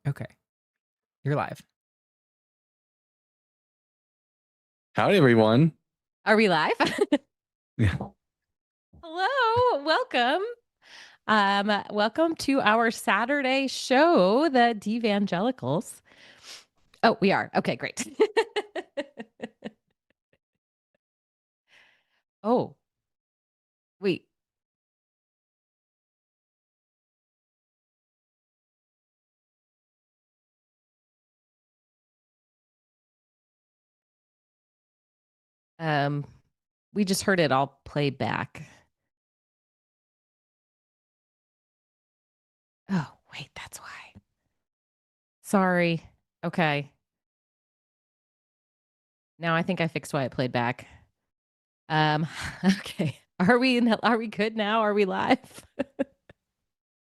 Okay, you're live. Howdy, everyone. Are we live? Yeah. Hello, welcome. Welcome to our Saturday show, the DEvangelicals. Oh, we are. Okay, great. Oh, wait. Um, we just heard it all play back. Oh, wait, that's why. Sorry. Okay. Now I think I fixed why it played back. Okay. Are we good now? Are we live?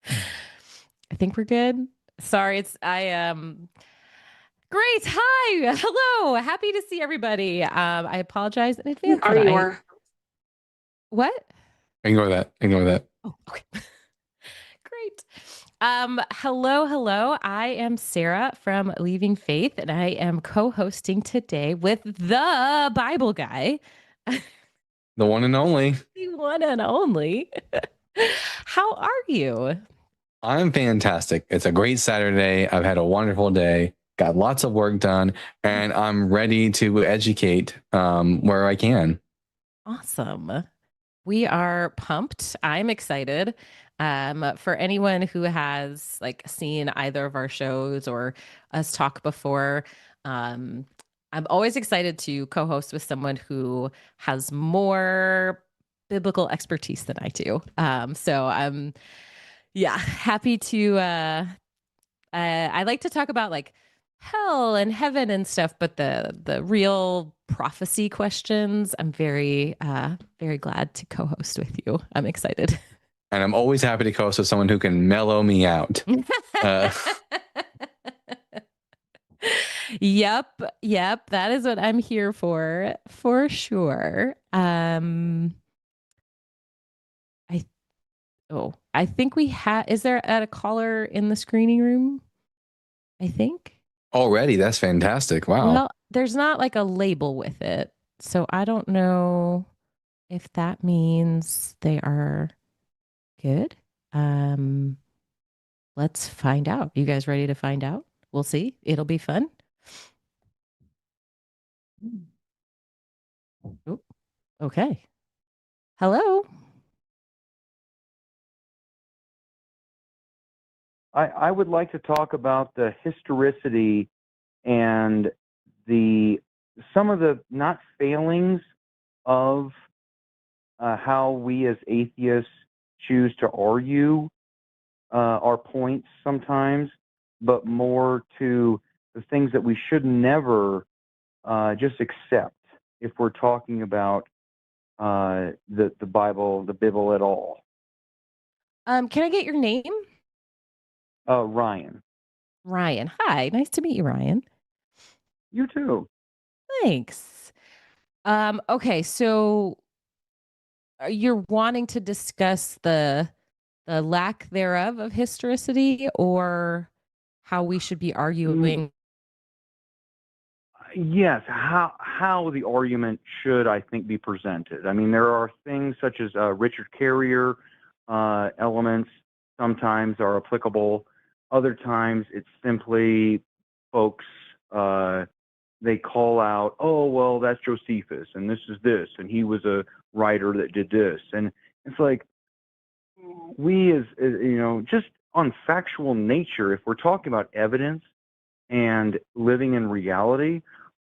I think we're good. Sorry, great. Hi. Hello. Happy to see everybody. I apologize in advance. What? Ignore that. Oh, okay. Great. Hello. I am Sara from LeavingFaith, and I am co-hosting today with the Bible guy. The one and only. The one and only. How are you? I'm fantastic. It's a great Saturday. I've had a wonderful day, got lots of work done, and I'm ready to educate where I can. Awesome. We are pumped. I'm excited. For anyone who has seen either of our shows or us talk before, I'm always excited to co-host with someone who has more biblical expertise than I do. So I'm, yeah, happy to. I like to talk about hell and heaven and stuff, but the real prophecy questions, I'm very glad to co-host with you. I'm excited. And I'm always happy to co-host with someone who can mellow me out. Yep, that is what I'm here for sure. I think we have. Is there a caller in the screening room? I think. Already, that's fantastic. Wow. Well, there's not a label with it, so I don't know if that means they are good. Let's find out. You guys ready to find out? We'll see. It'll be fun. Oh, okay. Hello. I would like to talk about the historicity and some of the not failings of how we as atheists choose to argue our points sometimes, but more to the things that we should never just accept if we're talking about the Bible at all. Can I get your name? Ryan. Ryan. Hi. Nice to meet you, Ryan. You too. Thanks. Okay, so you're wanting to discuss the lack thereof of historicity, or how we should be arguing? Yes, how the argument should, I think, be presented. I mean, there are things such as Richard Carrier elements sometimes are applicable. Other times it's simply folks, they call out, oh, well, that's Josephus, and this is this, and he was a writer that did this. And it's like, we as just on factual nature, if we're talking about evidence and living in reality,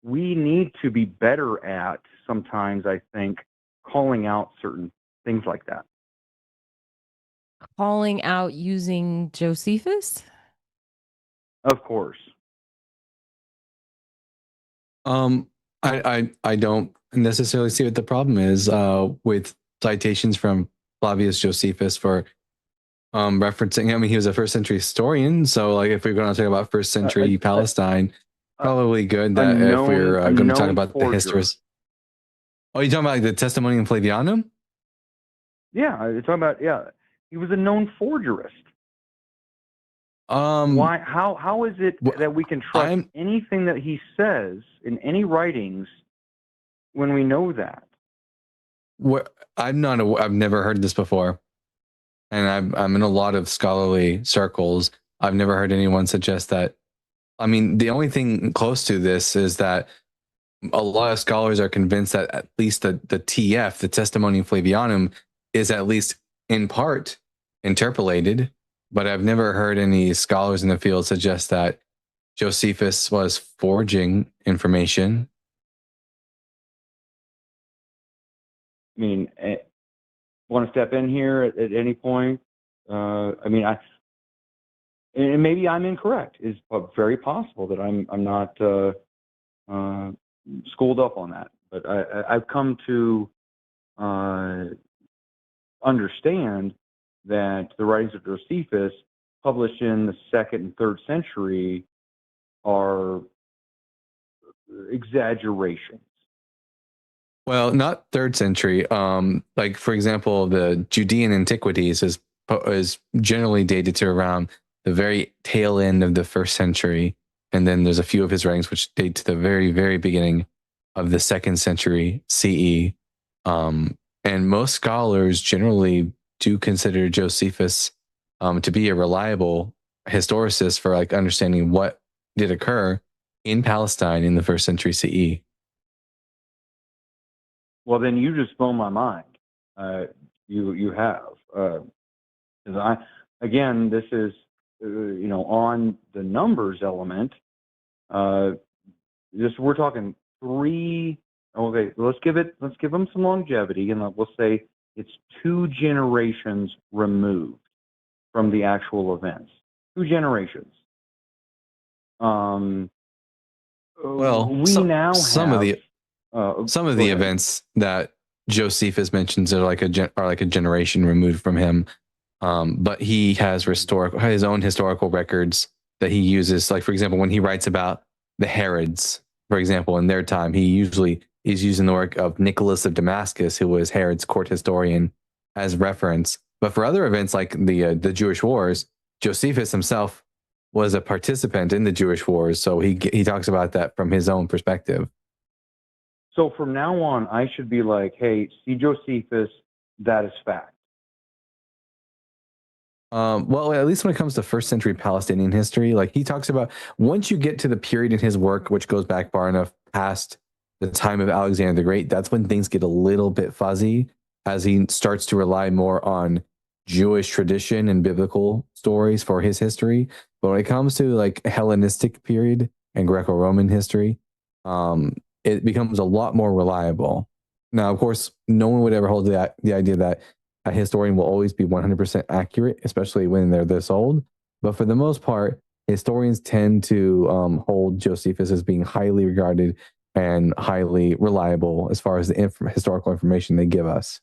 we need to be better at sometimes, I think, calling out certain things like that. Calling out using Josephus? Of course. I don't necessarily see what the problem is with citations from Flavius Josephus for referencing. I mean, he was a first century historian, so if we're going to talk about first century Palestine, probably good that if we're going to talk about the histories. Oh, you're talking about the Testimonium Flavianum? Yeah, you're talking about, he was a known forgerist. Why? How is it that we can trust anything that he says in any writings when we know that? I've never heard this before, and I'm in a lot of scholarly circles. I've never heard anyone suggest that. I mean, the only thing close to this is that a lot of scholars are convinced that at least the TF, the Testimonium Flavianum, is at least in part interpolated, but I've never heard any scholars in the field suggest that Josephus was forging information. I mean, want to step in here at any point? I mean, and maybe I'm incorrect. It's very possible that I'm not schooled up on that. But I've come to understand that the writings of Josephus, published in the 2nd and 3rd century, are exaggerations. Well, not 3rd century. Like, for example, the Judean Antiquities is generally dated to around the very tail end of the 1st century. And then there's a few of his writings which date to the very, very beginning of the 2nd century CE. And most scholars generally do consider Josephus to be a reliable historicist for like understanding what did occur in Palestine in the 1st century CE. Well, then you just blow my mind. You have. Because again, this is on the numbers element. We're talking 3. Okay, let's give them some longevity, and we'll say it's 2 generations removed from the actual events. 2 generations. Well, some of the events that Josephus mentions are like a generation removed from him. But he has his own historical records that he uses. Like, for example, when he writes about the Herods, for example, in their time, he usually is using the work of Nicholas of Damascus, who was Herod's court historian, as reference. But for other events like the Jewish wars, Josephus himself was a participant in the Jewish wars, so he talks about that from his own perspective. So from now on, I should be like, hey, see Josephus, that is fact. Well, at least when it comes to 1st century Palestinian history, like he talks about, once you get to the period in his work which goes back far enough past the time of Alexander the Great, that's when things get a little bit fuzzy as he starts to rely more on Jewish tradition and biblical stories for his history. But when it comes to like Hellenistic period and Greco-Roman history, it becomes a lot more reliable. Now, of course, no one would ever hold the idea that a historian will always be 100% accurate, especially when they're this old. But for the most part, historians tend to hold Josephus as being highly regarded and highly reliable as far as the historical information they give us.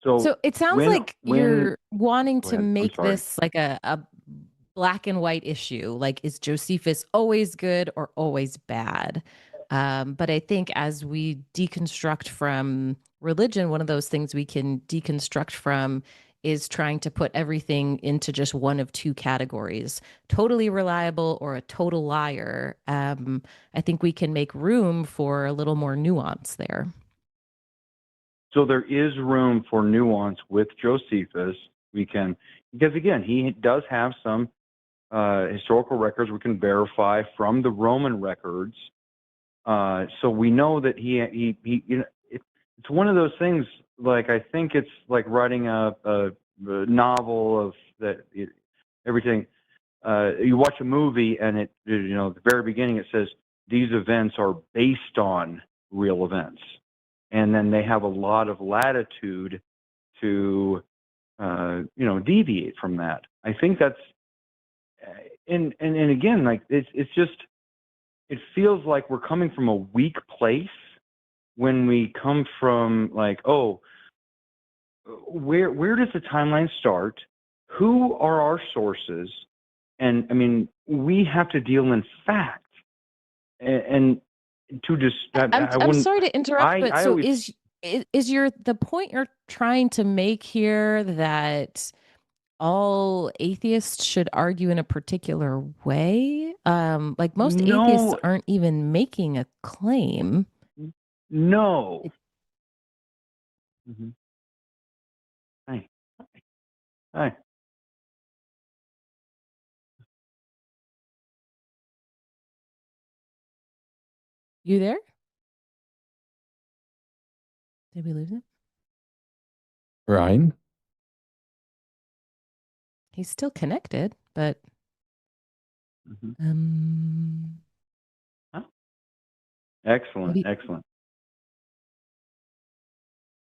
So it sounds like you're wanting to make this like a black and white issue. Like, is Josephus always good or always bad? But I think as we deconstruct from religion, one of those things we can deconstruct from is trying to put everything into just one of 2 categories, totally reliable or a total liar. I think we can make room for a little more nuance there. So there is room for nuance with Josephus. Because again, he does have some historical records we can verify from the Roman records. So we know that he it's one of those things. Like, I think it's like writing a novel of that. Everything you watch a movie and at the very beginning it says these events are based on real events, and then they have a lot of latitude to deviate from that. I think that's and again, like it's just. It feels like we're coming from a weak place when we come from like, oh, where does the timeline start? Who are our sources? And I mean, we have to deal in fact. And to just, I'm sorry to interrupt, but so is the point you're trying to make here that all atheists should argue in a particular way. Like most atheists No, aren't even making a claim. no. Mhm. Hi, hi. You there? Did we lose him? Ryan? He's still connected, but Mhm. Huh? Excellent, maybe. excellent.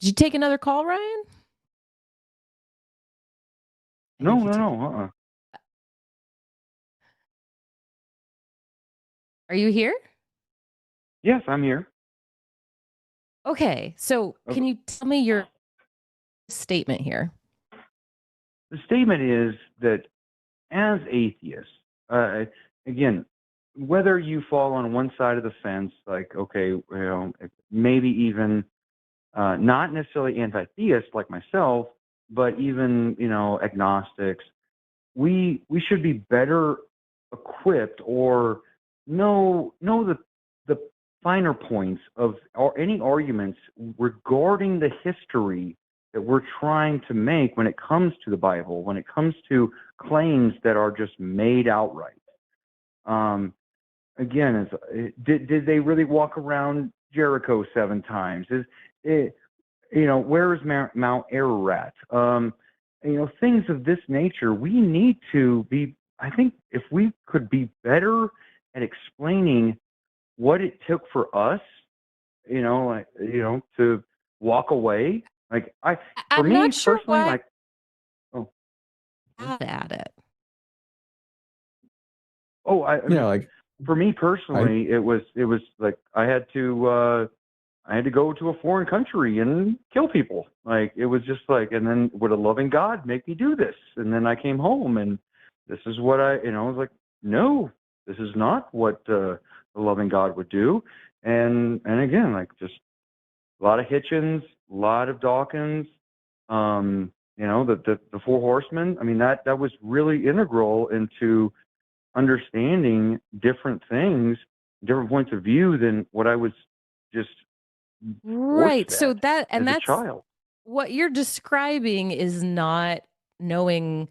Did you take another call, Ryan? I No, think you no, took. no. Are you here? Yes, I'm here. Okay, so can Okay. you tell me your statement here? The statement is that as atheists, again, whether you fall on one side of the fence, like, okay, maybe even not necessarily anti-theist like myself, but even, agnostics, we should be better equipped or know the finer points of any arguments regarding the history that we're trying to make when it comes to the Bible, when it comes to claims that are just made outright. Again, did they really walk around Jericho 7 times? Is it, where is Mount Ararat? Things of this nature. We need to be. I think if we could be better at explaining what it took for us, to walk away. Like for I'm me not sure personally, why like, oh, I'm at it. I Yeah, mean, like for me I personally, it was like I had to go to a foreign country and kill people. Like it was just like, and then would a loving God make me do this? And then I came home and this is what I was like, no, this is not what the loving God would do. And again, like just a lot of Hitchens, a lot of Dawkins, the Four Horsemen. I mean, that was really integral into understanding different things, different points of view than what I was just force Right. So fed as a that's child. what you're describing is not knowing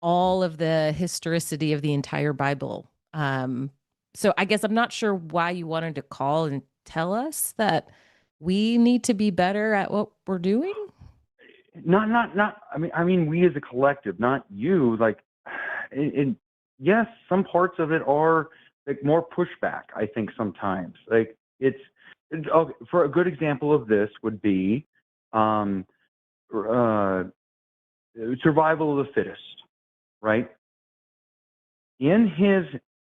all of the historicity of the entire Bible. So I guess I'm not sure why you wanted to call and tell us that we need to be better at what we're doing. Not. I mean, we as a collective, not you. Like, yes, some parts of it are like more pushback. I think sometimes, like okay, for a good example of this would be, uh, survival of the fittest, right? In his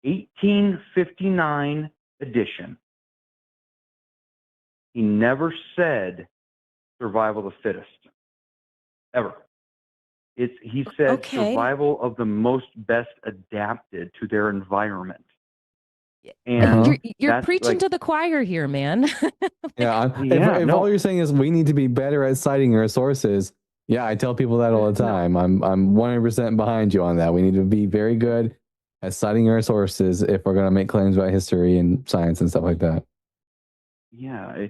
1859 edition, he never said survival of the fittest, ever. He said Okay. survival of the most best adapted to their environment. uh-huh. And You're that's preaching like, to the choir here, man. Yeah, yeah, if all no, you're saying is we need to be better at citing our sources, yeah, I tell people that all the no, time. I'm 100% behind you on that. We need to be very good at citing our sources if we're going to make claims about history and science and stuff like that. yeah,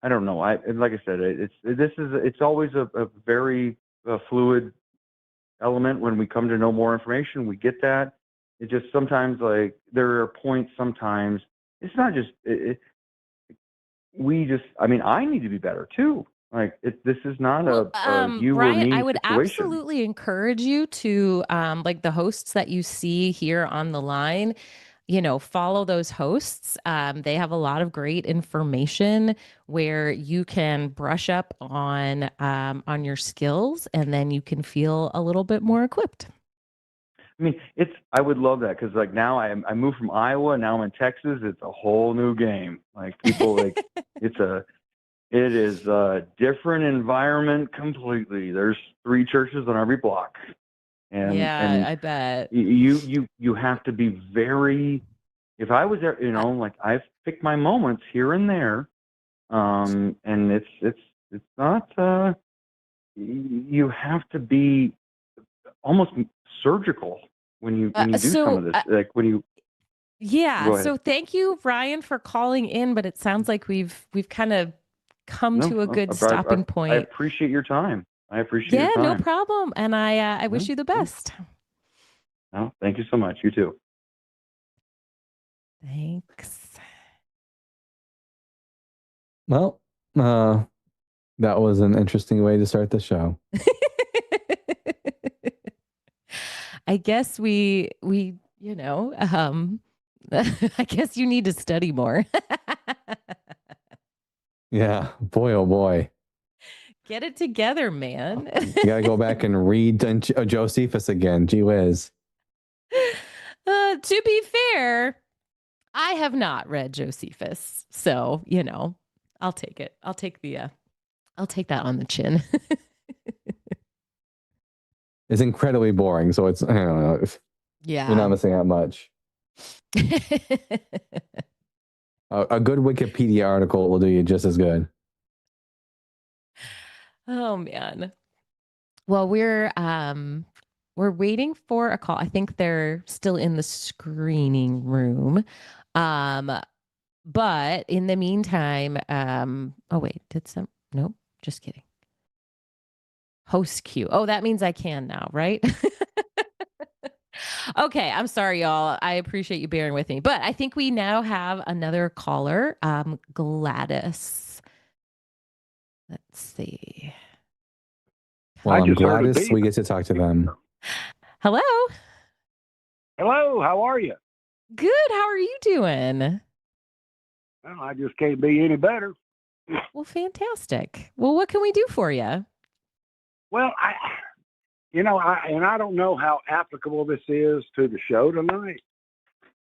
I don't know. Like I said, it's always a very fluid element. When we come to know more information, we get that. It just sometimes, like, there are points sometimes, it's not just, I mean, I need to be better too. Like, this is not Well, a you or Ryan, I me would situation. absolutely encourage you to, like the hosts that you see here on the line, follow those hosts. They have a lot of great information where you can brush up on your skills, and then you can feel a little bit more equipped. I mean, I would love that because, like, now I moved from Iowa, now I'm in Texas. It's a whole new game. Like, people, like, it is a different environment completely. There's 3 churches on every block, and Yeah, I bet. you have to be very. If I was there, like, I've picked my moments here and there, and it's not. You have to be almost surgical when you do some of this. Like when you Yeah. go ahead. So thank you, Ryan, for calling in, but it sounds like we've kind of come to a good stopping point. I appreciate your time. Yeah, no problem. And I wish you the best. Oh, thank you so much. You too. Thanks. Well, that was an interesting way to start the show. I guess we I guess you need to study more. Yeah, boy, oh boy. Get it together, man. You got to go back and read Josephus again. Gee whiz. To be fair, I have not read Josephus, so I'll take it. I'll take that on the chin. It's incredibly boring, so it's, I don't know. Yeah, you're not missing out much. A good Wikipedia article will do you just as good. Oh man. Well, we're waiting for a call. I think they're still in the screening room. But in the meantime, oh wait, nope, just kidding. Host queue. Oh, that means I can now, right? Okay, I'm sorry, y'all. I appreciate you bearing with me. But I think we now have another caller, Gladys. Let's see. Well, I'm Gladys. We get to talk to them. Hello. Hello, how are you? Good. How are you doing? Well, I just can't be any better. Well, fantastic. Well, what can we do for you? Well, I don't know how applicable this is to the show tonight,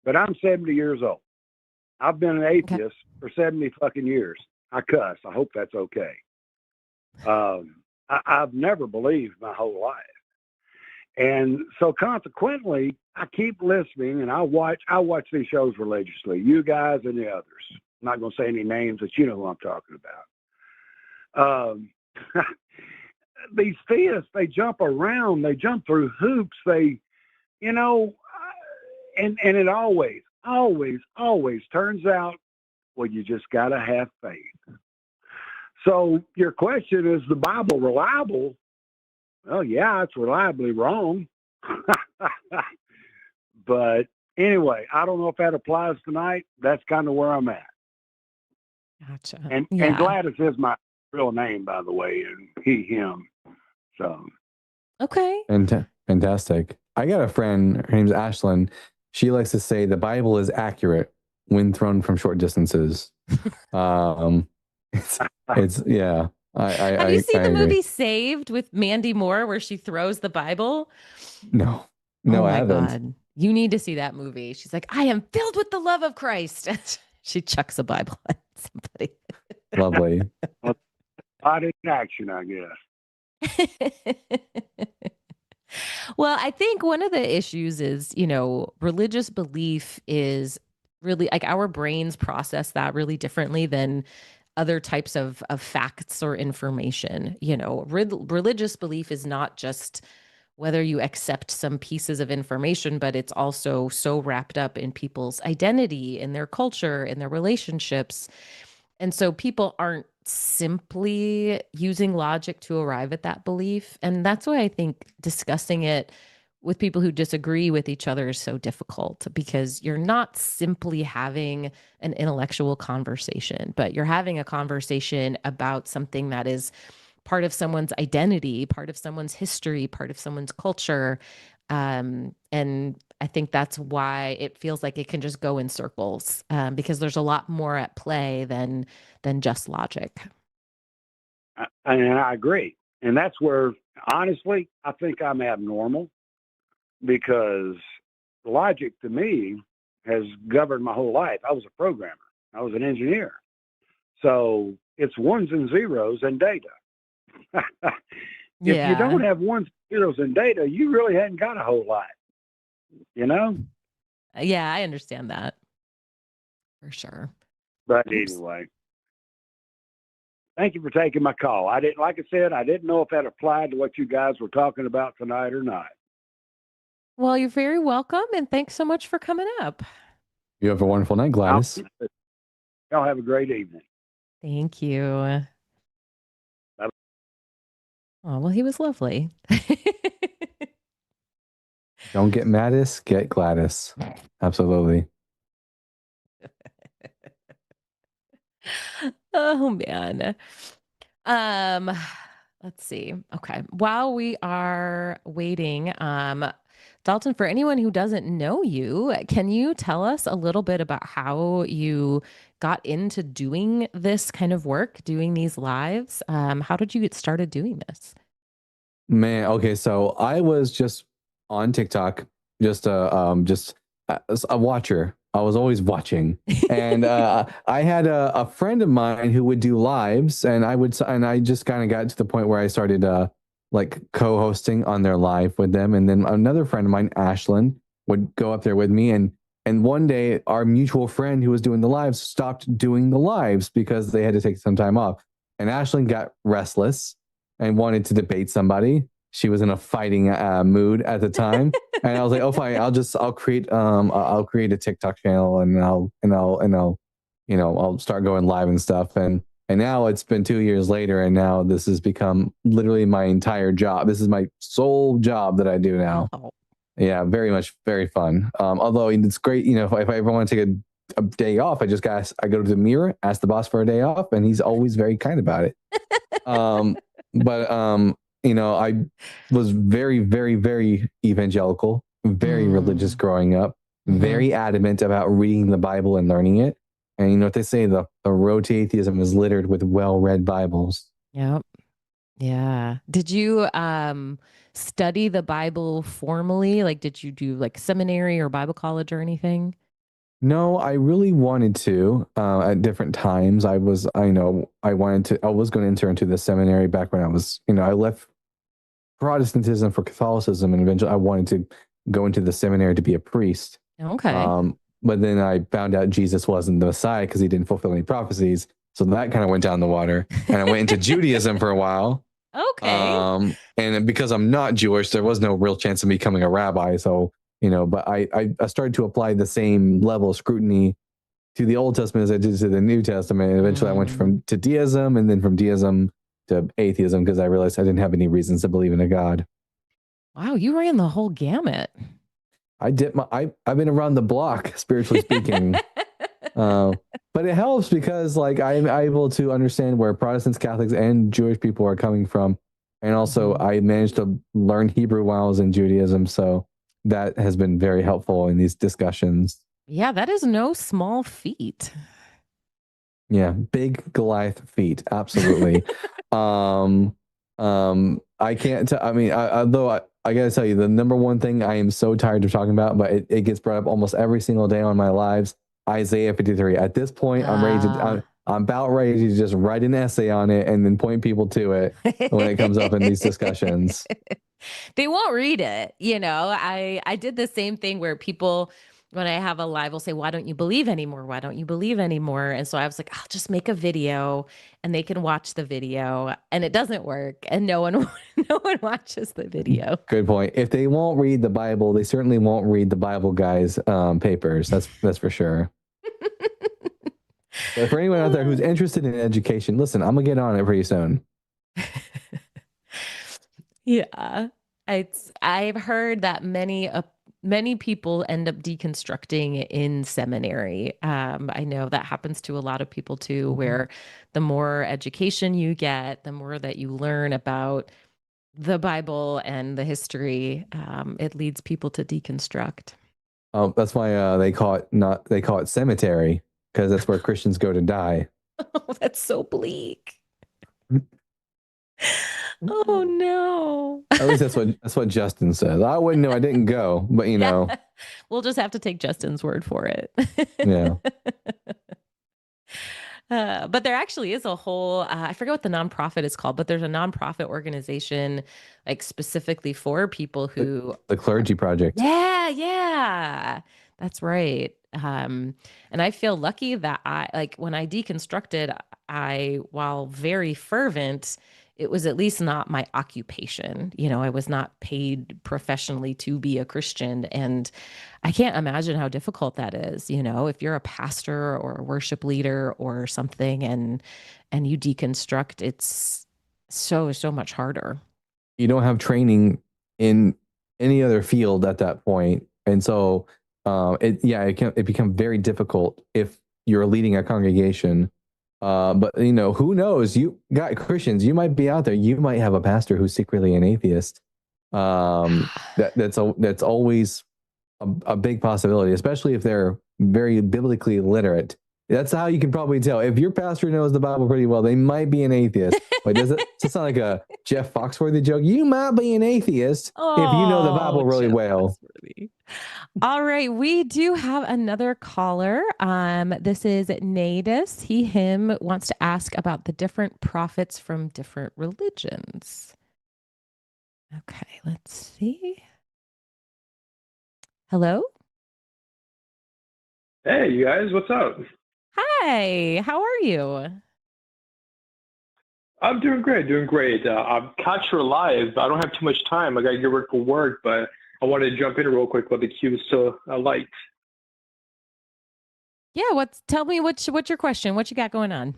but I'm 70 years old. I've been an atheist for 70 fucking years. I cuss. I hope that's okay. I've never believed my whole life. And so consequently, I keep listening and I watch these shows religiously, you guys and the others. I'm not going to say any names, but you know who I'm talking about. These theists, they jump around, they jump through hoops, and it always turns out, well, you just got to have faith. So your question, is the Bible reliable? Well, yeah, it's reliably wrong. But anyway, I don't know if that applies tonight. That's kind of where I'm at. Gotcha. And Gladys is my real name, by the way, and he, him. So. Okay. Fantastic. I got a friend, her name's Ashlyn. She likes to say the Bible is accurate when thrown from short distances. It's yeah. Have you seen the movie Saved with Mandy Moore where she throws the Bible? No, I haven't. God. You need to see that movie. She's like, I am filled with the love of Christ. She chucks a Bible at somebody. Lovely. Not in action, I guess. Well, I think one of the issues is, religious belief is really like our brains process that really differently than other types of facts or information. Religious belief is not just whether you accept some pieces of information, but it's also so wrapped up in people's identity, in their culture, in their relationships. And so people aren't simply using logic to arrive at that belief. And that's why I think discussing it with people who disagree with each other is so difficult, because you're not simply having an intellectual conversation, but you're having a conversation about something that is part of someone's identity, part of someone's history, part of someone's culture. And I think that's why it feels like it can just go in circles, because there's a lot more at play than just logic. And I agree. And that's where, honestly, I think I'm abnormal, because logic to me has governed my whole life. I was a programmer. I was an engineer. So it's ones and zeros and data. If you don't have ones and zeros and data, you really hadn't got a whole lot, Yeah, I understand that for sure. But anyway, thank you for taking my call. Like I said, I didn't know if that applied to what you guys were talking about tonight or not. Well, you're very welcome, and thanks so much for coming up. You have a wonderful night, Gladys. Y'all have a great evening. Thank you. Bye. Oh, well, he was lovely. Don't get Mattis, get Gladys. Absolutely. Oh man. Um, let's see. Okay. While we are waiting, Dalton, for anyone who doesn't know you, can you tell us a little bit about how you got into doing this kind of work, doing these lives? How did you get started doing this? Man, okay, so I was just on TikTok, just a watcher. I was always watching, and I had a friend of mine who would do lives, and I just kind of got to the point where I started like co-hosting on their live with them, and then another friend of mine, Ashlyn, would go up there with me, and one day our mutual friend who was doing the lives stopped doing the lives because they had to take some time off, and Ashlyn got restless and wanted to debate somebody. She was in a fighting mood at the time, and I was like, "Oh, fine. I'll create a TikTok channel, and I'll start going live and stuff." And now it's been 2 years later, and now this has become literally my entire job. This is my sole job that I do now. Oh. Yeah, very fun. Although it's great, if I ever want to take a day off, I go to the mirror, ask the boss for a day off, and he's always very kind about it. But I was very, very, very evangelical, very religious growing up, very adamant about reading the Bible and learning it. And you know what they say, the road to atheism is littered with well-read Bibles. Yep. Yeah. Did you study the Bible formally? Like, did you do like seminary or Bible college or anything? No, I really wanted to at different times. I was going to enter into the seminary back when I was, I left Protestantism for Catholicism, and eventually I wanted to go into the seminary to be a priest. Okay. But then I found out Jesus wasn't the Messiah because he didn't fulfill any prophecies. So that kind of went down the water. And I went into Judaism for a while. Okay. And because I'm not Jewish, there was no real chance of me becoming a rabbi. So, but I started to apply the same level of scrutiny to the Old Testament as I did to the New Testament. And eventually I went to deism, and then from deism to atheism because I realized I didn't have any reasons to believe in a God. Wow, you ran the whole gamut. I've been around the block, spiritually speaking. But it helps because like I'm able to understand where Protestants, Catholics, and Jewish people are coming from. And also I managed to learn Hebrew while I was in Judaism. So that has been very helpful in these discussions. Yeah, that is no small feat. Yeah, big Goliath feet, absolutely. I can't tell. I mean, I gotta tell you, the number one thing I am so tired of talking about, but it gets brought up almost every single day on my lives. Isaiah 53. At this point, I'm about ready to just write an essay on it and then point people to it when it comes up in these discussions. They won't read it. I did the same thing where people, when I have a live, will say, "Why don't you believe anymore? Why don't you believe anymore?" And so I was like, "I'll just make a video and they can watch the video." And it doesn't work. And no one watches the video. Good point. If they won't read the Bible, they certainly won't read the BibleGuy's papers. That's for sure. But for anyone out there who's interested in education, listen, I'm gonna get on it pretty soon. Yeah. I've heard that many people end up deconstructing in seminary. I know that happens to a lot of people too, where the more education you get, the more that you learn about the Bible and the history, it leads people to deconstruct. Oh, that's why they call it cemetery, because that's where Christians go to die. Oh, that's so bleak. Oh no. At least that's what Justin says. I wouldn't know. I didn't go, but Yeah. We'll just have to take Justin's word for it. Yeah. But there actually is a whole, I forget what the nonprofit is called, but there's a nonprofit organization like specifically for people who the Clergy Project. Yeah. That's right. And I feel lucky that when I deconstructed, while very fervent, it was at least not my occupation. I was not paid professionally to be a Christian. And I can't imagine how difficult that is, if you're a pastor or a worship leader or something and you deconstruct, it's so much harder. You don't have training in any other field at that point. And so it becomes very difficult if you're leading a congregation. But who knows? You got Christians, you might be out there, you might have a pastor who's secretly an atheist. That's always a big possibility, especially if they're very biblically literate. That's how you can probably tell. If your pastor knows the Bible pretty well, they might be an atheist. Wait, does it sound like a Jeff Foxworthy joke? You might be an atheist if you know the Bible really well. Foxworthy. All right, we do have another caller. This is Nadis. Him wants to ask about the different prophets from different religions. Okay, let's see. Hello? Hey, you guys, what's up? Hi, how are you? I'm doing great, I've caught you live. I don't have too much time. I got to get ready for work, but I wanted to jump in real quick while the queue is still light. Yeah, tell me what's your question? What you got going on?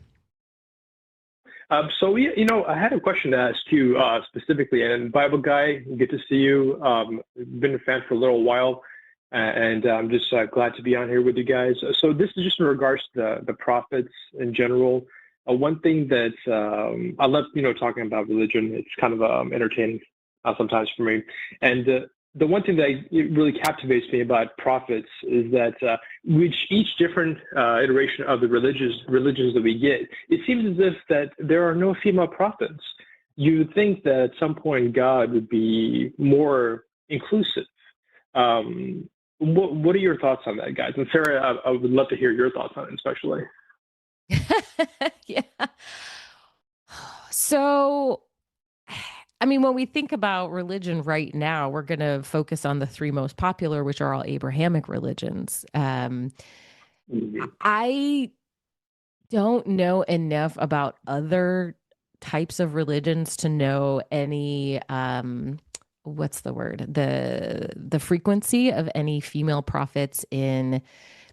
So I had a question to ask you specifically, and Bible Guy, good to see you. Been a fan for a little while, and I'm just glad to be on here with you guys. So this is just in regards to the prophets in general. One thing that I love, talking about religion. It's kind of entertaining sometimes for me. And the one thing that really captivates me about prophets is that with each different iteration of the religions that we get, it seems as if that there are no female prophets. You would think that at some point God would be more inclusive. What are your thoughts on that, guys? And Sarah, I would love to hear your thoughts on it, especially. Yeah. So, I mean, when we think about religion right now, we're going to focus on the three most popular, which are all Abrahamic religions. I don't know enough about other types of religions to know any, what's the word? The frequency of any female prophets in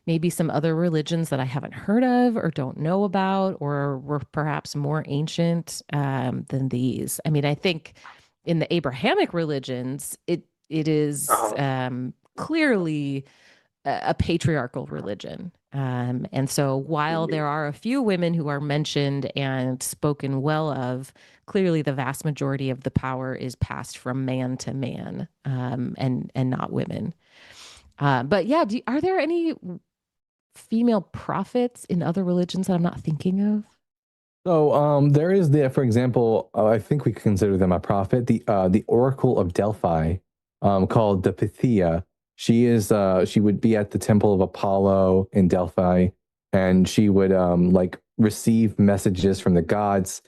maybe some other religions that I haven't heard of or don't know about, or were perhaps more ancient than these. I mean, I think in the Abrahamic religions, it is clearly a patriarchal religion. And so while there are a few women who are mentioned and spoken well of, clearly the vast majority of the power is passed from man to man, and not women. But yeah, are there any female prophets in other religions that I'm not thinking of? So there is for example, I think we could consider them a prophet, the Oracle of Delphi, called the Pythia. She would be at the temple of Apollo in Delphi, and she would receive messages from the gods,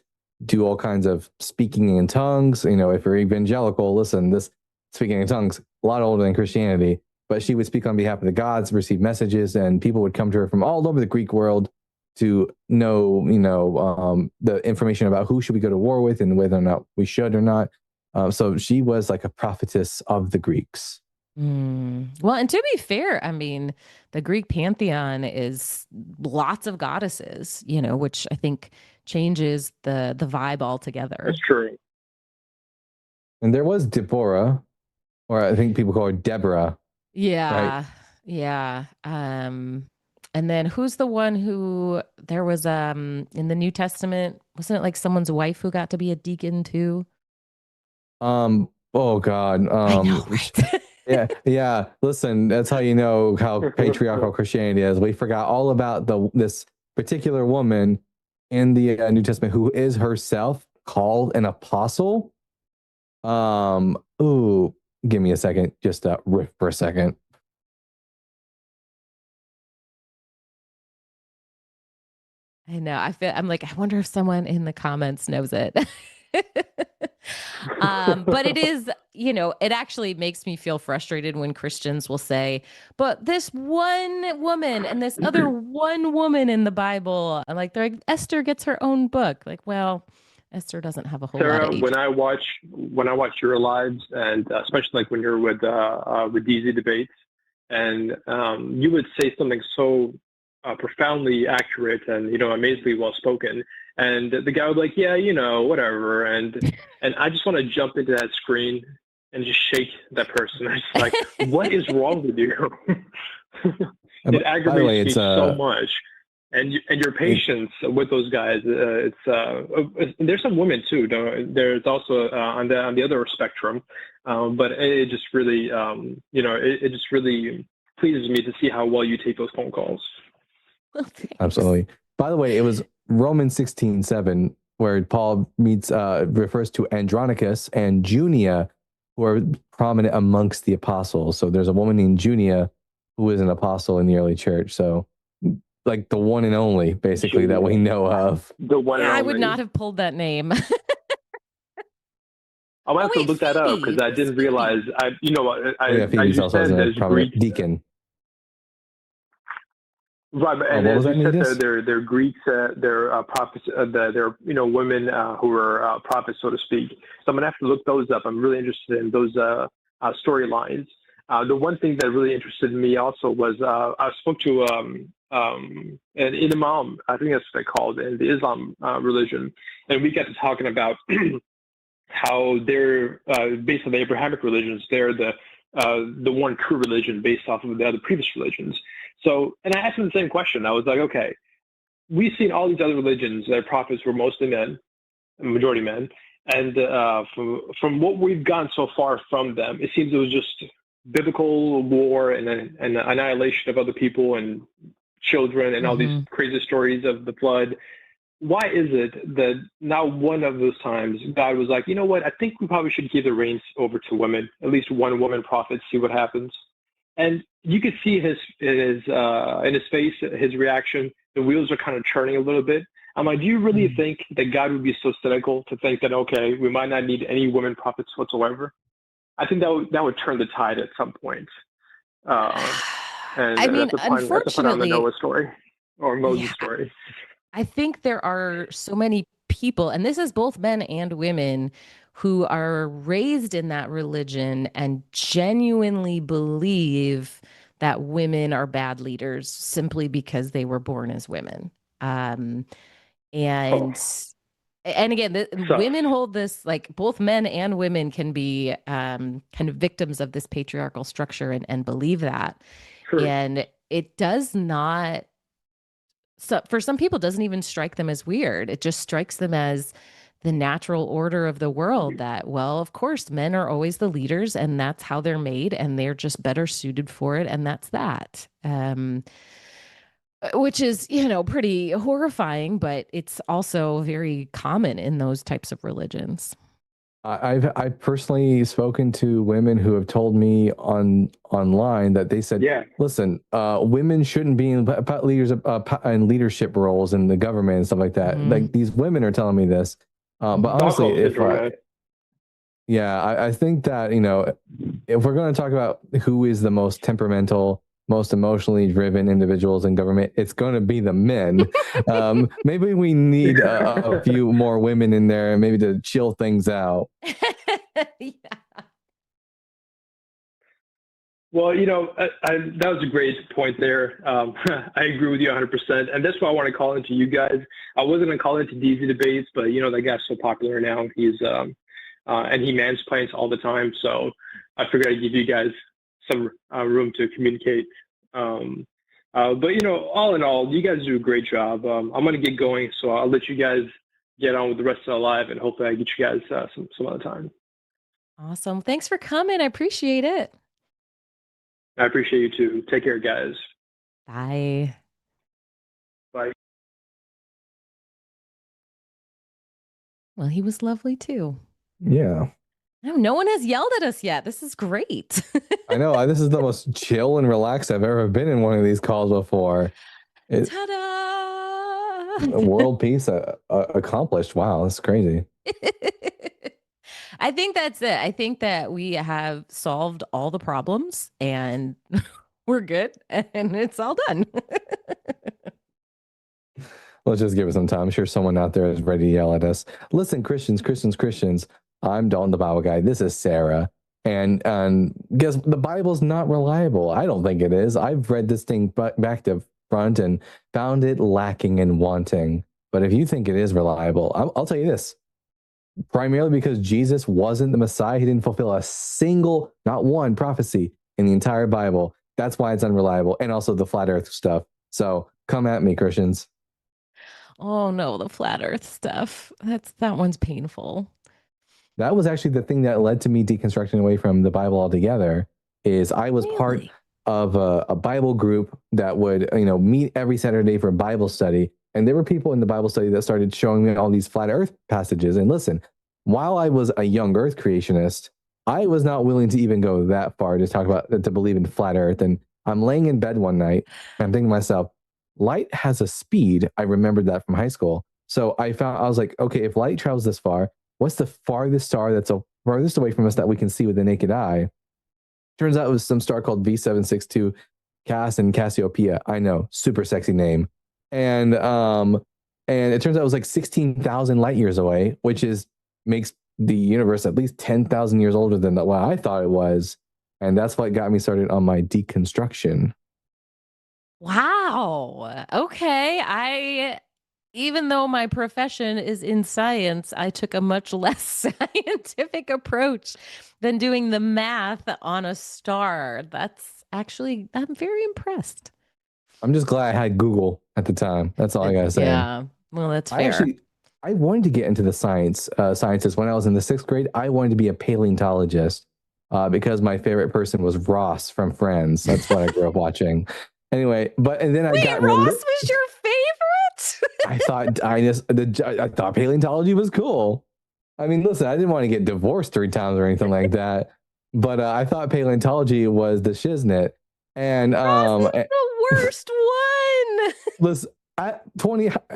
do all kinds of speaking in tongues. If you're evangelical, listen, this speaking in tongues, a lot older than Christianity. But she would speak on behalf of the gods, receive messages, and people would come to her from all over the Greek world to know, the information about who should we go to war with and whether or not we should or not. So she was like a prophetess of the Greeks. Well, and to be fair, I mean, the Greek pantheon is lots of goddesses, which I think changes the vibe altogether. That's true. And there was Deborah, or I think people call her Deborah. Yeah. Right. Yeah. And then who's the one who there was in the New Testament, wasn't it like someone's wife who got to be a deacon too? Oh God. I know, right? Yeah. Listen, that's how you know how patriarchal Christianity is. We forgot all about this particular woman in the New Testament who is herself called an apostle. Ooh, give me a second, just riff for a second. I know. I'm like, I wonder if someone in the comments knows it. But it is, it actually makes me feel frustrated when Christians will say, but this one woman and this other one woman in the Bible, and like, they're like, Esther gets her own book. Like, well, Esther doesn't have a whole lot Sarah, of age. when I watch your lives, and especially like when you're with DEvancelists, and you would say something so profoundly accurate and amazingly well spoken, and the guy would be like, yeah, whatever, and I just want to jump into that screen and just shake that person. I'm just like, what is wrong with you? It aggravates me so much. And your patience with those guys, there's some women too. There's also on the other spectrum, but it just really, it just really pleases me to see how well you take those phone calls. Well, Absolutely. By the way, it was Romans 16:7 where Paul refers to Andronicus and Junia, who are prominent amongst the apostles. So there's a woman named Junia who is an apostle in the early church. So like the one and only, basically, that we know of. The one and only. I would not have pulled that name. I'll have to look that up because I didn't realize. Phoebe's also a prominent deacon. Right, and as you said, they're Greeks, they're prophets, they're women who are prophets, so to speak. So I'm gonna have to look those up. I'm really interested in those storylines. The one thing that really interested me also was I spoke to an imam, I think that's what they called in the Islam religion, and we got to talking about how they're based on the Abrahamic religions. They're the one true religion based off of the other previous religions. So, and I asked them the same question. I was like, okay, we've seen all these other religions. Their prophets were mostly men, majority men, and from what we've gotten so far from them, it seems it was just biblical war and annihilation of other people and children and all these crazy stories of the flood. Why is it that not one of those times God was like, you know what, I think we probably should give the reins over to women, at least one woman prophet, see what happens? And you could see in his face, his reaction, the wheels are kind of churning a little bit. I'm like, do you really think that God would be so cynical to think that, okay, we might not need any women prophets whatsoever? I think that would turn the tide at some point. And I mean, that's a part on the Noah story or Moses story. I think there are so many people, and this is both men and women, who are raised in that religion and genuinely believe that women are bad leaders simply because they were born as women. And again, women hold this, like both men and women can be kind of victims of this patriarchal structure and believe that. Sure. And it does not, so for some people, it doesn't even strike them as weird. It just strikes them as the natural order of the world that, well, of course, men are always the leaders and that's how they're made and they're just better suited for it. And that's that. Which is, pretty horrifying, but it's also very common in those types of religions. I've personally spoken to women who have told me online that they said, listen, women shouldn't be in in leadership roles in the government and stuff like that. Like these women are telling me this. But honestly, I think that, if we're going to talk about who is the most temperamental, most emotionally driven individuals in government, it's going to be the men. Maybe we need a few more women in there, maybe to chill things out. Well, that was a great point there. I agree with you 100%. And that's why I want to call into you guys. I wasn't going to call into DZ debates, but that guy's so popular now. He's and he mansplains all the time. So I figured I'd give you guys some room to communicate. But all in all, you guys do a great job. I'm going to get going, so I'll let you guys get on with the rest of the live, and hopefully I get you guys some other time. Awesome. Thanks for coming. I appreciate it. I appreciate you too. Take care, guys. Bye. Bye. Well, he was lovely too. Yeah. No one has yelled at us yet. This is great. I know. This is the most chill and relaxed I've ever been in one of these calls before. Ta-da! World peace accomplished. Wow, that's crazy. I think that's it. I think that we have solved all the problems and we're good and it's all done. Let's just give it some time. I'm sure someone out there is ready to yell at us. Listen, Christians. I'm Dalton, the Bible guy. This is Sara. And guess the Bible's not reliable. I don't think it is. I've read this thing back to front and found it lacking and wanting. But if you think it is reliable, I'll tell you this. Primarily because Jesus wasn't the Messiah. He didn't fulfill a single, not one prophecy in the entire Bible. That's why it's unreliable. And also the flat earth stuff. So come at me, Christians. Oh no, the flat earth stuff. That one's painful. That was actually the thing that led to me deconstructing away from the Bible altogether. Is I was part of a Bible group that would, meet every Saturday for Bible study. And there were people in the Bible study that started showing me all these flat earth passages. And listen, while I was a young earth creationist, I was not willing to even go that far to talk about, to believe in flat earth. And I'm laying in bed one night and I'm thinking to myself, light has a speed. I remembered that from high school. So I was like, okay, if light travels this far, what's the farthest star that's farthest away from us that we can see with the naked eye? Turns out it was some star called V762 Cass and Cassiopeia. I know, super sexy name. And it turns out it was like 16,000 light years away, which makes the universe at least 10,000 years older than what I thought it was. And that's what got me started on my deconstruction. Wow. Okay. Even though my profession is in science, I took a much less scientific approach than doing the math on a star. I'm very impressed. I'm just glad I had Google at the time. That's all I gotta say. Yeah, well, that's fair. I wanted to get into the sciences when I was in the 6th grade. I wanted to be a paleontologist because my favorite person was Ross from Friends. That's what I grew up watching. Anyway, and then I got Ross was your favorite? I thought paleontology was cool. I mean, listen, I didn't want to get divorced 3 times or anything like that, but I thought paleontology was the shiznit. And Ross is the worst one. Listen,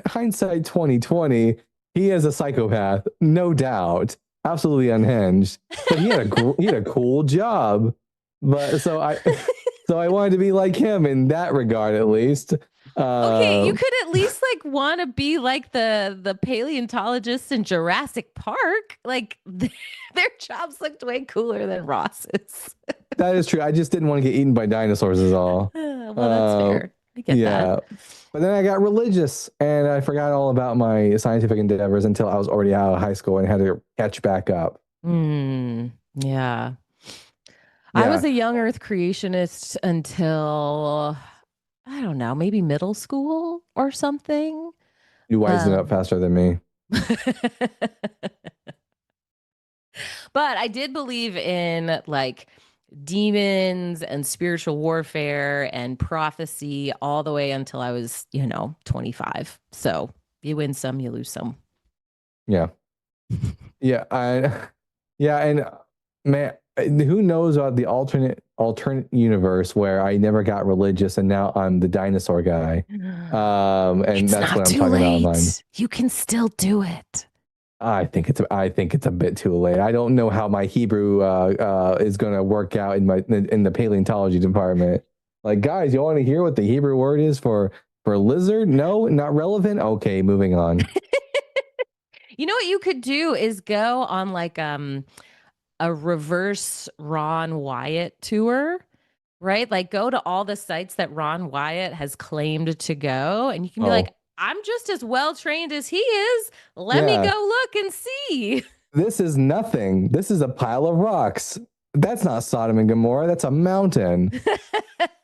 hindsight 2020, he is a psychopath, no doubt, absolutely unhinged. But he had a cool job. But so I wanted to be like him in that regard, at least. Okay, you could at least want to be like the paleontologists in Jurassic Park. Like their jobs looked way cooler than Ross's. That is true. I just didn't want to get eaten by dinosaurs is all. Well, that's fair. I get that. But then I got religious and I forgot all about my scientific endeavors until I was already out of high school and had to catch back up. Yeah. I was a young earth creationist until, I don't know, maybe middle school or something. You wising up faster than me. But I did believe in demons and spiritual warfare and prophecy all the way until I was, 25. So you win some, you lose some. Yeah. Yeah. And man, who knows about the alternate universe where I never got religious and now I'm the dinosaur guy. And that's what I'm talking about online. You can still do it. I think it's a bit too late. I don't know how my Hebrew is going to work out in the paleontology department. Like, guys, you want to hear what the Hebrew word is for lizard? No, not relevant. Okay, moving on. You know what you could do is go on a reverse Ron Wyatt tour, right? Like go to all the sites that Ron Wyatt has claimed to go, and you can be like, I'm just as well trained as he is. Let me go look and see. This is nothing. This is a pile of rocks. That's not Sodom and Gomorrah. That's a mountain.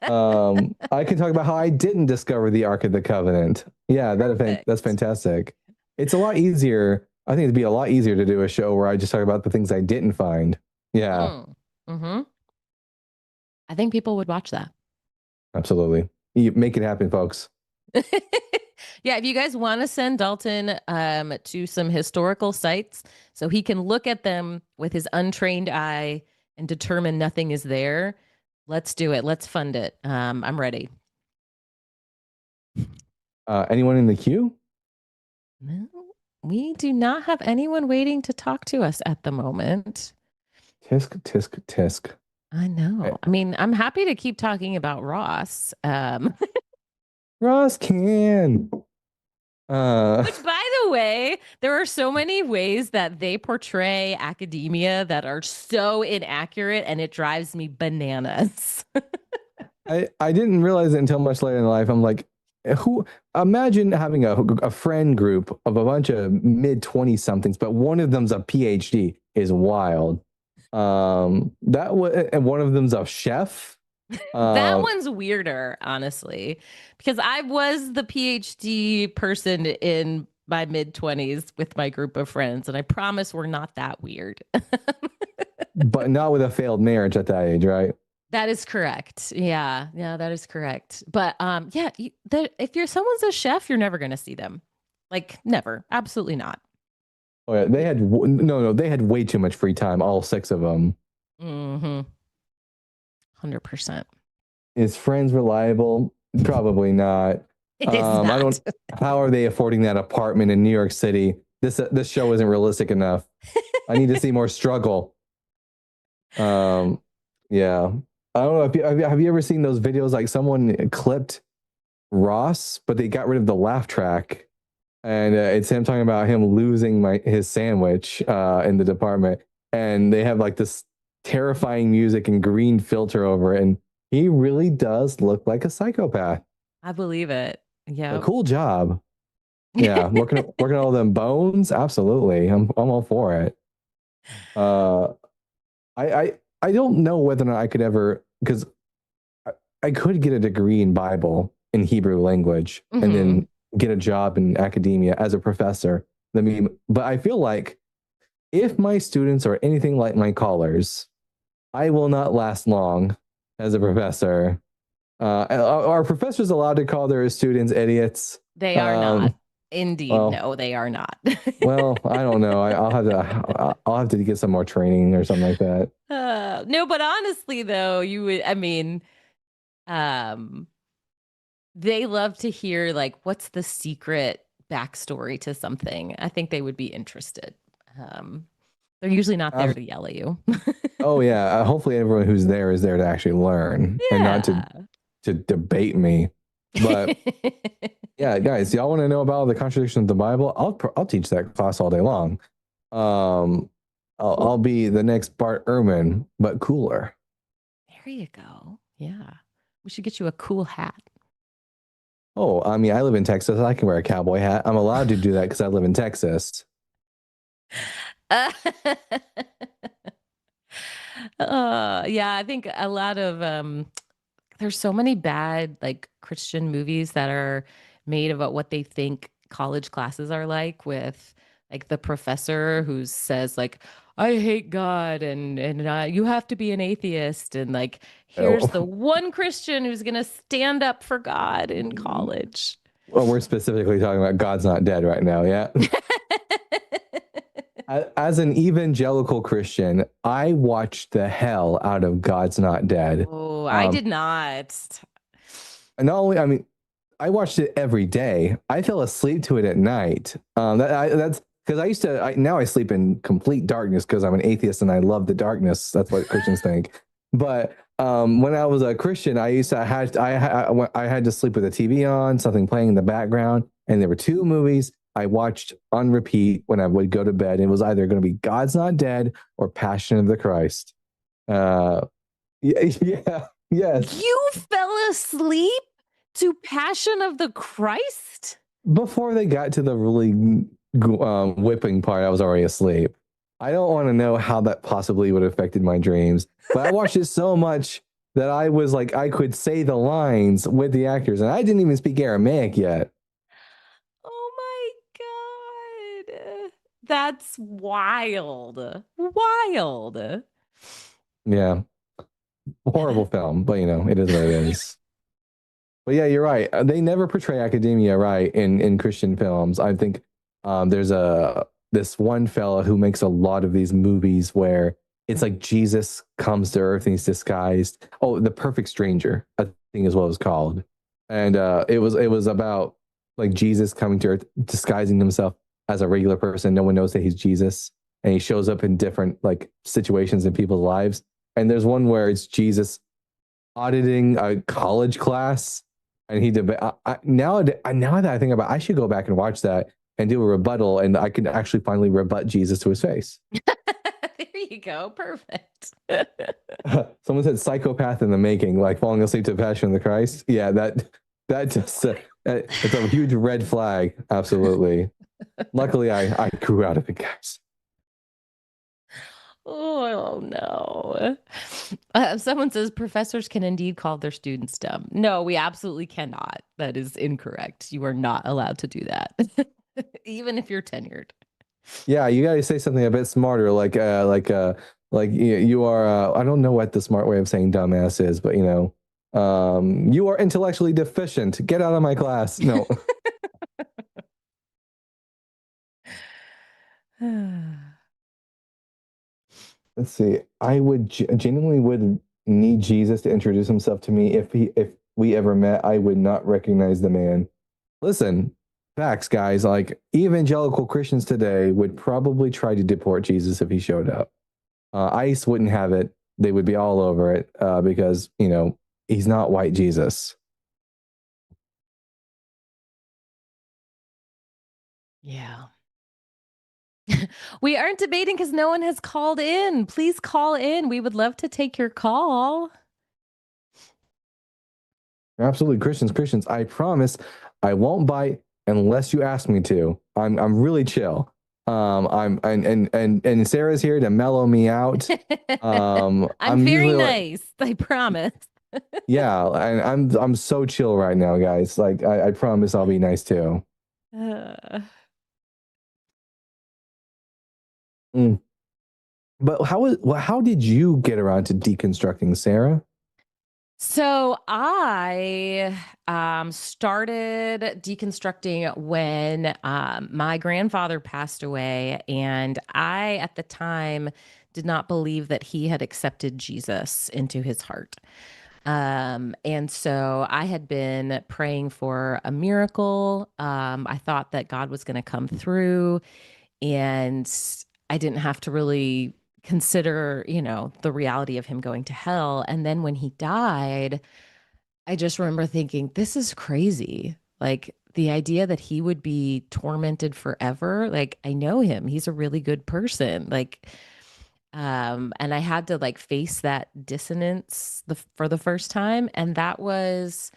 I can talk about how I didn't discover the Ark of the Covenant. Yeah, that's fantastic. It's a lot easier. I think it'd be a lot easier to do a show where I just talk about the things I didn't find. Yeah. Mm-hmm. I think people would watch that. Absolutely. You make it happen, folks. Yeah, if you guys want to send Dalton to some historical sites so he can look at them with his untrained eye and determine nothing is there, let's do it. Let's fund it. I'm ready. Anyone in the queue? No, we do not have anyone waiting to talk to us at the moment. Tisk, tisk, tisk. I know. I mean, I'm happy to keep talking about Ross. Ross can. Which, by the way, there are so many ways that they portray academia that are so inaccurate, and it drives me bananas. I didn't realize it until much later in life. I'm like, who? Imagine having a friend group of a bunch of mid-20 somethings, but one of them's a PhD is wild. That was, and one of them's a chef. That one's weirder, honestly, because I was the PhD person in my mid-20s with my group of friends, and I promise we're not that weird. But not with a failed marriage at that age, right? That is correct. Yeah, that is correct. But yeah, if someone's a chef, you're never going to see them. Like never, absolutely not. Oh yeah, they had way too much free time. All 6 of them. 100%. Is Friends reliable? Probably not. It is not. I don't. How are they affording that apartment in New York City? This show isn't realistic enough. I need to see more struggle. Yeah. I don't know. Have you ever seen those videos like someone clipped Ross, but they got rid of the laugh track, and it's him talking about him losing his sandwich in the department, and they have like this terrifying music and green filter over it, and he really does look like a psychopath. I believe it. Yeah. A cool job. Yeah, working all them bones. Absolutely, I'm all for it. I don't know whether or not I could ever, because I could get a degree in Bible in Hebrew language and then get a job in academia as a professor. But I feel like if my students are anything like my callers, I will not last long as a professor. Are professors allowed to call their students idiots? They are not. Indeed, well, no, they are not. Well, I don't know. I'll have to get some more training or something like that. No, but honestly, though, you would. I mean, they love to hear like what's the secret backstory to something. I think they would be interested. They're usually not there to yell at you. Oh yeah, hopefully everyone who's there is there to actually learn and not to debate me. But yeah, guys, y'all want to know about the contradiction of the Bible? I'll teach that class all day long. I'll be the next Bart Ehrman, but cooler. There you go. Yeah, we should get you a cool hat. Oh, I mean, I live in Texas. I can wear a cowboy hat. I'm allowed to do that because I live in Texas. Yeah, I think a lot of there's so many bad like Christian movies that are made about what they think college classes are like, with like the professor who says like, I hate God and you have to be an atheist, and like here's the one Christian who's gonna stand up for God in college. Well, we're specifically talking about God's Not Dead right now, yeah. As an evangelical Christian, I watched the hell out of God's Not Dead. Oh, I did not. And not only, I mean, I watched it every day. I fell asleep to it at night. That's because I used to. Now I sleep in complete darkness because I'm an atheist and I love the darkness. That's what Christians think. But when I was a Christian, I had to sleep with the TV on, something playing in the background, and there were 2 movies I watched on repeat when I would go to bed. It was either going to be God's Not Dead or Passion of the Christ. Yeah, yes. You fell asleep to Passion of the Christ? Before they got to the really whipping part, I was already asleep. I don't want to know how that possibly would have affected my dreams, but I watched it so much that I was like, I could say the lines with the actors, and I didn't even speak Aramaic yet. That's wild. Wild. Yeah. Horrible film, but you know, it is what it is. But yeah, you're right. They never portray academia right in Christian films. I think there's this one fella who makes a lot of these movies where it's like Jesus comes to earth and he's disguised. Oh, The Perfect Stranger, I think is what it was called. And it was about like Jesus coming to earth, disguising himself as a regular person. No one knows that he's Jesus, and he shows up in different like situations in people's lives. And there's one where it's Jesus auditing a college class, And he did. Now that I think about it, I should go back and watch that and do a rebuttal, and I can actually finally rebut Jesus to his face. There you go. Perfect. Someone said psychopath in the making, like falling asleep to Passion of the Christ. Yeah, that just it's a huge red flag. Absolutely. Luckily, I grew out of it, guys. Oh no. Someone says professors can indeed call their students dumb. No, we absolutely cannot. That is incorrect. You are not allowed to do that, even if you're tenured. Yeah, you got to say something a bit smarter, like you are. I don't know what the smart way of saying dumbass is, but you are intellectually deficient. Get out of my class. No. Let's see. I would genuinely would need Jesus to introduce himself to me. If we ever met, I would not recognize the man. Listen, facts, guys. Like evangelical Christians today would probably try to deport Jesus if he showed up. ICE wouldn't have it. They would be all over it because he's not white Jesus. Yeah. We aren't debating because no one has called in. Please call in. We would love to take your call. Absolutely, Christians. I promise I won't bite unless you ask me to. I'm really chill. And Sarah's here to mellow me out. I'm very nice. I promise. Yeah, and I'm so chill right now, guys. Like I promise I'll be nice too. But how did you get around to deconstructing, Sarah? So I started deconstructing when my grandfather passed away, and I, at the time, did not believe that he had accepted Jesus into his heart. And so I had been praying for a miracle. I thought that God was going to come through, and I didn't have to really consider, the reality of him going to hell. And then when he died, I just remember thinking, this is crazy. Like the idea that he would be tormented forever. Like I know him. He's a really good person. And I had to face that dissonance for the first time. And that was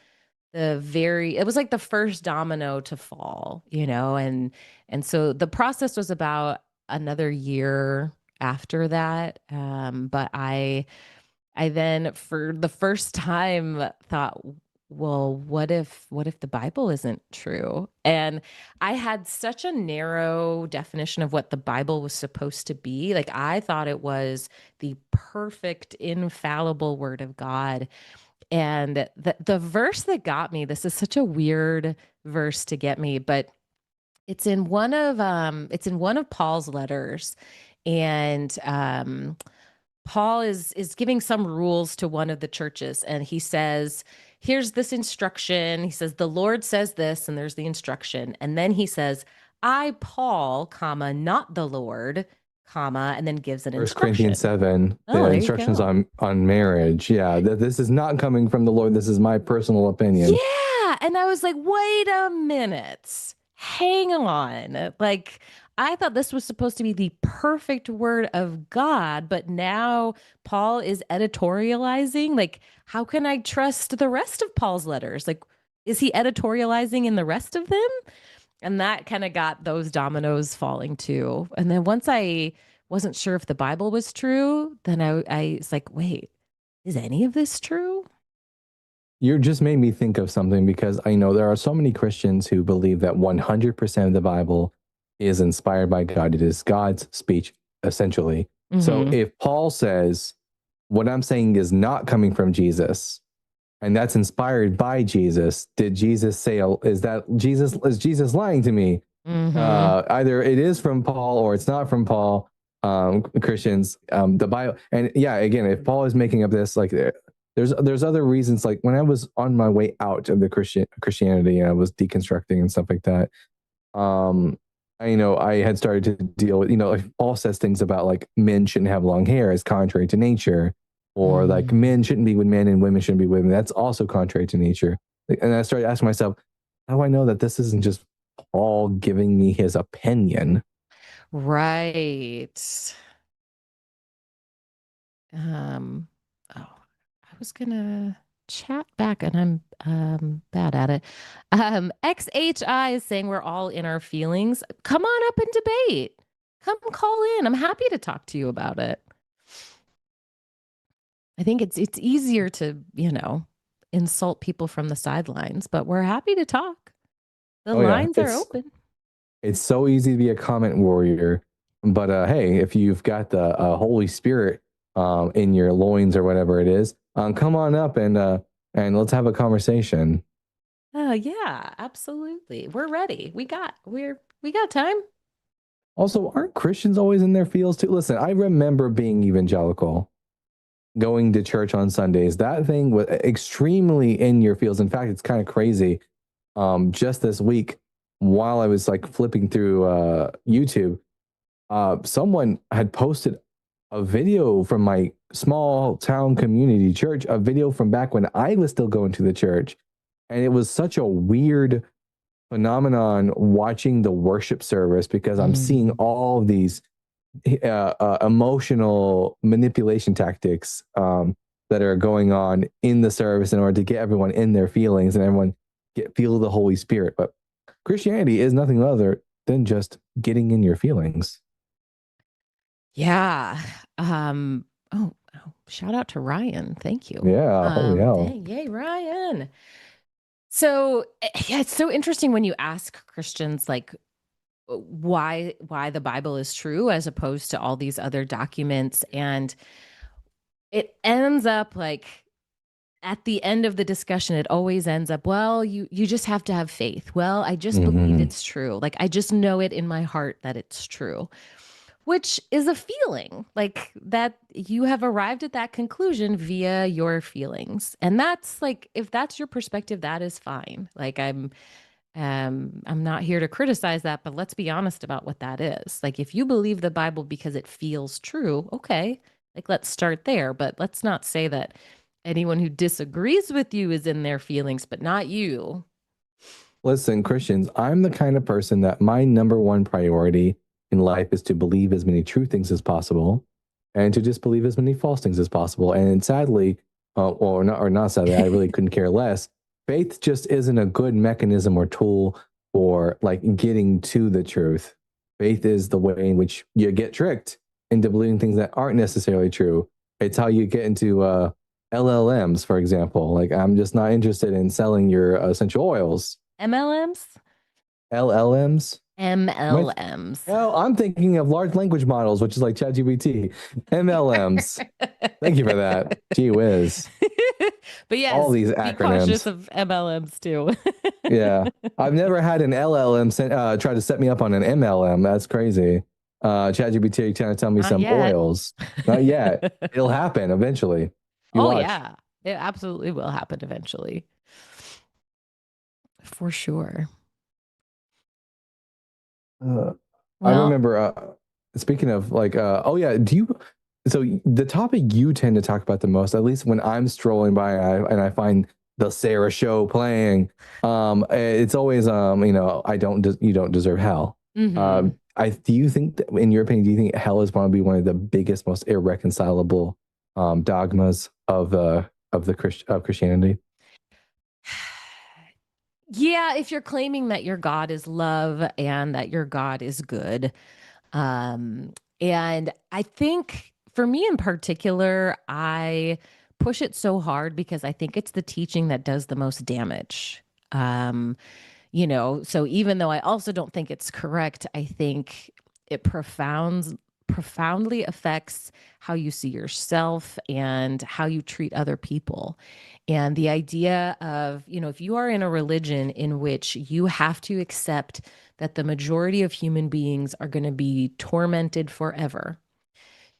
it was like the first domino to fall, and so the process was about another year after that. But I then for the first time thought, well, what if the Bible isn't true? And I had such a narrow definition of what the Bible was supposed to be. Like I thought it was the perfect, infallible word of God. And the verse that got me, this is such a weird verse to get me, but it's in one of Paul's letters. And Paul is giving some rules to one of the churches, and he says, here's this instruction. He says, the Lord says this, and there's the instruction. And then he says, I, Paul, comma, not the Lord, comma, and then gives an 1 instruction. Corinthians 7, the instructions on marriage. Yeah, this is not coming from the Lord. This is my personal opinion. Yeah. And I was like, wait a minute. Hang on. Like, I thought this was supposed to be the perfect word of God, but now Paul is editorializing. Like, how can I trust the rest of Paul's letters? Like, is he editorializing in the rest of them? And that kind of got those dominoes falling too. And then once I wasn't sure if the Bible was true, then I was like, wait, is any of this true? You just made me think of something, because I know there are so many Christians who believe that 100% of the Bible is inspired by God. It is God's speech, essentially. Mm-hmm. So if Paul says, what I'm saying is not coming from Jesus, and that's inspired by Jesus, did Jesus say, is Jesus lying to me? Mm-hmm. Either it is from Paul or it's not from Paul. Christians, the Bible, and yeah, again, if Paul is making up this, like there's other reasons. Like when I was on my way out of the Christianity, and I was deconstructing and stuff like that. I had started to deal with, like Paul says things about like men shouldn't have long hair as contrary to nature, or like men shouldn't be with men and women shouldn't be with women. That's also contrary to nature. And I started asking myself, how do I know that this isn't just Paul giving me his opinion? Right. Oh, I was gonna chat back and I'm bad at it. XHI is saying we're all in our feelings. Come on up and debate. Come call in. I'm happy to talk to you about it. I think it's easier to, insult people from the sidelines, but we're happy to talk. The lines are open. It's so easy to be a comment warrior, but hey, if you've got the Holy Spirit in your loins or whatever it is, come on up and let's have a conversation. Yeah, absolutely. We're ready. We got time. Also, aren't Christians always in their feels too? Listen, I remember being evangelical, going to church on Sundays. That thing was extremely in your feels. In fact, it's kind of crazy. Just this week, while I was like flipping through YouTube, someone had posted a video from my small town community church, a video from back when I was still going to the church. And it was such a weird phenomenon watching the worship service because I'm seeing all of these emotional manipulation tactics that are going on in the service in order to get everyone in their feelings and everyone feel the Holy Spirit. But Christianity is nothing other than just getting in your feelings. Yeah. Shout out to Ryan. Thank you. Yeah. Holy hell. Yay, Ryan. So yeah, it's so interesting when you ask Christians like why the Bible is true as opposed to all these other documents. And it ends up like at the end of the discussion, it always ends up, well, you just have to have faith. Well, I just believe it's true. Like, I just know it in my heart that it's true, which is a feeling like that you have arrived at that conclusion via your feelings. And that's like, if that's your perspective, that is fine. Like I'm not here to criticize that, but let's be honest about what that is. Like, if you believe the Bible because it feels true, okay, like let's start there. But let's not say that anyone who disagrees with you is in their feelings, but not you. Listen, Christians, I'm the kind of person that my number one priority in life is to believe as many true things as possible and to disbelieve as many false things as possible. And sadly, or not sadly, I really couldn't care less. Faith just isn't a good mechanism or tool for like getting to the truth. Faith is the way in which you get tricked into believing things that aren't necessarily true. It's how you get into LLMs, for example. Like, I'm just not interested in selling your essential oils. MLMs? LLMs? MLMs. No, I'm thinking of large language models, which is like ChatGPT. MLMs. Thank you for that. Gee whiz. But yes, all these acronyms. Be cautious of MLMs too. Yeah. I've never had an LLM try to set me up on an MLM. That's crazy. ChatGPT trying to tell me some oils. Not yet. It'll happen eventually. Yeah. It absolutely will happen eventually. For sure. I remember, speaking of like, so the topic you tend to talk about the most, at least when I'm strolling by and I find the Sara show playing, it's always, you don't deserve hell. Do you think that, in your opinion, do you think hell is going to be one of the biggest, most irreconcilable dogmas of Christianity? Yeah, if you're claiming that your God is love and that your God is good. And I think for me in particular, I push it so hard because I think it's the teaching that does the most damage. So even though I also don't think it's correct, I think it profoundly affects how you see yourself and how you treat other people. And the idea of, if you are in a religion in which you have to accept that the majority of human beings are going to be tormented forever,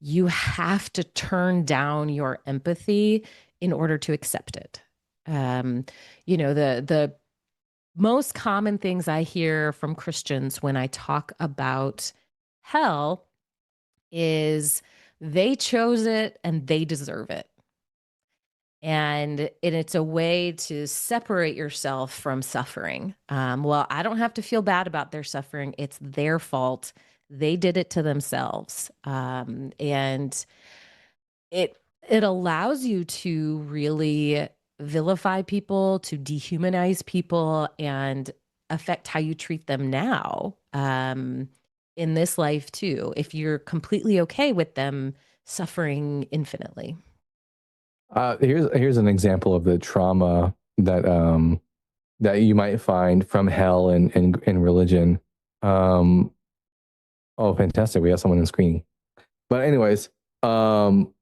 you have to turn down your empathy in order to accept it. The most common things I hear from Christians when I talk about hell is they chose it and they deserve it. And it's a way to separate yourself from suffering. Well, I don't have to feel bad about their suffering. It's their fault. They did it to themselves. And it allows you to really vilify people, to dehumanize people, and affect how you treat them now, in this life too, if you're completely okay with them suffering infinitely. Here's an example of the trauma that you might find from hell and religion. Oh, fantastic! We have someone in screening. But anyways, oh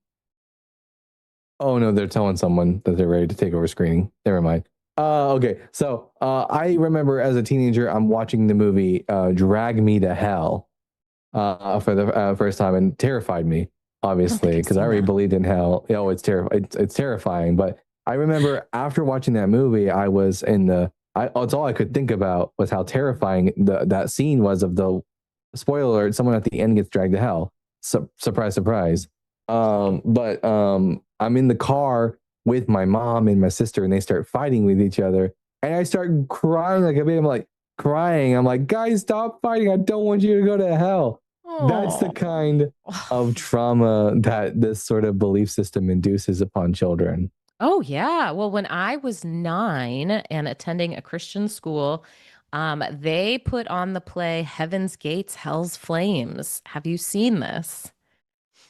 no, they're telling someone that they're ready to take over screening. Never mind. Okay, so I remember as a teenager, I'm watching the movie Drag Me to Hell for the first time, and terrified me, obviously, because I already believed in hell. Oh, it's terrifying. But I remember after watching that movie, I was in the. It's all I could think about was how terrifying that scene was of the. Spoiler alert: someone at the end gets dragged to hell. Surprise, surprise. But I'm in the car with my mom and my sister, and they start fighting with each other, and I start crying like a baby. I'm like crying. I'm like, guys, stop fighting! I don't want you to go to hell. That's the kind of trauma that this sort of belief system induces upon children. Oh, yeah. Well, when I was 9 and attending a Christian school, they put on the play Heaven's Gates, Hell's Flames. Have you seen this?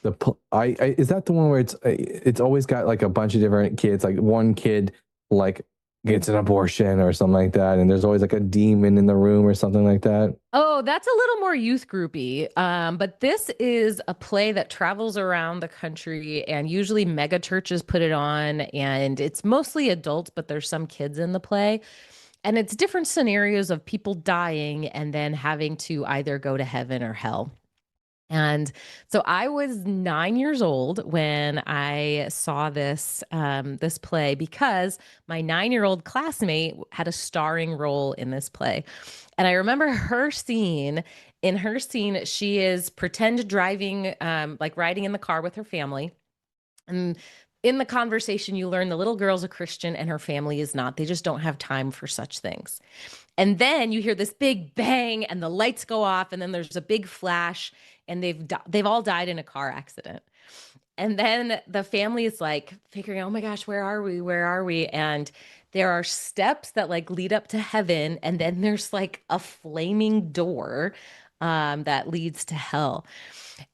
Is that the one where it's always got like a bunch of different kids, like one kid like gets an abortion or something like that, and there's always like a demon in the room or something like that? Oh, that's a little more youth groupy. But this is a play that travels around the country, and usually mega churches put it on, and it's mostly adults, but there's some kids in the play. And it's different scenarios of people dying and then having to either go to heaven or hell. And so I was 9 years old when I saw this play, because my 9-year-old classmate had a starring role in this play. And I remember her scene. In her scene, she is pretend driving, like riding in the car with her family. And in the conversation, you learn the little girl's a Christian and her family is not. They just don't have time for such things. And then you hear this big bang and the lights go off, and then there's a big flash, and they've all died in a car accident. And then the family is like figuring, oh my gosh, where are we? Where are we? And there are steps that like lead up to heaven, and then there's like a flaming door that leads to hell.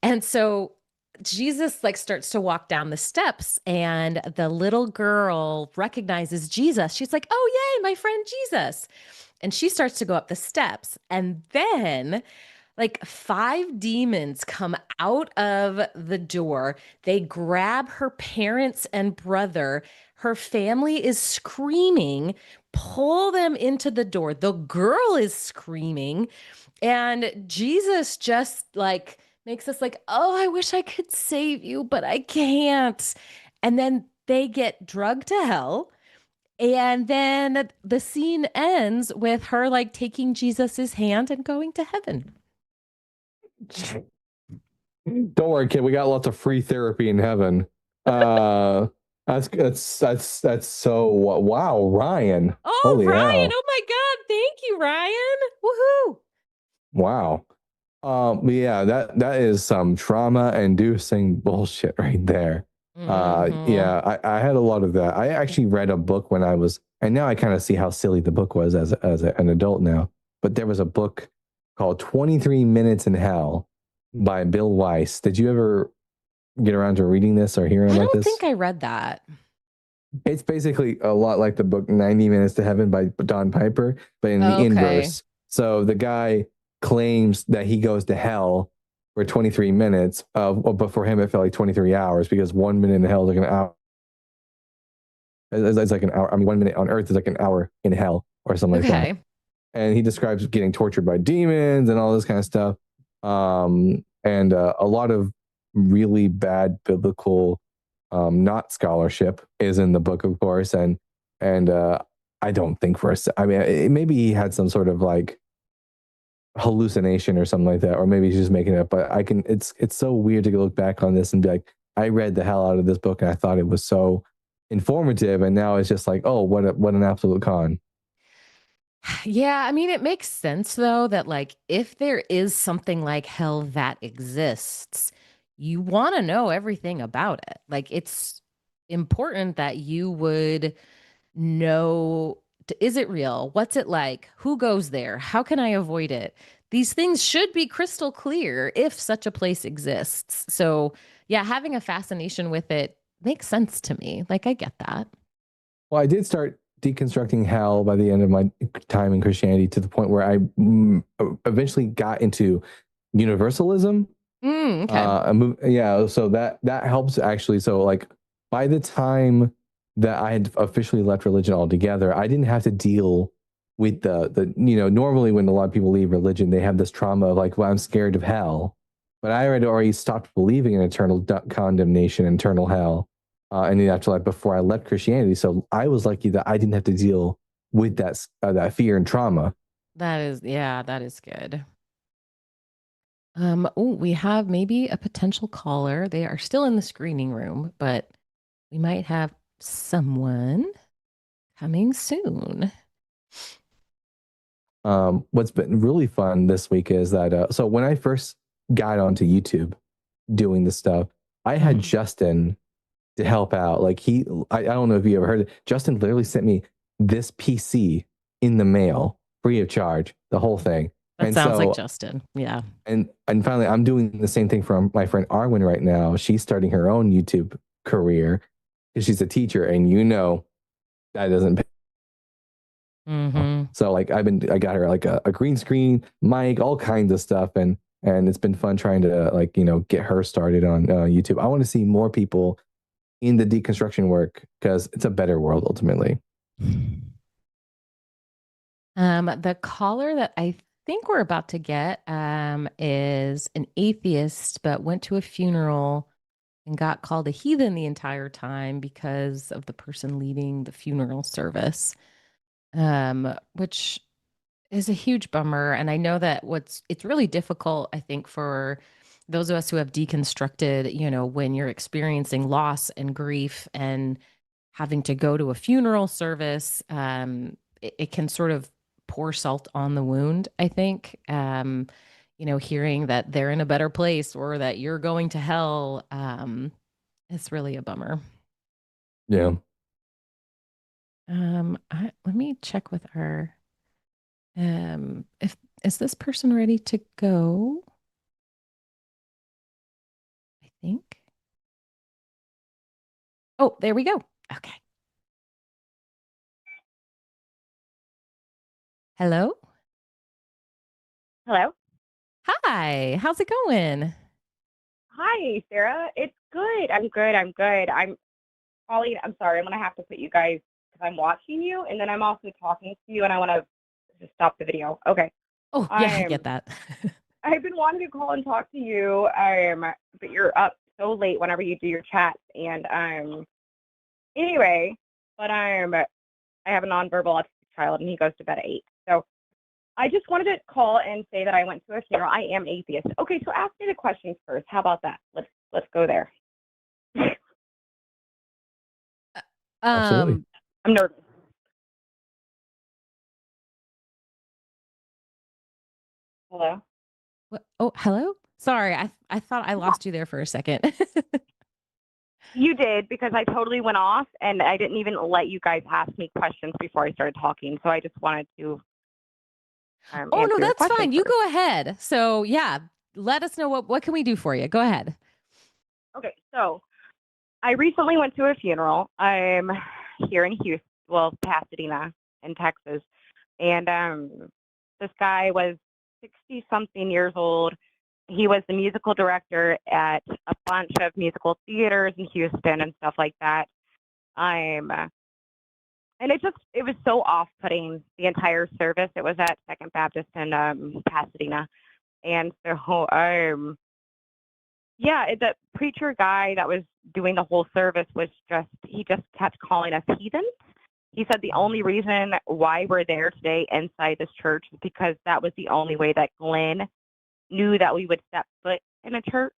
And so Jesus like starts to walk down the steps, and the little girl recognizes Jesus. She's like, "Oh, yay, my friend Jesus." And she starts to go up the steps, and then like 5 demons come out of the door. They grab her parents and brother. Her family is screaming, pull them into the door. The girl is screaming, and Jesus just like makes us like, oh, I wish I could save you, but I can't. And then they get drugged to hell. And then the scene ends with her like taking Jesus's hand and going to heaven. Don't worry, kid. We got lots of free therapy in heaven. That's so wow, Ryan. Oh, Holy Ryan! hell. Oh my God! Thank you, Ryan. Woohoo! Wow. Yeah, that is some trauma-inducing bullshit right there. Yeah, I had a lot of that. I actually read a book when I was, and now I kind of see how silly the book was as an adult now. But there was a book called 23 Minutes in Hell by Bill Weiss. Did you ever get around to reading this or hearing about this? I don't think I read that. It's basically a lot like the book 90 Minutes to Heaven by Don Piper, but in the inverse. So the guy claims that he goes to hell for 23 minutes, but for him it felt like 23 hours, because 1 minute in hell is like an hour. It's like an hour. I mean, 1 minute on Earth is like an hour in hell or something like that. And he describes getting tortured by demons and all this kind of stuff. And a lot of really bad biblical not scholarship is in the book, of course. And I don't think I mean, maybe he had some sort of like hallucination or something like that, or maybe he's just making it up. But it's so weird to look back on this and be like, I read the hell out of this book and I thought it was so informative, and now it's just like, oh, what an absolute con. Yeah, I mean, it makes sense though that like if there is something like hell that exists, you want to know everything about it. Like it's important that you would know, is it real? What's it like? Who goes there? How can I avoid it? These things should be crystal clear if such a place exists. So, yeah, having a fascination with it makes sense to me. Like I get that. Well, I did start deconstructing hell by the end of my time in Christianity, to the point where I eventually got into universalism. Okay. Yeah, so that helps actually. So like by the time that I had officially left religion altogether, I didn't have to deal with the normally when a lot of people leave religion, they have this trauma of like, well, I'm scared of hell. But I had already stopped believing in eternal condemnation, eternal hell, in the afterlife before I left Christianity. So I was lucky that I didn't have to deal with that fear and trauma. That is good. Oh, we have maybe a potential caller. They are still in the screening room, but we might have someone coming soon. What's been really fun this week is that so when I first got onto YouTube doing this stuff, I had Justin to help out. Like I don't know if you ever heard it. Justin literally sent me this PC in the mail, free of charge, the whole thing. That sounds like Justin. Yeah. And finally, I'm doing the same thing for my friend Arwen right now. She's starting her own YouTube career because she's a teacher, and that doesn't pay. So like I got her like a green screen, mic, all kinds of stuff, and it's been fun trying to like get her started on YouTube. I want to see more people in the deconstruction work because it's a better world ultimately. The caller that I think we're about to get is an atheist, but went to a funeral and got called a heathen the entire time because of the person leading the funeral service, which is a huge bummer. And I know that it's really difficult, I think, for those of us who have deconstructed, when you're experiencing loss and grief and having to go to a funeral service, it can sort of pour salt on the wound, I think. Hearing that they're in a better place or that you're going to hell, it's really a bummer. Yeah. Let me check with our if is this person ready to go? I think. Oh, there we go. Okay. Hello? Hello. Hi. How's it going? Hi, Sarah. It's good. I'm good. I'm calling. I'm sorry. I'm going to have to put you guys because I'm watching you and then I'm also talking to you and I want to just stop the video. Okay. Oh, yeah, I get that. I've been wanting to call and talk to you, but you're up so late whenever you do your chats. And anyway, but I have a nonverbal autistic child and he goes to bed at 8. So I just wanted to call and say that I went to a funeral. I am atheist. Okay, so ask me the questions first. How about that? Let's go there. Absolutely. I'm nervous. Hello? What? Oh, hello? Sorry, I thought I lost you there for a second. You did, because I totally went off and I didn't even let you guys ask me questions before I started talking. So I just wanted to oh, no, that's fine. You go ahead. So, yeah, let us know what can we do for you. Go ahead. Okay, so I recently went to a funeral. I'm here in Houston, Pasadena in Texas. And this guy was 60-something years old. He was the musical director at a bunch of musical theaters in Houston and stuff like that. And it was so off-putting, the entire service. It was at Second Baptist in Pasadena. And so, the preacher guy that was doing the whole service he just kept calling us heathens. He said the only reason why we're there today inside this church is because that was the only way that Glenn knew that we would step foot in a church.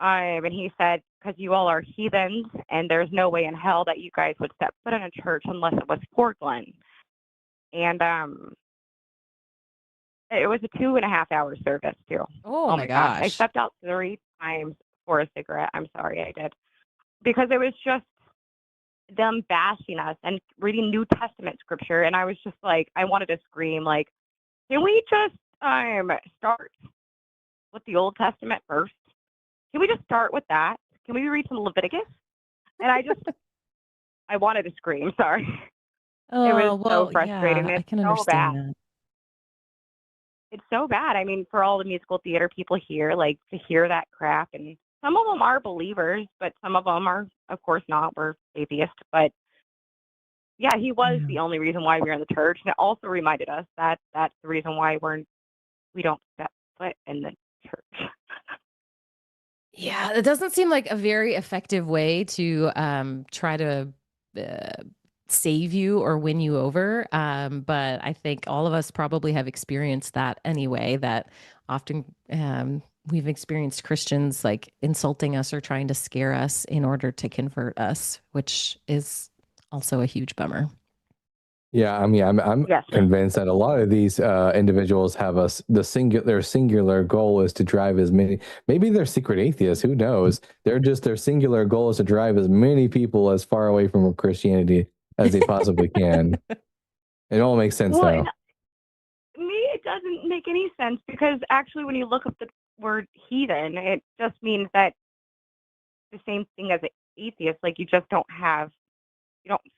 And he said, because you all are heathens, and there's no way in hell that you guys would step foot in a church unless it was for Glenn. And it was a 2.5-hour service too. Oh my gosh. I stepped out 3 times for a cigarette. I'm sorry, I did. Because it was just them bashing us and reading New Testament scripture. And I was just like, I wanted to scream, like, can we just start with the Old Testament first? Can we just start with that? Can we read some Leviticus? And I wanted to scream. Sorry. Oh, it was well, so frustrating. yeah, I It's can so understand bad. that. It's so bad. I mean, for all the musical theater people here, like, to hear that crap, and some of them are believers, but some of them are, of course, not. We're atheists. But yeah, he was Yeah. the only reason why we were in the church. And it also reminded us that that's the reason why we don't step foot in the church. Yeah, it doesn't seem like a very effective way to try to save you or win you over. But I think all of us probably have experienced that anyway, that often we've experienced Christians like insulting us or trying to scare us in order to convert us, which is also a huge bummer. Yeah, I mean, I'm Yes. convinced that a lot of these individuals have their singular goal is to drive as many. Maybe they're secret atheists. Who knows? Their singular goal is to drive as many people as far away from Christianity as they possibly can. It all makes sense Well, now. me, it doesn't make any sense, because actually, when you look up the word heathen, it just means that the same thing as an atheist. Like, you just don't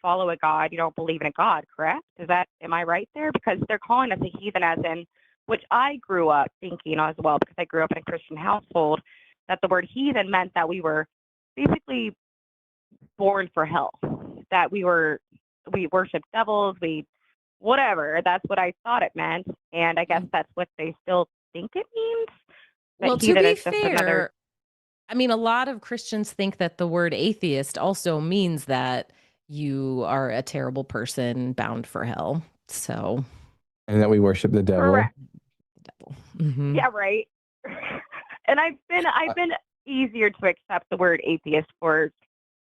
follow a God, you don't believe in a God, correct? Am I right there? Because they're calling us a heathen, as in, which I grew up thinking as well, because I grew up in a Christian household, that the word heathen meant that we were basically born for hell, that we worship devils, whatever. That's what I thought it meant. And I guess that's what they still think it means. That Well, to heathen be is just another. fair, I mean, a lot of Christians think that the word atheist also means that you are a terrible person bound for hell. So, And that we worship the devil. Correct. devil. Mhm. Yeah, right. And I've been easier to accept the word atheist for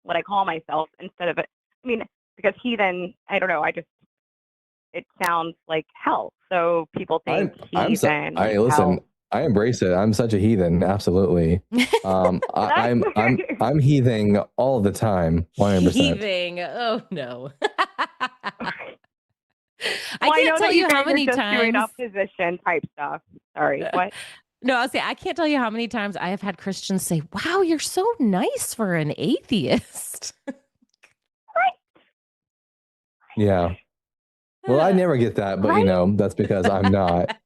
what I call myself instead of it. I mean, because heathen, I don't know. It sounds like hell. So people think heathen. Listen. hell. I embrace it. I'm such a heathen. Absolutely. I'm heathing all the time. 100%. Heaving. Oh no. I Well, I can't know tell that you you how guys are many just doing times. opposition type stuff. Sorry, what? No, I'll say I can't tell you how many times I have had Christians say, "Wow, you're so nice for an atheist." Yeah. Well, I never get that, but Right? that's because I'm not.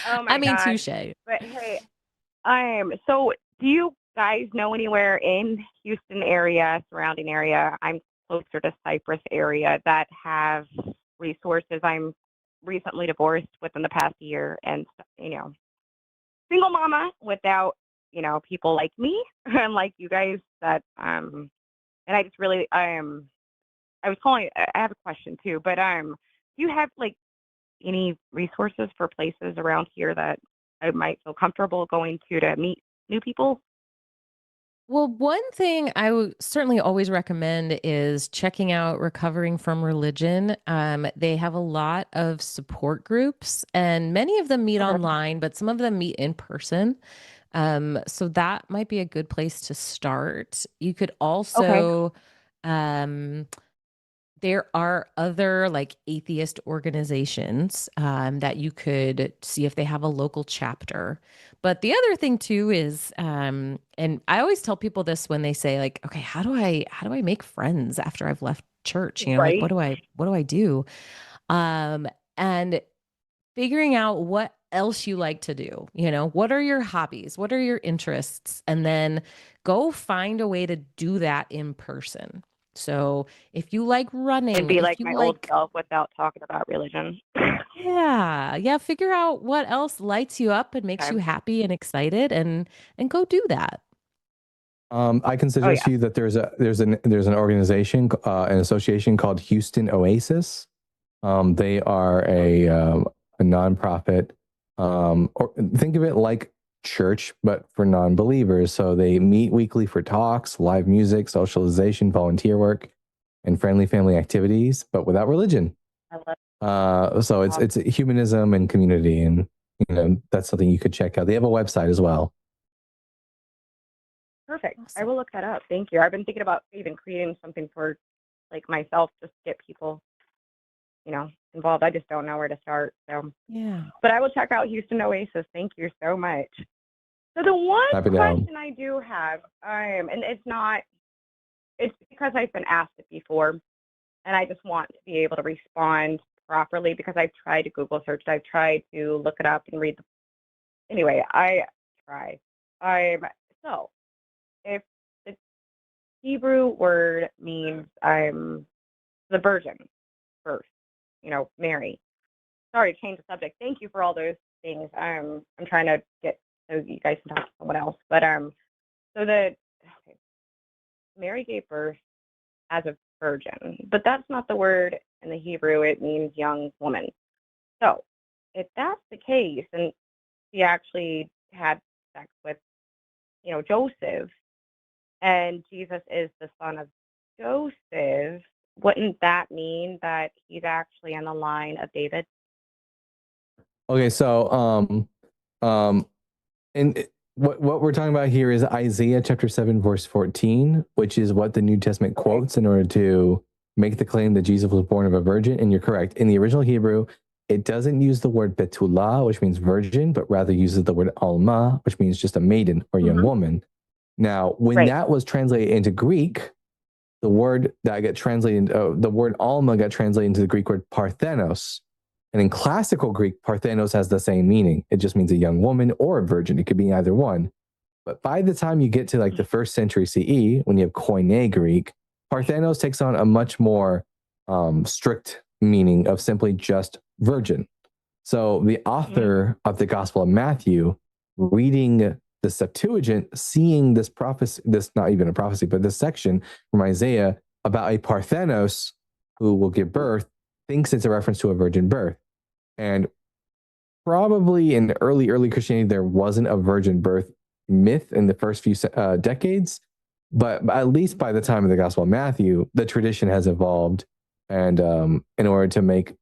Oh my I mean, God. touche. But hey, so do you guys know anywhere in Houston area, surrounding area? I'm closer to Cypress area that have resources. I'm recently divorced within the past year, and single mama without people like me and like you guys that and I just really I was calling. I have a question too, but do you have like any resources for places around here that I might feel comfortable going to meet new people? Well, one thing I would certainly always recommend is checking out Recovering from Religion. They have a lot of support groups, and many of them meet Okay. online, but some of them meet in person. So that might be a good place to start. You could also, um, there are other like atheist organizations that you could see if they have a local chapter. But the other thing too is, and I always tell people this when they say like, okay, how do I make friends after I've left church? Like Right. what do I do? And figuring out what else you like to do. What are your hobbies? What are your interests? And then go find a way to do that in person. So if you like running, And be if like you my old like, self without talking about religion. yeah, figure out what else lights you up and makes Okay. you happy and excited, and go do that. I can suggest to you that there's an organization, an association called Houston Oasis. They are a nonprofit. Or think of it like church, but for non-believers. So they meet weekly for talks, live music, socialization, volunteer work, and friendly family activities, but without religion. I love So it's humanism and community, and that's something you could check out. They have a website as well. Perfect. Awesome. I will look that up. Thank you. I've been thinking about even creating something for like myself, just to get people, involved. I just don't know where to start. So Yeah. but I will check out Houston Oasis. Thank you so much. So the one Happy to help. question I do have, and it's because I've been asked it before, and I just want to be able to respond properly because I've tried to Google search. I've tried to look it up and read anyway, I try. So if the Hebrew word means the virgin first, Mary. Sorry to change the subject. Thank you for all those things. I'm trying to get so you guys can talk to someone else. But Mary gave birth as a virgin, but that's not the word in the Hebrew. It means young woman. So if that's the case, and she actually had sex with, Joseph, and Jesus is the son of Joseph, wouldn't that mean that he's actually in the line of David? Okay, so and what we're talking about here is Isaiah chapter 7 verse 14, which is what the New Testament quotes in order to make the claim that Jesus was born of a virgin. And you're correct. In the original Hebrew, it doesn't use the word betula, which means virgin, but rather uses the word alma, which means just a maiden or young woman. Now, when that was translated into Greek, the word that got translated, the word alma got translated into the Greek word parthenos. And in classical Greek, parthenos has the same meaning. It just means a young woman or a virgin. It could be either one. But by the time you get to like the 1st century CE, when you have Koine Greek, parthenos takes on a much more strict meaning of simply just virgin. So the author of the Gospel of Matthew, reading the Septuagint, seeing this prophecy, this not even a prophecy, but this section from Isaiah about a parthenos who will give birth, thinks it's a reference to a virgin birth. And probably in early Christianity, there wasn't a virgin birth myth in the first few decades. But at least by the time of the Gospel of Matthew, the tradition has evolved. And in order to make,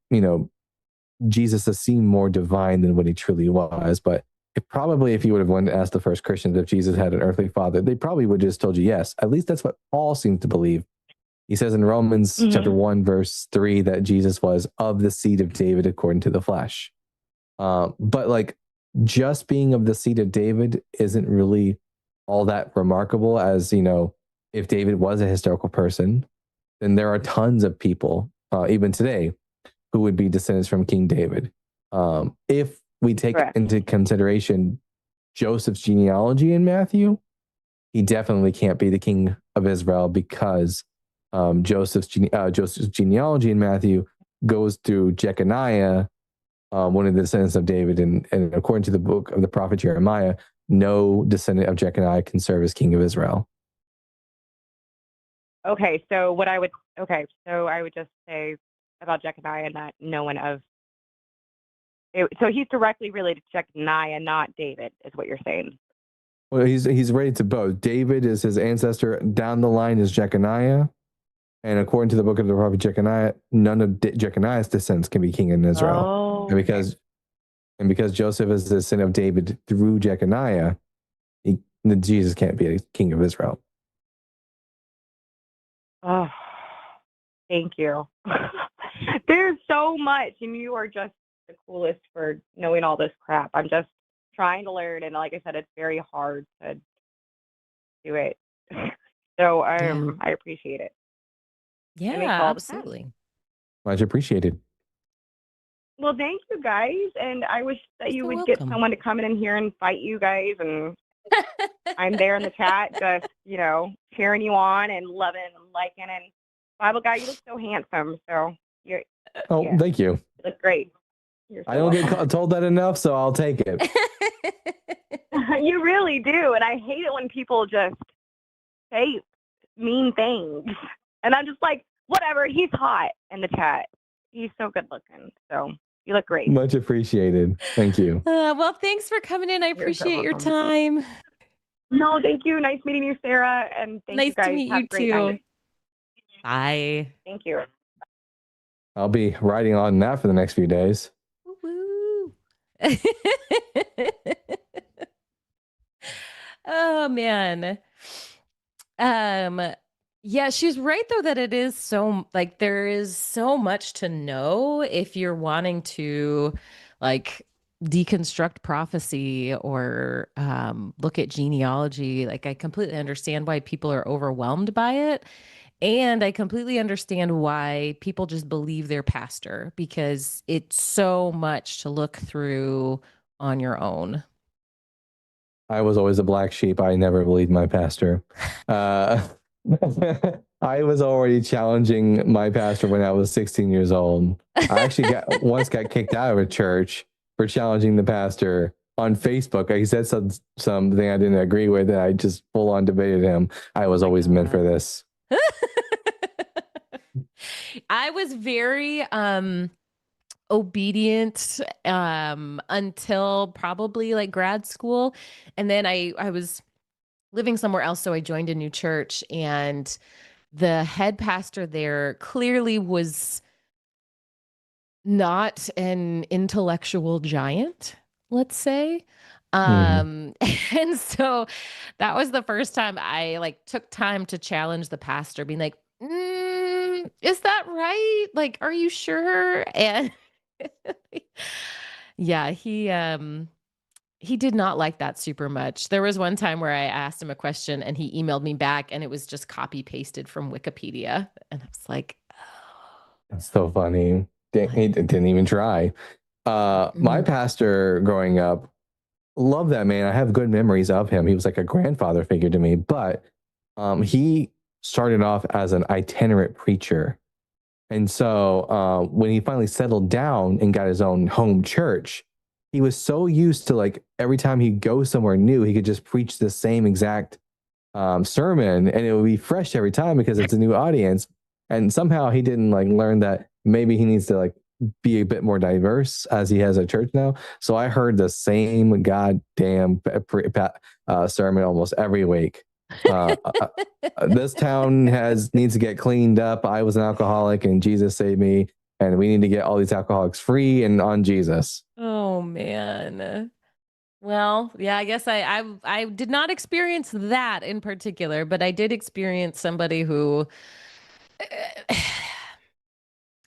Jesus seem more divine than what he truly was. But if you would have went to ask the first Christians if Jesus had an earthly father, they probably would have just told you yes. At least that's what Paul seems to believe. He says in Romans chapter 1, verse 3, that Jesus was of the seed of David according to the flesh. But like just being of the seed of David isn't really all that remarkable, as, if David was a historical person, then there are tons of people, even today, who would be descendants from King David. If we take into consideration Joseph's genealogy in Matthew, he definitely can't be the king of Israel because Joseph's genealogy in Matthew goes through Jeconiah, one of the descendants of David, and according to the book of the prophet Jeremiah, no descendant of Jeconiah can serve as king of Israel. Okay, so I would just say about Jeconiah that no one of it, so he's directly related to Jeconiah, not David, is what you're saying. Well, he's related to both. David is his ancestor. Down the line is Jeconiah. And according to the book of the prophet Jeconiah, none of Jeconiah's descendants can be king in Israel. Oh, and because Joseph is the son of David through Jeconiah, Jesus can't be a king of Israel. Oh, thank you. There's so much, and you are just the coolest for knowing all this crap. I'm just trying to learn, and like I said, it's very hard to do it. So I appreciate it. Yeah, absolutely. Much appreciated. Well, thank you guys, and I wish that you would welcome. get someone to come in here and fight you guys, and I'm there in the chat, just cheering you on and loving and liking. And Bible Guy, you look so handsome. So you're. Thank you. You look great. I don't get told that enough, so I'll take it. You really do, and I hate it when people just say mean things, and I'm just like, whatever. He's hot in the chat. He's so good looking. So You look great. Much appreciated. Thank you. Well, thanks for coming in. I You're so appreciate your welcome. time. No, thank you. Nice meeting you, Sarah. And thank you Nice to guys. meet Have you a great too. night. Bye. Thank you. I'll be writing on that for the next few days. Woo. Oh man. Yeah, she's right though that it is so like there is so much to know if you're wanting to like deconstruct prophecy or look at genealogy. Like I completely understand why people are overwhelmed by it. And I completely understand why people just believe their pastor because it's so much to look through on your own. I was always a black sheep. I never believed my pastor. I was already challenging my pastor when I was 16 years old. I actually once got kicked out of a church for challenging the pastor on Facebook. He said something I didn't agree with, and I just full on debated him. I was always meant for this. I was very obedient until probably like grad school, and then I was living somewhere else, so I joined a new church, and the head pastor there clearly was not an intellectual giant, let's say. And so that was the first time I like took time to challenge the pastor, being like, is that right? Like, are you sure? And yeah, he did not like that super much. There was one time where I asked him a question and he emailed me back and it was just copy pasted from Wikipedia. And I was like, oh. That's so funny. He didn't even try. My pastor growing up, love that man. I have good memories of him. He was like a grandfather figure to me, but he started off as an itinerant preacher. And so when he finally settled down and got his own home church, he was so used to like every time he'd go somewhere new, he could just preach the same exact sermon and it would be fresh every time because it's a new audience. And somehow he didn't like learn that maybe he needs to like be a bit more diverse as he has a church now. So I heard the same goddamn sermon almost every week. This town needs to get cleaned up. I was an alcoholic and Jesus saved me, and we need to get all these alcoholics free and on Jesus. Oh man. Well, yeah, I guess I did not experience that in particular, but I did experience somebody who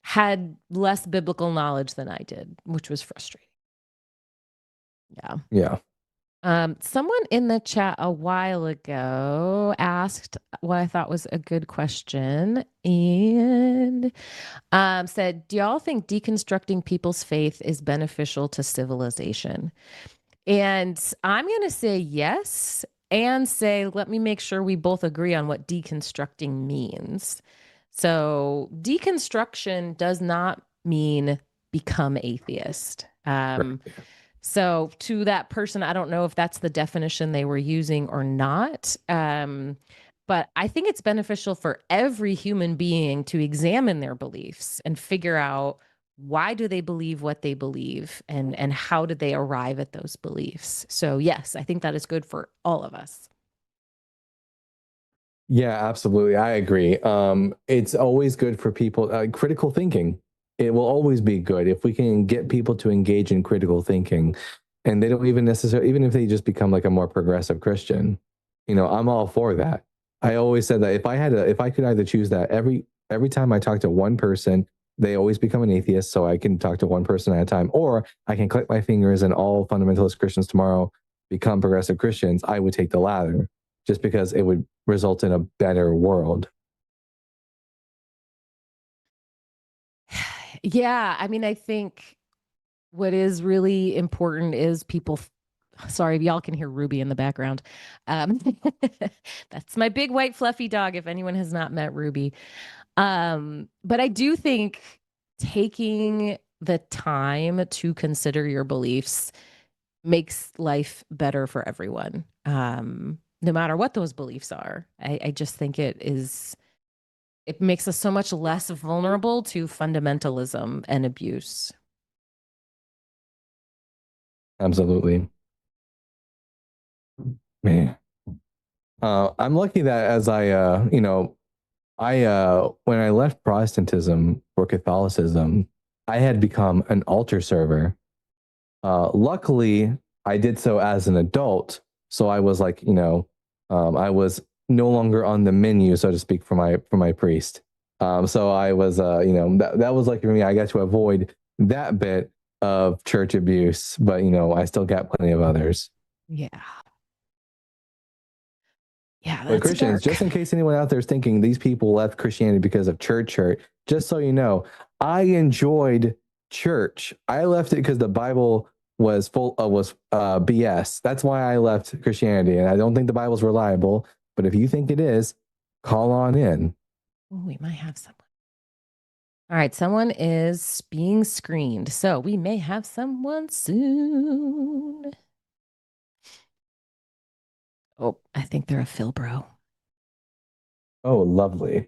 had less biblical knowledge than I did, which was frustrating. Yeah. Yeah. Someone in the chat a while ago asked what I thought was a good question and said, do y'all think deconstructing people's faith is beneficial to civilization? And I'm going to say yes and say, let me make sure we both agree on what deconstructing means. So deconstruction does not mean become atheist. Right. So to that person, I don't know if that's the definition they were using or not. But I think it's beneficial for every human being to examine their beliefs and figure out why do they believe what they believe and how did they arrive at those beliefs. So yes, I think that is good for all of us. Yeah, absolutely. I agree. It's always good for people, critical thinking. It will always be good if we can get people to engage in critical thinking and they don't even necessarily, even if they just become like a more progressive Christian, I'm all for that. I always said that if I could either choose that every time I talk to one person, they always become an atheist. So I can talk to one person at a time, or I can click my fingers and all fundamentalist Christians tomorrow become progressive Christians. I would take the latter just because it would result in a better world. Yeah, I mean, I think what is really important is people. Sorry, y'all can hear Ruby in the background. That's my big white fluffy dog. If anyone has not met Ruby, but I do think taking the time to consider your beliefs makes life better for everyone, no matter what those beliefs are. I just think it makes us so much less vulnerable to fundamentalism and abuse. Absolutely. Man. I'm lucky that as I, when I left Protestantism for Catholicism, I had become an altar server. Luckily, I did so as an adult, so I was like, I was no longer on the menu, so to speak, for my priest. So I was, that was lucky for me. I got to avoid that bit of church abuse, but I still got plenty of others. Yeah. Yeah, But that's Christians, dark. just in case anyone out there is thinking these people left Christianity because of church hurt, just so you know, I enjoyed church. I left it because the Bible was BS. That's why I left Christianity, and I don't think the Bible's reliable. But if you think it is, call on in. Oh, we might have someone. All right, someone is being screened, so we may have someone soon. Oh, I think they're a Phil bro. Oh, lovely.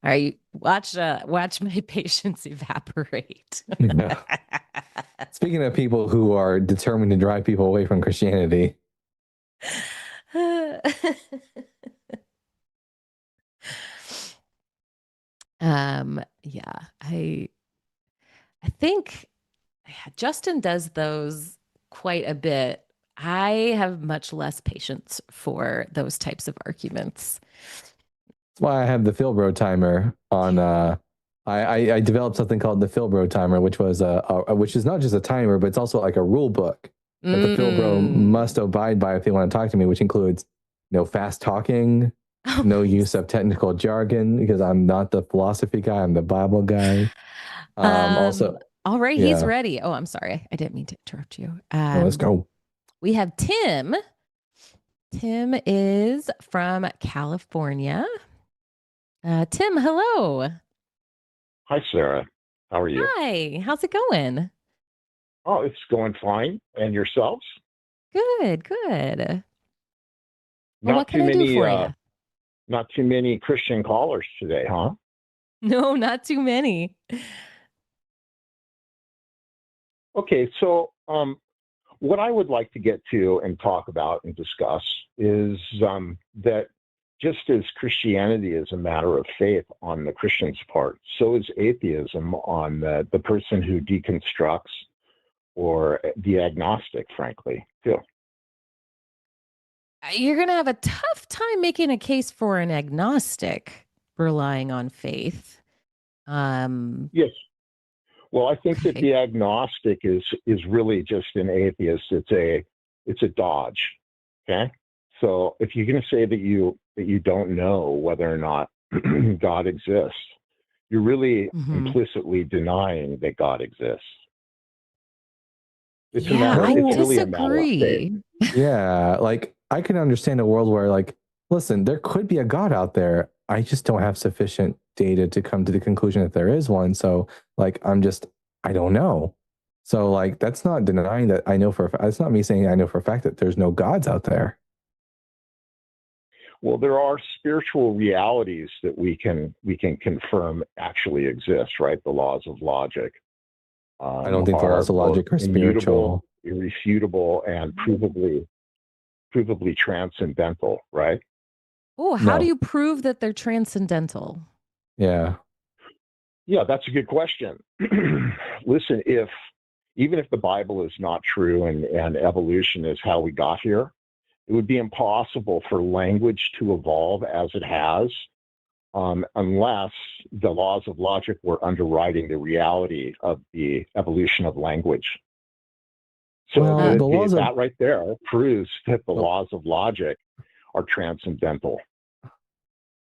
All right, watch my patience evaporate. Yeah. Speaking of people who are determined to drive people away from Christianity. Yeah, I think Justin does those quite a bit. I have much less patience for those types of arguments. That's why I have the Philbro timer on. I developed something called the Philbro timer, which was which is not just a timer, but it's also like a rule book that the Philbro must abide by if they want to talk to me, which includes no fast talking, no use of technical jargon, because I'm not the philosophy guy, I'm the Bible guy. Also, all right, yeah. he's ready. Oh, I'm sorry, I didn't mean to interrupt you. Let's go. We have Tim. Tim is from California. Tim, hello. Hi, Sarah. How are you? Hi. How's it going? Oh, it's going fine. And yourselves? Good, good. Well, Not what can too I many, do for you? Not too many Christian callers today, huh? No, not too many. Okay, so what I would like to get to and talk about and discuss is that just as Christianity is a matter of faith on the Christian's part, so is atheism on the person who deconstructs or the agnostic, frankly, too. You're going to have a tough time making a case for an agnostic relying on faith. Yes. Well, I think that the agnostic is really just an atheist. It's a dodge. Okay. So if you're going to say that you don't know whether or not God exists, you're really implicitly denying that God exists. It's I really disagree. a matter of faith. Yeah, like I can understand a world where, like, listen, there could be a God out there. I just don't have sufficient data to come to the conclusion that there is one. So, like, I don't know. So, like, that's not denying that I know for a fact. It's not me saying I know for a fact that there's no gods out there. Well, there are spiritual realities that we can confirm actually exist, right? The laws of logic. I don't think the laws of logic are spiritual, irrefutable, and provably transcendental, right? Oh, how do you prove that they're transcendental? Yeah. Yeah, that's a good question. Listen, even if the Bible is not true and evolution is how we got here, it would be impossible for language to evolve as it has unless the laws of logic were underwriting the reality of the evolution of language. So that right there proves that the laws of logic are transcendental.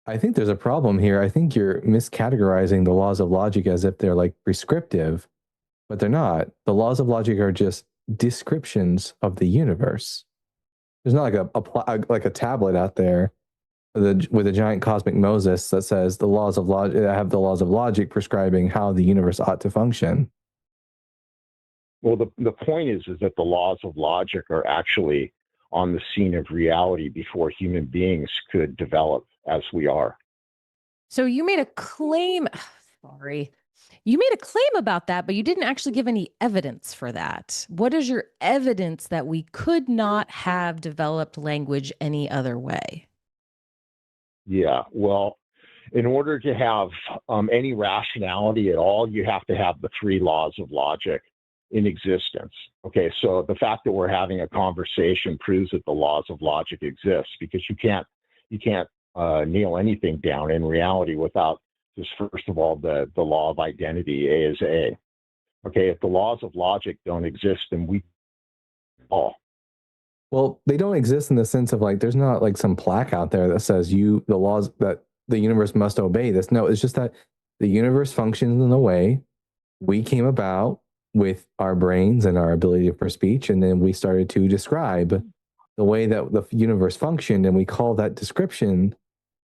I think there's a problem here. I think you're miscategorizing the laws of logic as if they're like prescriptive, but they're not. The laws of logic are just descriptions of the universe. There's not like a tablet out there with a giant cosmic Moses that says the laws of logic have the laws of logic prescribing how the universe ought to function. Well, the point is that the laws of logic are actually on the scene of reality before human beings could develop as we are. So you made a claim. Sorry. You made a claim about that, but you didn't actually give any evidence for that. What is your evidence that we could not have developed language any other way? Yeah, well, in order to have any rationality at all, you have to have the three laws of logic in existence. Okay, so the fact that we're having a conversation proves that the laws of logic exist, because you can't nail anything down in reality without just, first of all, the law of identity. A is A. Okay, if the laws of logic don't exist, then we all. Well, they don't exist in the sense of like, there's not like some plaque out there that says the laws that the universe must obey this. No, it's just that the universe functions in a way we came about with our brains and our ability for speech. And then we started to describe the way that the universe functioned. And we call that description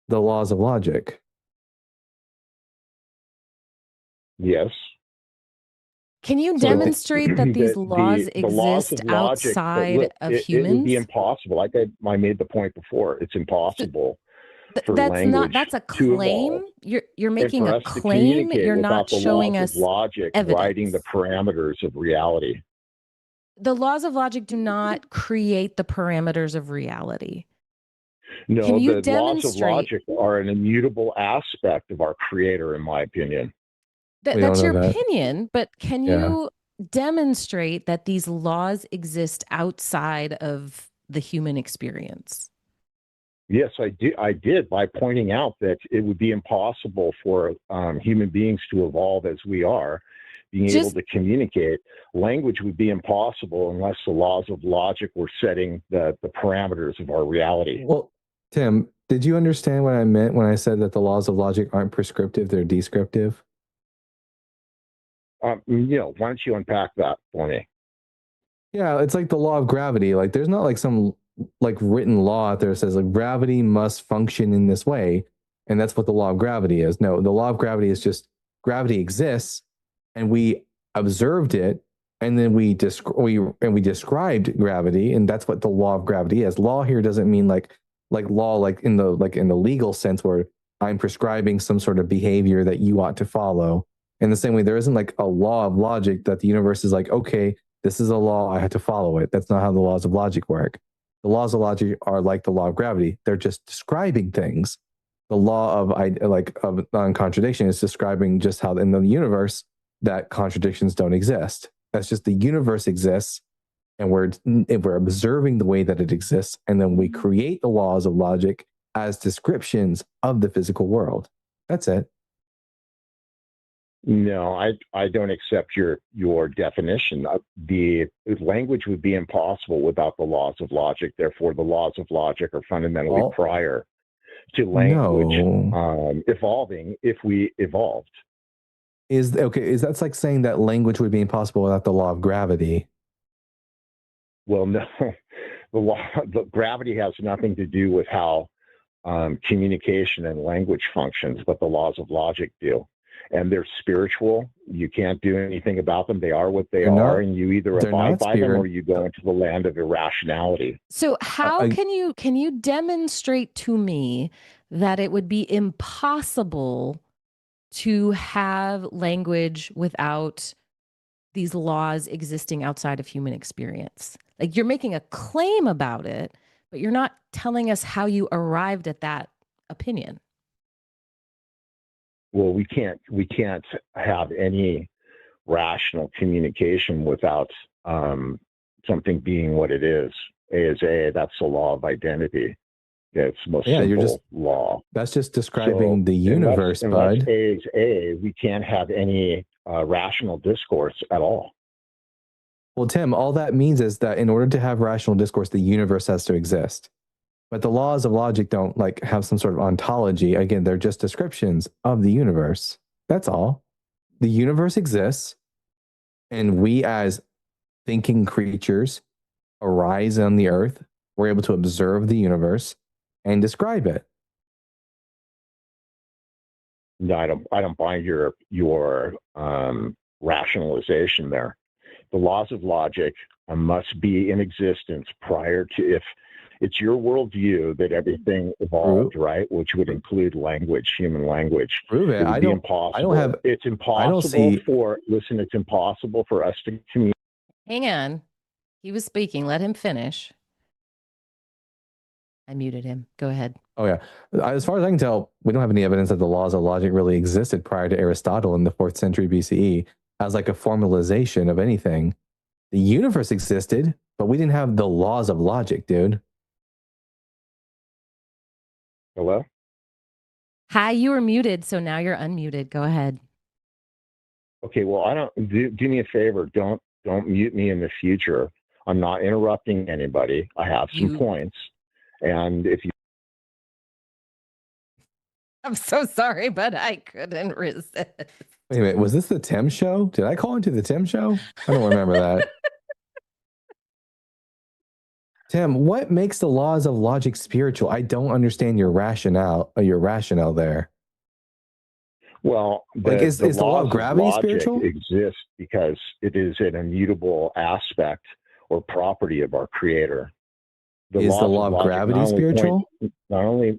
the laws of logic. Yes. Can you demonstrate that these laws the laws exist of logic, outside of humans? It would be impossible. Like I made the point before, it's impossible for that's language that's a to claim. evolve. You're making for a us to claim. communicate You're not without the showing laws us of logic evidence. writing the parameters of reality. The laws of logic do not create the parameters of reality. No, Can you the laws of demonstrate? logic are an immutable aspect of our creator, in my opinion. That's know your that. opinion, but can Yeah. you demonstrate that these laws exist outside of the human experience? Yes, I did by pointing out that it would be impossible for human beings to evolve as we are, being able to communicate. Language would be impossible unless the laws of logic were setting the parameters of our reality. Well, Tim, did you understand what I meant when I said that the laws of logic aren't prescriptive, they're descriptive? Why don't you unpack that for me? Yeah, it's like the law of gravity. Like there's not like some like written law out there that says like gravity must function in this way, and that's what the law of gravity is. No, the law of gravity is just gravity exists, and we observed it, and then we described gravity, and that's what the law of gravity is. Law here doesn't mean like law like in the legal sense where I'm prescribing some sort of behavior that you ought to follow. In the same way, there isn't like a law of logic that the universe is like, okay, this is a law, I have to follow it. That's not how the laws of logic work. The laws of logic are like the law of gravity. They're just describing things. The law of non-contradiction is describing just how in the universe that contradictions don't exist. That's just the universe exists, and we're observing the way that it exists, and then we create the laws of logic as descriptions of the physical world. That's it. No, I don't accept your definition. The language would be impossible without the laws of logic. Therefore, the laws of logic are fundamentally prior to language evolving if we evolved. Is that's like saying that language would be impossible without the law of gravity? Well, no. The gravity has nothing to do with how communication and language functions, but the laws of logic do. And they're spiritual. You can't do anything about them. They are what they are, and you either abide by them or you go into the land of irrationality. So how can you demonstrate to me that it would be impossible to have language without these laws existing outside of human experience? Like you're making a claim about it, but you're not telling us how you arrived at that opinion. Well, we can't have any rational communication without something being what it is. A is A. That's the law of identity. It's the most simple law. That's just describing the universe, unless bud. A is A, we can't have any rational discourse at all. Well, Tim, all that means is that in order to have rational discourse, the universe has to exist. But the laws of logic don't like have some sort of ontology. Again, they're just descriptions of the universe. That's all. The universe exists, and we as thinking creatures arise on the earth. We're able to observe the universe and describe it. No, I don't buy your rationalization there. The laws of logic must be in existence prior to it's your worldview that everything evolved, right? Which would include language, human language. Prove it. It would I be don't. impossible. I don't have. It's impossible I don't see. listen, it's impossible for us to communicate. Hang on. He was speaking. Let him finish. I muted him. Go ahead. Oh yeah. As far as I can tell, we don't have any evidence that the laws of logic really existed prior to Aristotle in the 4th century BCE as like a formalization of anything. The universe existed, but we didn't have the laws of logic, dude. Hello? Hi, you were muted, so now you're unmuted. Go ahead. Okay, well, I don't do me a favor. Don't mute me in the future. I'm not interrupting anybody. I have some points. And if you I'm so sorry, but I couldn't resist. Wait a minute, was this the Tim show? Did I call into the Tim show? I don't remember that. Tim, what makes the laws of logic spiritual? I don't understand your rationale there. Well, is the law of gravity spiritual? Exists because it is an immutable aspect or property of our Creator. Is the law of gravity spiritual? The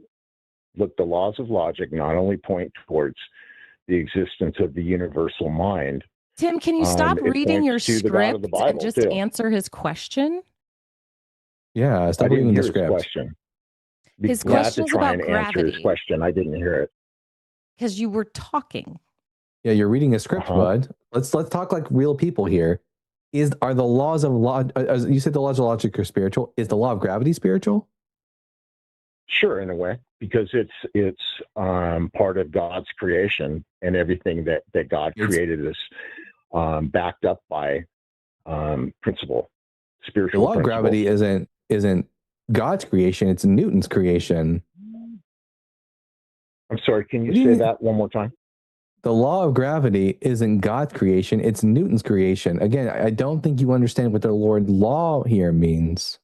laws of logic not only point towards the existence of the universal mind. Tim, can you stop reading your script and just answer his question? Yeah, stop reading the script. His question is about gravity. Answer his question. I didn't hear it. Because you were talking. Yeah, you're reading a script, bud. Let's talk like real people here. Are the laws of you said the laws of logic are spiritual? Is the law of gravity spiritual? Sure, in a way, because it's part of God's creation, and everything that God created is backed up by principle, spiritual. The law of gravity isn't God's creation; it's Newton's creation. I'm sorry. Can you say that one more time? The law of gravity isn't God's creation; it's Newton's creation. Again, I don't think you understand what the word law here means.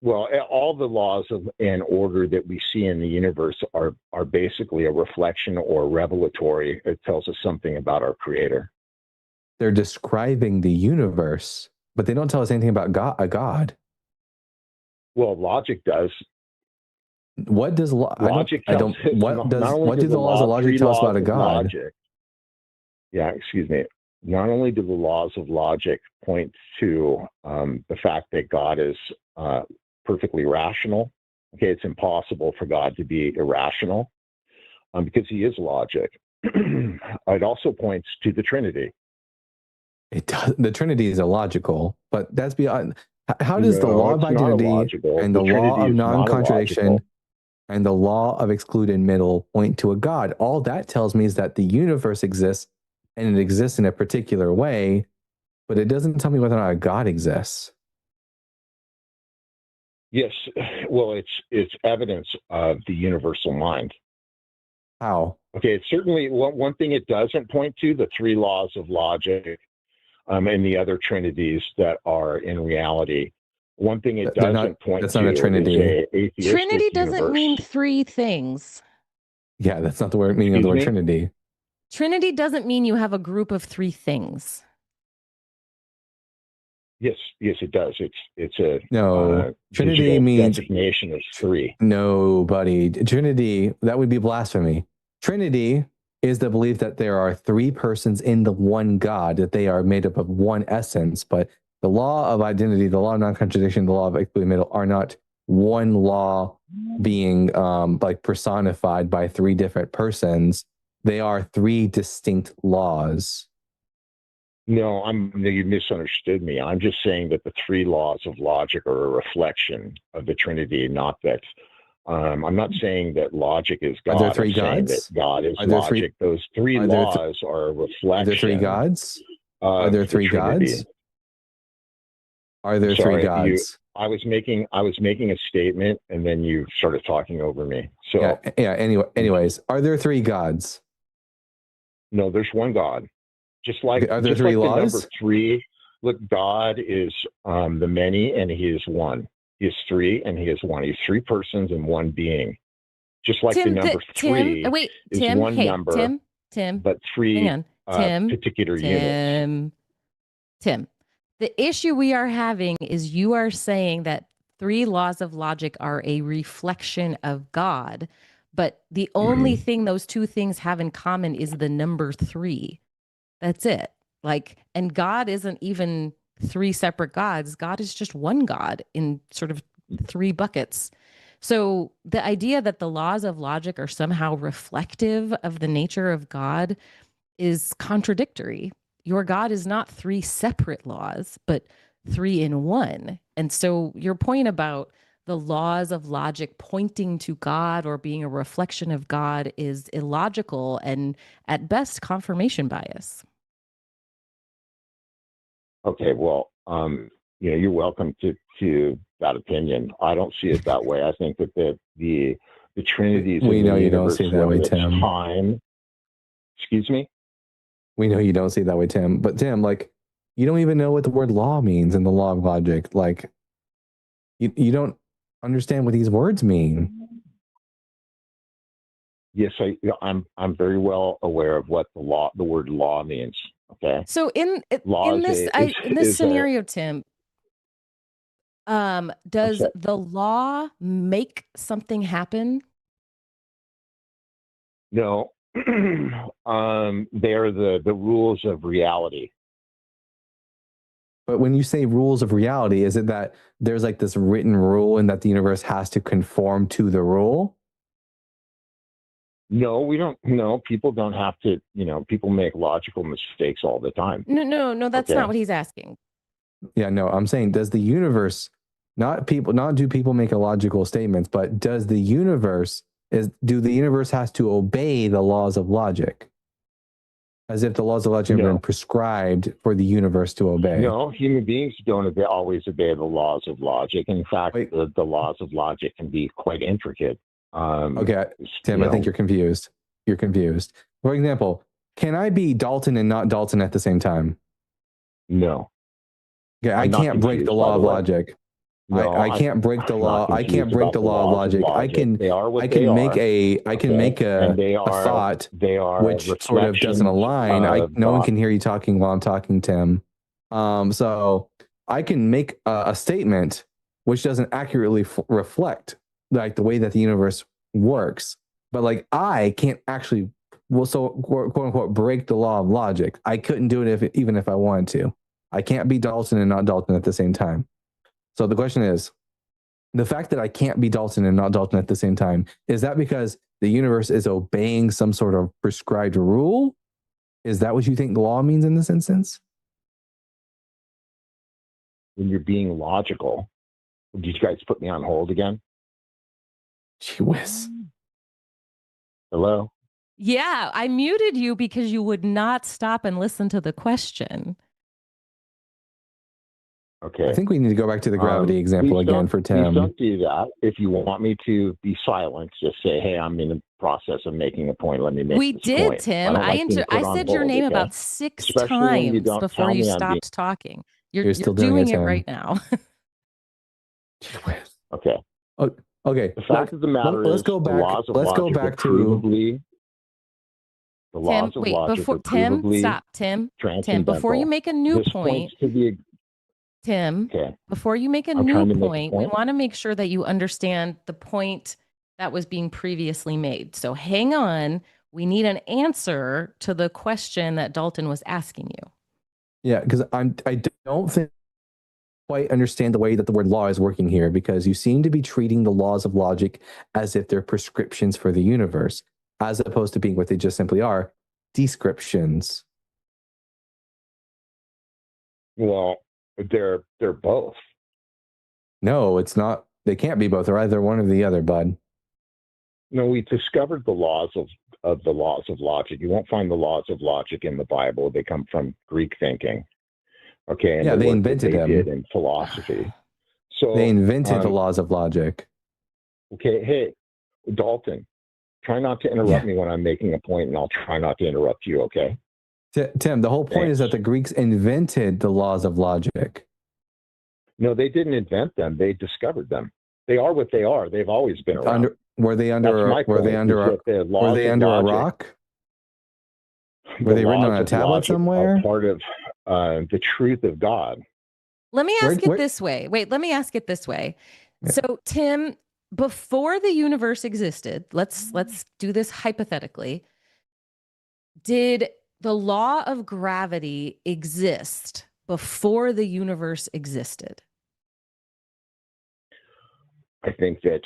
Well, all the laws of and order that we see in the universe are basically a reflection or revelatory. It tells us something about our Creator. They're describing the universe, but they don't tell us anything about God. Well, logic does. What does logic? What do the laws of logic tell us about a God? Excuse me. Not only do the laws of logic point to the fact that God is perfectly rational. Okay, it's impossible for God to be irrational because He is logic. It also points to the Trinity. It does. The Trinity is illogical, but that's beyond. How does the law of identity and the law of non-contradiction and the law of excluded middle point to a God? All that tells me is that the universe exists and it exists in a particular way, but it doesn't tell me whether or not a God exists. Yes, well, it's evidence of the universal mind. How? Okay, it's certainly one thing it doesn't point to, the three laws of logic and the other trinities that are in reality. One thing it doesn't point to that's not a trinity. Is a atheistic Trinity doesn't universe. mean three things. Yeah, that's not the word meaning of the word Trinity. Trinity doesn't mean you have a group of three things. Yes, it does. It's a no. Trinity means designation of three. No, buddy. Trinity, that would be blasphemy. Trinity is the belief that there are three persons in the one God, that they are made up of one essence. But the law of identity, the law of non-contradiction, the law of excluded middle are not one law being like personified by three different persons. They are three distinct laws. No, you misunderstood me. I'm just saying that the three laws of logic are a reflection of the Trinity, not that. I'm not saying that logic is God. Are there three I'm gods? That God is logic. Those three laws are a reflection. Are there three gods? Are there three gods? Are there three gods? I was making a statement, and then you started talking over me. So yeah. Anyways, are there three gods? No, there's one God. Just like are there three laws? The number three. Look, God is the many, and He is one. He is three, and He is one. He's three persons and one being. Just like the number three is one number. Tim, but three hang on. particular units. Tim, The issue we are having is you are saying that 3 laws of logic are a reflection of God, but the only thing those 2 things have in common is the number 3. That's it. Like, and God isn't even 3 separate gods. God is just one God in sort of 3 buckets. So the idea that the laws of logic are somehow reflective of the nature of God is contradictory. Your God is not 3 separate laws, but 3 in 1. And so your point about the laws of logic pointing to God or being a reflection of God is illogical and at best confirmation bias. Okay, well, you're welcome to that opinion. I don't see it that way. I think that the trinities We of know the you don't universe, see it that way, whether it's Tim. time. Excuse me? We know you don't see it that way, Tim. But Tim, like, you don't even know what the word law means in the law of logic. Like, you don't understand what these words mean. Yes, I'm very well aware of what the word law means. Okay. So in Law this scenario, Tim, does Okay. the law make something happen? No, they're the rules of reality. But when you say rules of reality, is it that there's like this written rule and that the universe has to conform to the rule? No, we don't. No, people don't have to. People make logical mistakes all the time. No, that's not what he's asking. Yeah, no, I'm saying, does the universe, not do people make illogical statements, but do the universe has to obey the laws of logic? As if the laws of logic have been prescribed for the universe to obey. No, human beings don't always obey the laws of logic. In fact, the laws of logic can be quite intricate. Okay, Tim, I think you're confused. You're confused. For example, can I be Dalton and not Dalton at the same time? No. Okay, I can't break the law of logic. No, I can't break the law. I can't break the law of logic. I can make a thought which sort of doesn't align. No one can hear you talking while I'm talking, Tim. So I can make a statement which doesn't accurately reflect like the way that the universe works. But like I can't actually, quote unquote, break the law of logic. I couldn't do it even if I wanted to. I can't be Dalton and not Dalton at the same time. So the question is, the fact that I can't be Dalton and not Dalton at the same time, is that because the universe is obeying some sort of prescribed rule? Is that what you think law means in this instance? When you're being logical, did you guys put me on hold again? Gee whiz. Hello? Yeah, I muted you because you would not stop and listen to the question. Okay. I think we need to go back to the gravity example again for Tim. Please don't do that. If you want me to be silent, just say, hey, I'm in the process of making a point. Let me make We this did, point. Tim. I said your name about 6 times before you stopped talking. You're still doing it right now. Okay. Okay. The fact of the matter is, let's go back to the laws of logic are provably stop. Tim, transcendental. before you make a new point, Tim, before you make a new point, we want to make sure that you understand the point that was being previously made. So hang on. We need an answer to the question that Dalton was asking you. Yeah, because I don't think quite understand the way that the word law is working here, because you seem to be treating the laws of logic as if they're prescriptions for the universe, as opposed to being what they just simply are, descriptions. Well, they're both. No, it's not. They can't be both. They're either one or the other, bud. No, we discovered the laws of the laws of logic. You won't find the laws of logic in the Bible. They come from Greek thinking. Okay. And yeah, they invented them. Did in philosophy. So they invented the laws of logic. Okay. Hey, Dalton, try not to interrupt me when I'm making a point, and I'll try not to interrupt you. Okay. Tim, the whole point is that the Greeks invented the laws of logic. No, they didn't invent them. They discovered them. They are what they are. They've always been around. Were they under a rock? Were they written on a tablet somewhere? Are part of the truth of God. Let me ask Where- it this way. Wait, let me ask it this way. Yeah. So, Tim, before the universe existed, let's do this hypothetically. Did the law of gravity exist before the universe existed? I think that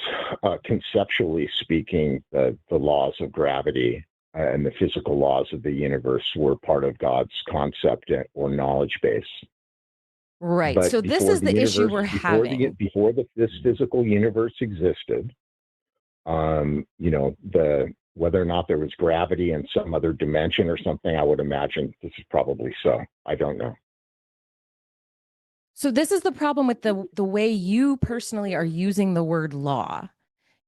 conceptually speaking, the laws of gravity and the physical laws of the universe were part of God's concept or knowledge base. Right. But So this is the issue we're having. Before this physical universe existed, you know, whether or not there was gravity in some other dimension or something, I would imagine this is probably so. I don't know. So this is the problem with the way you personally are using the word law.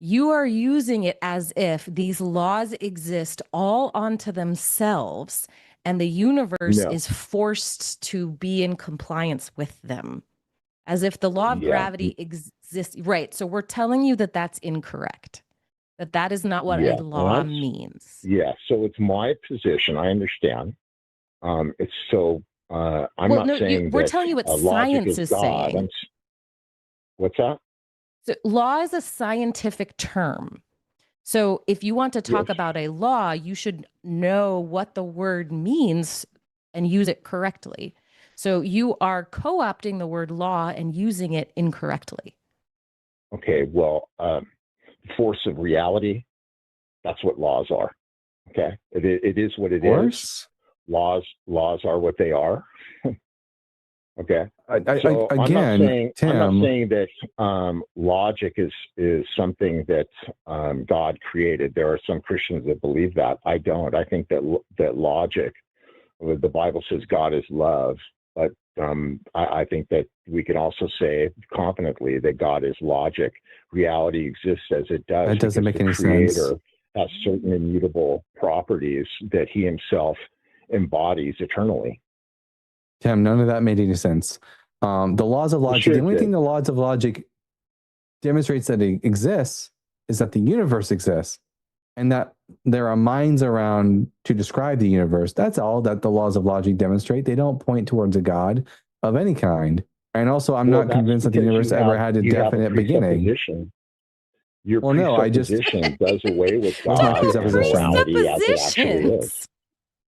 You are using it as if these laws exist all onto themselves and the universe No. is forced to be in compliance with them. As if the law of Yeah. gravity exists. Right. So we're telling you that that's incorrect. That is not what a law means. Yeah. So it's my position. I understand. It's so I'm not saying we're that telling you what logic science is God. saying. What's that? So law is a scientific term. So if you want to talk about a law, you should know what the word means and use it correctly. So you are co-opting the word law and using it incorrectly. Okay, well, force of reality, that's what laws are. Okay, it is what it is. Laws are what they are. Okay. So again, I'm not saying that logic is something that God created. There are some Christians that believe that. I don't. I think that logic, the Bible says God is love, but I think that we can also say confidently that God is logic. Reality exists as it does. That doesn't make any sense. Creator has certain immutable properties that he himself embodies eternally. Tim, none of that made any sense. The laws of logic, the only thing the laws of logic demonstrates that it exists is that the universe exists and that there are minds around to describe the universe. That's all that the laws of logic demonstrate. They don't point towards a God of any kind. And also, I'm not convinced that the universe ever had a definite beginning. Your presupposition does away with God and morality as it actually is.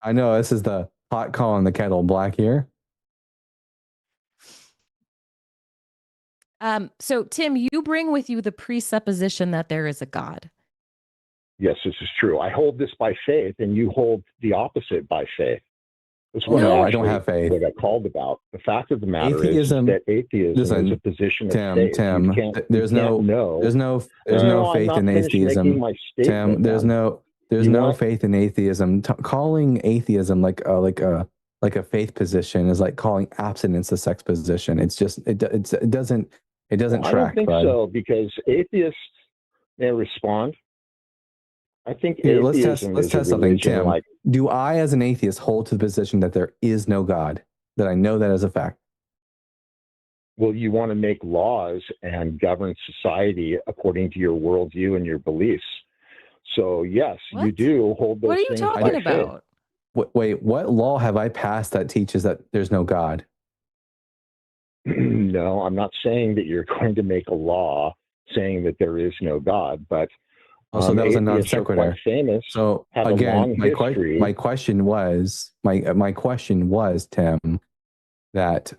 I know this is the pot calling the kettle black here. So, Tim, you bring with you the presupposition that there is a God. Yes, this is true. I hold this by faith, and you hold the opposite by faith. That's what I don't have faith. What I called about. The fact of the matter is that atheism is a position of faith. Tim, there's no faith in atheism. Tim, there's no faith in atheism. Calling atheism like a faith position is like calling abstinence a sex position. It's just it doesn't track. I don't think so, because atheists may respond. I think let's test something, Tim. Do I, as an atheist, hold to the position that there is no God? That I know that as a fact? Well, you want to make laws and govern society according to your worldview and your beliefs. So yes, you do hold those things. What are you talking about? Wait, what law have I passed that teaches that there's no God? No, I'm not saying that you're going to make a law saying that there is no God, but so that was a non sequitur. Famous. So again, my question was, Tim, that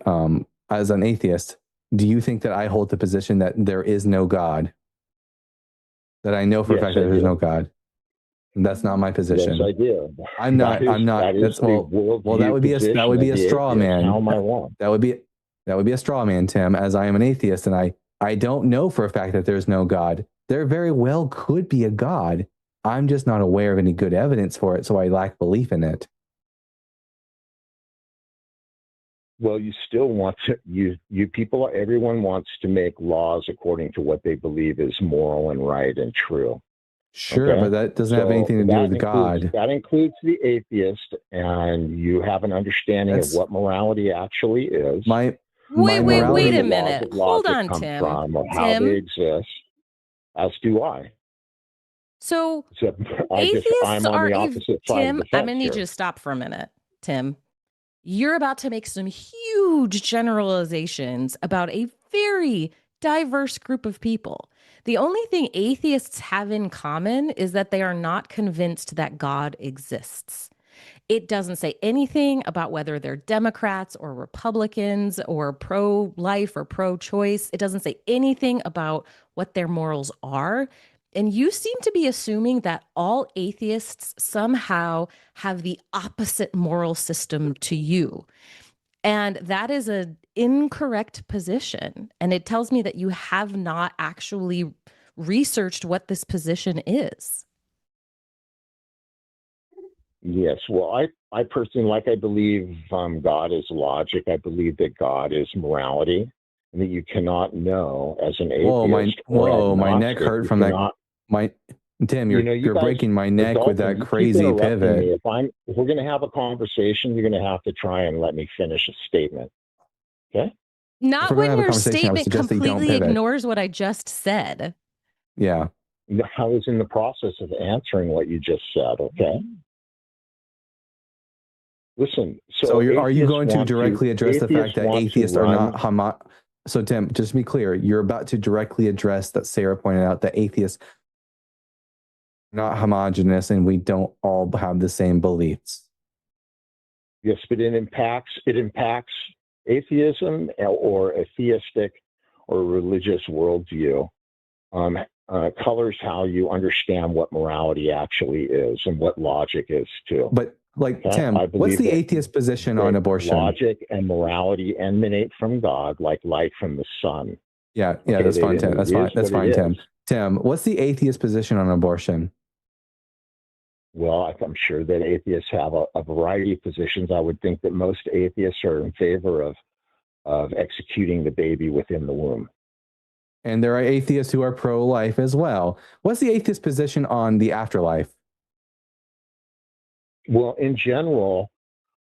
as an atheist, do you think that I hold the position that there is no God? That I know for a fact that there's no God? And that's not my position. Yes, I do. I'm not. That's well. That would be a straw man. How am I wrong? That would be a straw man, Tim. As I am an atheist, and I don't know for a fact that there's no God. There very well could be a God. I'm just not aware of any good evidence for it, so I lack belief in it. Well, you still want to. You people. Everyone wants to make laws according to what they believe is moral and right and true. Sure, okay? But that doesn't have anything to do with God. That includes the atheist, and you have an understanding of what morality actually is. Wait a minute. Hold on, Tim. How they exist, as do I. So atheists are I'm on the opposite side Tim, of the I'm going to need here. you to stop for a minute, Tim. you're about to make some huge generalizations about a very diverse group of people. The only thing atheists have in common is that they are not convinced that God exists. It doesn't say anything about whether they're Democrats or Republicans or pro-life or pro-choice. It doesn't say anything about what their morals are. And you seem to be assuming that all atheists somehow have the opposite moral system to you. And that is an incorrect position. And it tells me that you have not actually researched what this position is. Yes. Well, I personally, like, I believe God is logic. I believe that God is morality, and that you cannot know as an atheist. My neck hurt from that. Tim, you're guys, breaking my neck Dalton, with that you keep crazy interrupting pivot. me. If we're going to have a conversation, you're going to have to try and let me finish a statement. Okay? Not when your statement completely ignores what I just said. Yeah. I was in the process of answering what you just said, okay? Listen, so are you going to directly address the fact that atheists are not So Tim, just to be clear, you're about to directly address that Sarah pointed out that atheists are not homogenous and we don't all have the same beliefs. Yes, but it impacts atheism or a theistic or religious worldview. Colors how you understand what morality actually is and what logic is too. But Tim, what's the atheist position on abortion? Logic and morality emanate from God like light from the sun. Yeah, that's fine, Tim. That's fine, Tim. Tim, what's the atheist position on abortion? Well, I'm sure that atheists have a variety of positions. I would think that most atheists are in favor of executing the baby within the womb. And there are atheists who are pro-life as well. What's the atheist position on the afterlife? Well, in general,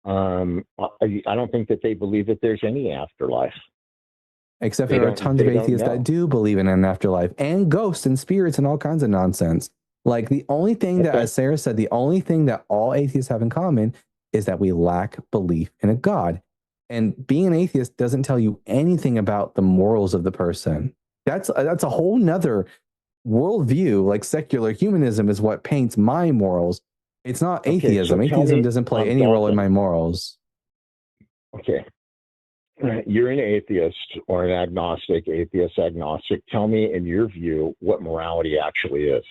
I don't think that they believe that there's any afterlife. Except there are tons of atheists that do believe in an afterlife and ghosts and spirits and all kinds of nonsense. Like the only thing that, as Sarah said, the only thing that all atheists have in common is that we lack belief in a God. And being an atheist doesn't tell you anything about the morals of the person. That's a whole nother worldview. Like secular humanism is what paints my morals. It's not atheism. So atheism doesn't play any role in my morals. Okay. You're an atheist or an agnostic, atheist, agnostic. Tell me, in your view, what morality actually is.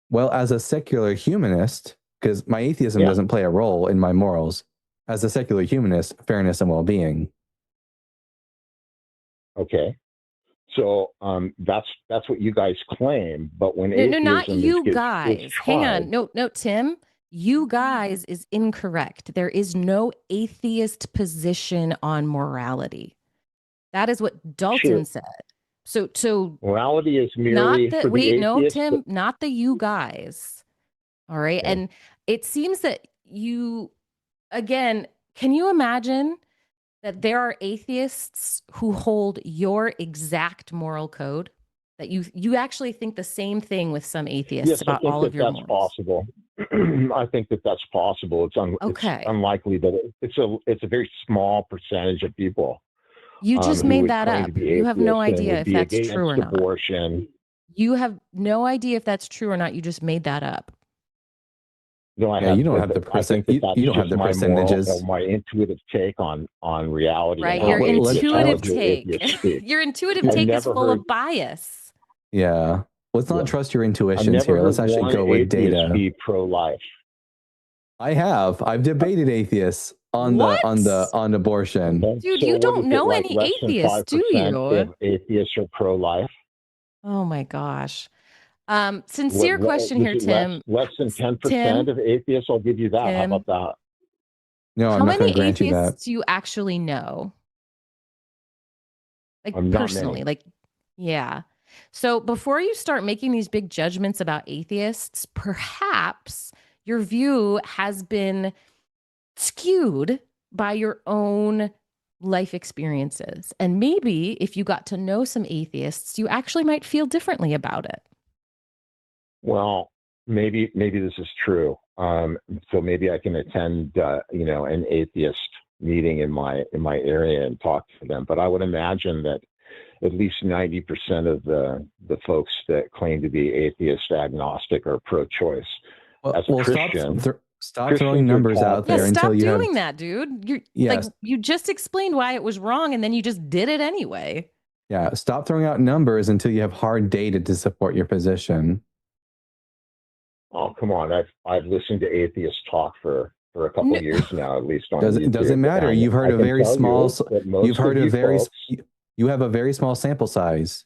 Well, as a secular humanist, because my atheism doesn't play a role in my morals. As a secular humanist, fairness and well-being. Okay. So that's what you guys claim, but when no, not you guys. Hang on, no, Tim, you guys is incorrect. There is no atheist position on morality. That is what Dalton said. So morality is merely not the Tim, not the you guys. All right, and it seems that you, again, can you imagine that there are atheists who hold your exact moral code? That you actually think the same thing with some atheists about all of your morals? Possible. I think that that's possible. It's unlikely that it's a very small percentage of people. You just made that up. You have no idea if that's true or not. Abortion. You have no idea if that's true or not. You just made that up. No, you don't have the percentage. You don't have the percentages. My intuitive take on reality. Right, your intuitive take. Your intuitive take is full of bias. Yeah, let's not trust your intuitions here. Let's actually go with data. Be pro-life. I've debated atheists on abortion. Dude, you don't know any atheists, do you? Atheists are pro-life. Oh my gosh. Sincere question here, Tim. Less than 10% of atheists. I'll give you that. Tim, how about that? No, I'm not going to grant you that. How many atheists do you actually know? Like personally, yeah. So before you start making these big judgments about atheists, perhaps your view has been skewed by your own life experiences. And maybe if you got to know some atheists, you actually might feel differently about it. Well, maybe this is true. So maybe I can attend, an atheist meeting in my area and talk to them. But I would imagine that at least 90% of the folks that claim to be atheist, agnostic, or pro-choice. As a Christian, stop throwing numbers out there stop until you doing that, dude. Like, you just explained why it was wrong, and then you just did it anyway. Yeah, stop throwing out numbers until you have hard data to support your position. Oh, come on! I've listened to atheists talk for a couple of years now, at least on YouTube. Doesn't matter. And you've heard a very small. You've heard a very. You have a very small sample size.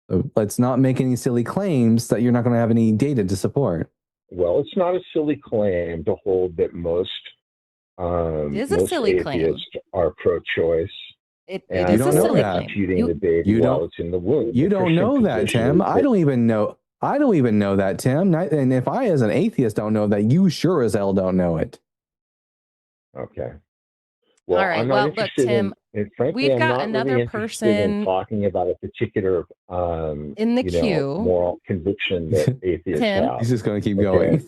So let's not make any silly claims that you're not going to have any data to support. Well, it's not a silly claim to hold that most it is a silly claim. Are pro-choice. It is a silly claim. Shooting the baby while it's in the womb. You don't know that, Tim. I don't even know that, Tim. And if I, as an atheist, don't know that, you sure as hell don't know it. Okay. Well, all right. Well, look, Tim. Frankly, we've got I'm not another really person in talking about a particular in the queue moral conviction that atheists have. He's just going to keep going.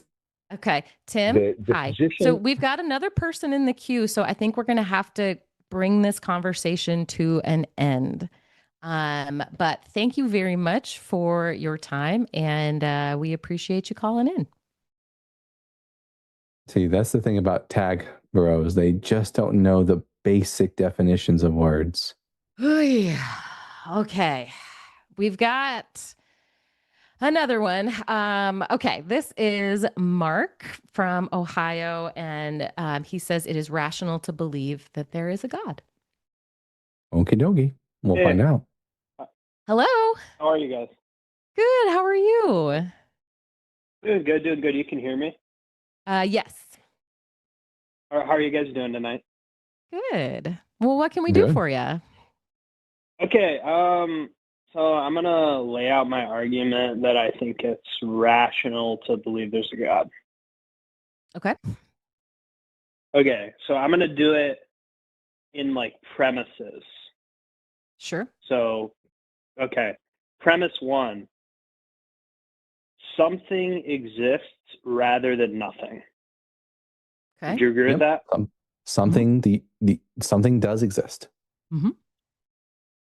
Okay, Tim. Hi. So we've got another person in the queue. So I think we're going to have to bring this conversation to an end. But thank you very much for your time, and we appreciate you calling in. See, that's the thing about tag bros. They just don't know the basic definitions of words. Okay. We've got another one. Okay. This is Mark from Ohio, and he says it is rational to believe that there is a God. Okie dokie. We'll find out. Hello. How are you guys? Good. How are you? Doing good. You can hear me? Yes. How are you guys doing tonight? Good. Well, what can we do for you? Okay. So I'm going to lay out my argument that I think it's rational to believe there's a God. Okay. Okay. So I'm going to do it in like premises. Sure. So, okay. Premise 1. Something exists rather than nothing. Okay. Do you agree with that? Something something does exist. Mm-hmm.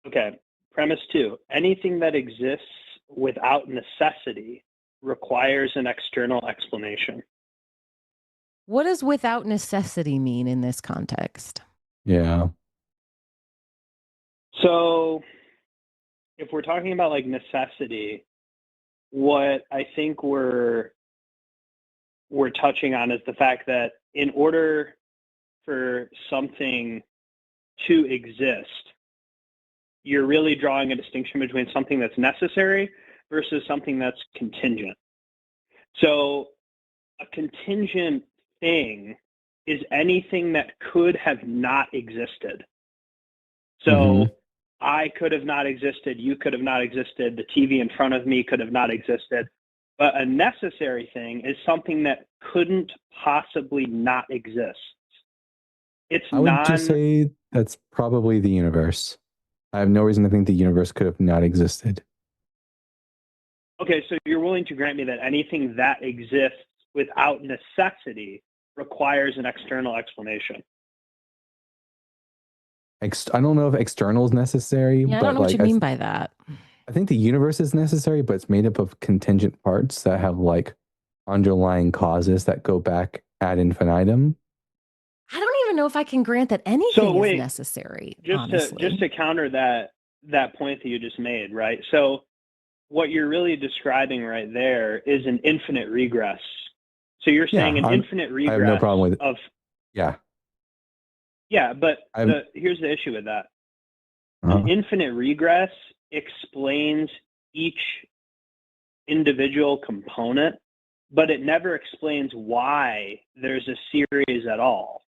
Okay. Premise 2. Anything that exists without necessity requires an external explanation. What does without necessity mean in this context? Yeah. So if we're talking about like necessity, what I think we're touching on is the fact that in order for something to exist, you're really drawing a distinction between something that's necessary versus something that's contingent. So a contingent thing is anything that could have not existed. So I could have not existed, you could have not existed, the TV in front of me could have not existed. But a necessary thing is something that couldn't possibly not exist. I would just say that's probably the universe. I have no reason to think the universe could have not existed. Okay, so you're willing to grant me that anything that exists without necessity requires an external explanation? I don't know if external is necessary. Yeah, I don't know what you mean by that. I think the universe is necessary, but it's made up of contingent parts that have like underlying causes that go back ad infinitum. I don't even know if I can grant that anything is necessary. Just to counter that point that you just made, right? So what you're really describing right there is an infinite regress. So you're saying infinite regress. I have no problem with it. Yeah, but here's the issue with that. An infinite regress explains each individual component, but it never explains why there's a series at all.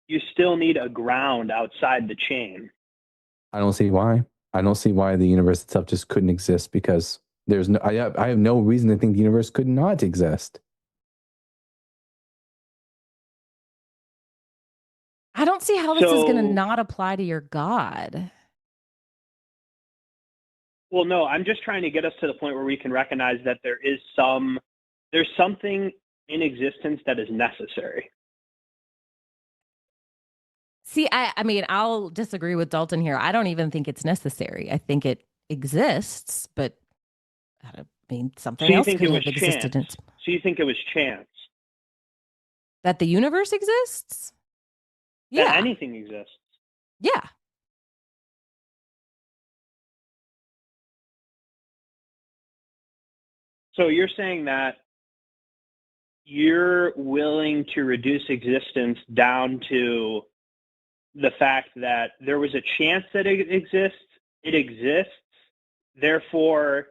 You still need a ground outside the chain. I don't see why. I don't see why the universe itself just couldn't exist, because there's no. I have no reason to think the universe could not exist. I don't see how this is going to not apply to your God. Well, no, I'm just trying to get us to the point where we can recognize that there's something in existence that is necessary. See, I mean, I'll disagree with Dalton here. I don't even think it's necessary. I think it exists, but I mean, something So you else think could it was have chance? existed. So you think it was chance That the universe exists? that Yeah. anything exists? Yeah. So you're saying that you're willing to reduce existence down to the fact that there was a chance that it exists, therefore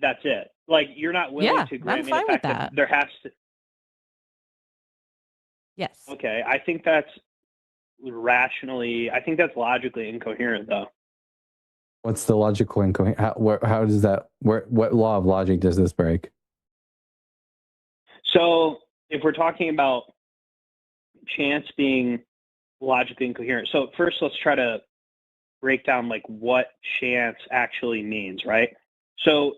that's it. Like, you're not willing Yeah, to I'm grant me the fine with fact that that. there has to. Yes. Okay, I think that's logically incoherent, though. What's the logical incoherent? How does that? What law of logic does this break? So if we're talking about chance being logically incoherent, so first let's try to break down like what chance actually means, right? So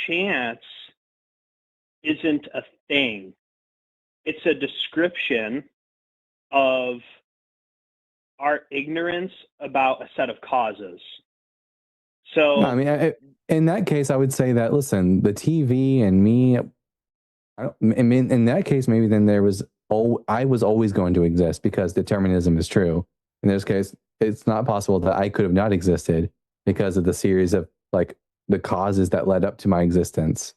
chance isn't a thing. It's a description of our ignorance about a set of causes. So No, I mean, in that case, I would say that, listen, the TV and me, I mean, in that case, maybe then I was always going to exist because determinism is true. In this case, it's not possible that I could have not existed because of the series of like the causes that led up to my existence.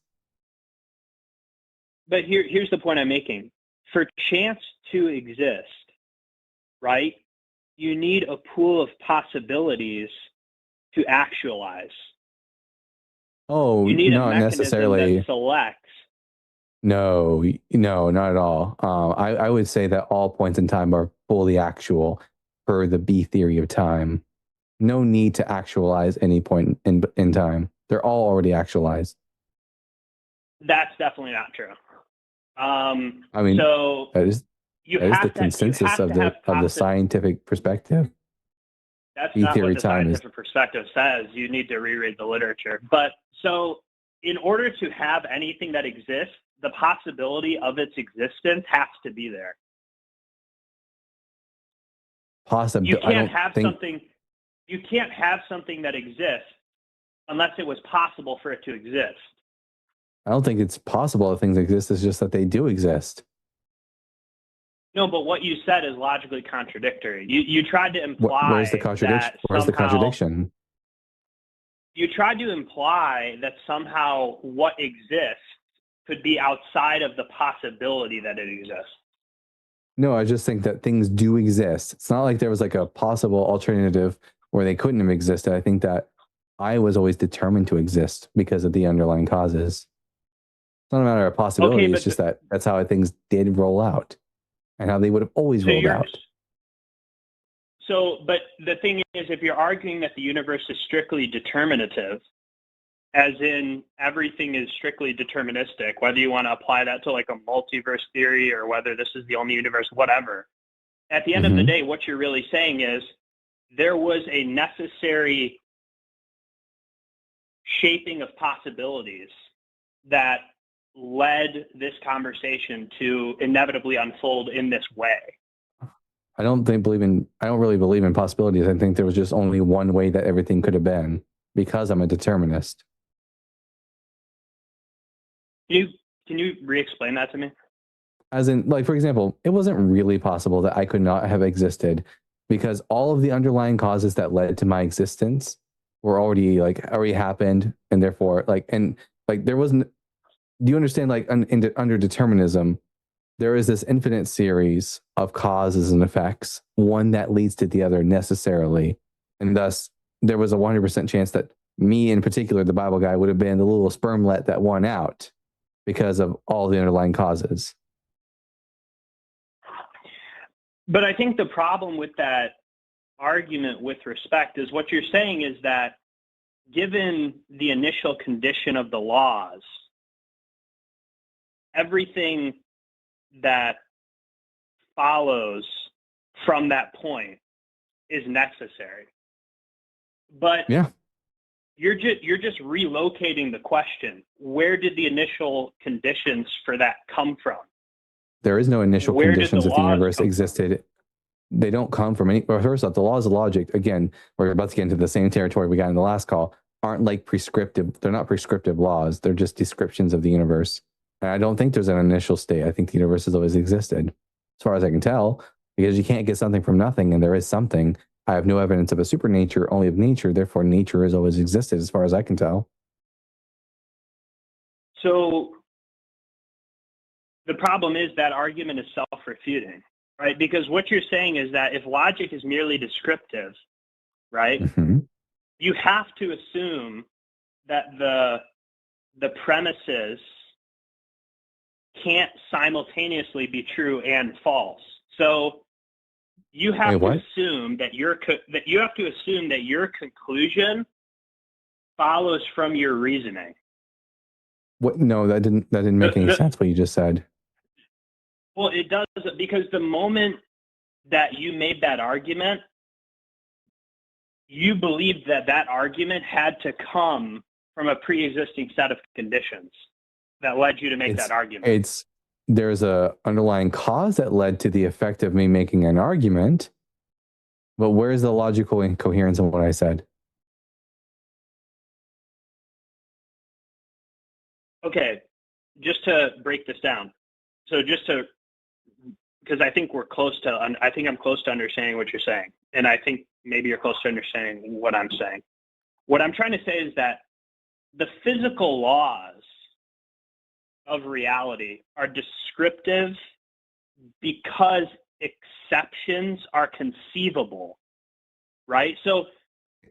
but here's the point I'm making. For chance to exist, right, you need a pool of possibilities to actualize. Oh, You need a not mechanism necessarily. that selects. No, not at all. I would say that all points in time are fully actual per the B theory of time. No need to actualize any point in time. They're all already actualized. That's definitely not true. I mean, so that is have the consensus of the scientific perspective. That's B not theory what the time is. scientific perspective says. You need to reread the literature. But so in order to have anything that exists, the possibility of its existence has to be there. Possible. You can't have something that exists unless it was possible for it to exist. I don't think it's possible that things exist. It's just that they do exist. No, but what you said is logically contradictory. You tried to imply Where's the contradiction? Where's the contradiction? You tried to imply that somehow what exists could be outside of the possibility that it exists. No, I just think that things do exist. It's not like there was like a possible alternative where they couldn't have existed. I think that I was always determined to exist because of the underlying causes. It's not a matter of possibility. Okay, it's just that that's how things did roll out and how they would have always rolled out. So, but the thing is, if you're arguing that the universe is strictly determinative, as in everything is strictly deterministic, whether you want to apply that to like a multiverse theory or whether this is the only universe, whatever, at the end of the day, what you're really saying is there was a necessary shaping of possibilities that led this conversation to inevitably unfold in this way. I don't really believe in possibilities. I think there was just only one way that everything could have been because I'm a determinist. Can you re-explain that to me? As in, like, for example, it wasn't really possible that I could not have existed because all of the underlying causes that led to my existence were already happened. And therefore, there wasn't, do you understand, under determinism, there is this infinite series of causes and effects, one that leads to the other necessarily. And thus, there was a 100% chance that me in particular, the Bible guy, would have been the little spermlet that won out because of all the underlying causes. But I think the problem with that argument with respect is what you're saying is that given the initial condition of the laws, everything that follows from that point is necessary. But yeah, you're just relocating the question. Where did the initial conditions for that come from? There is no initial conditions if the universe existed. they don't come from any. Well, first off, the laws of logic. Again, we're about to get into the same territory we got in the last call. Aren't like prescriptive. They're not prescriptive laws. They're just descriptions of the universe. And I don't think there's an initial state. I think the universe has always existed, as far as I can tell, because you can't get something from nothing, and there is something. I have no evidence of a supernature, only of nature. Therefore, nature has always existed, as far as I can tell. So the problem is that argument is self-refuting, right? Because what you're saying is that if logic is merely descriptive, right, you have to assume that the premises can't simultaneously be true and false. So you have to assume that your conclusion follows from your reasoning. What? No, that didn't make any sense. What you just said. Well, it does, because the moment that you made that argument, you believed that that argument had to come from a pre-existing set of conditions that led you to make that argument. There's a underlying cause that led to the effect of me making an argument, but where's the logical incoherence in what I said? Okay, just to break this down. So because I think I'm close to understanding what you're saying, and I think maybe you're close to understanding what I'm saying. What I'm trying to say is that the physical laws of reality are descriptive because exceptions are conceivable, right? So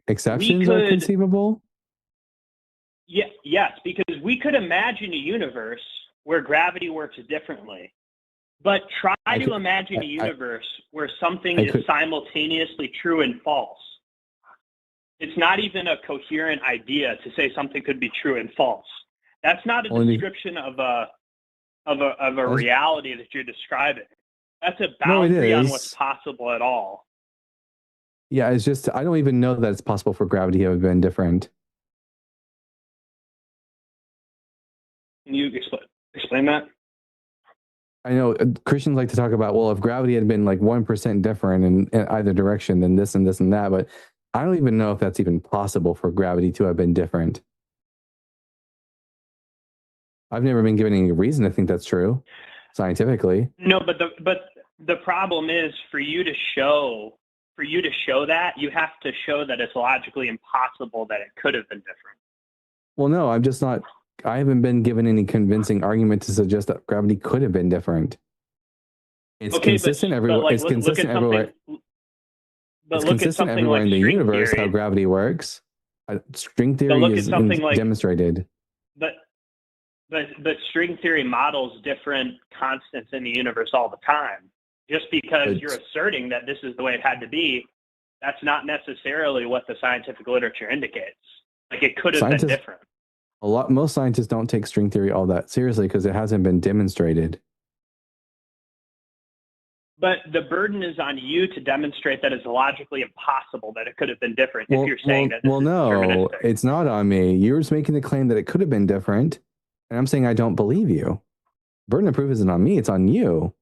exceptions are conceivable? Yes, because we could imagine a universe where gravity works differently, but try to imagine a universe where something is simultaneously true and false. It's not even a coherent idea to say something could be true and false. That's not a description of a reality that you're describing. That's a boundary on what's possible at all. Yeah, it's just I don't even know that it's possible for gravity to have been different. Can you explain that? I know Christians like to talk about, well, if gravity had been like 1% different in either direction, then this and this and that. But I don't even know if that's even possible for gravity to have been different. I've never been given any reason to think that's true, scientifically. No, but the problem is for you to show that, you have to show that it's logically impossible that it could have been different. Well, no, I haven't been given any convincing argument to suggest that gravity could have been different. It's consistent everywhere. It's consistent everywhere. It's consistent everywhere in the universe how gravity works. String theory is demonstrated. But string theory models different constants in the universe all the time. Just because you're asserting that this is the way it had to be, that's not necessarily what the scientific literature indicates. Like it could have been different. Most scientists don't take string theory all that seriously because it hasn't been demonstrated. But the burden is on you to demonstrate that it's logically impossible that it could have been different. If you're saying that, no, it's not on me. You're just making the claim that it could have been different, and I'm saying I don't believe you. Burden of proof isn't on me; it's on you.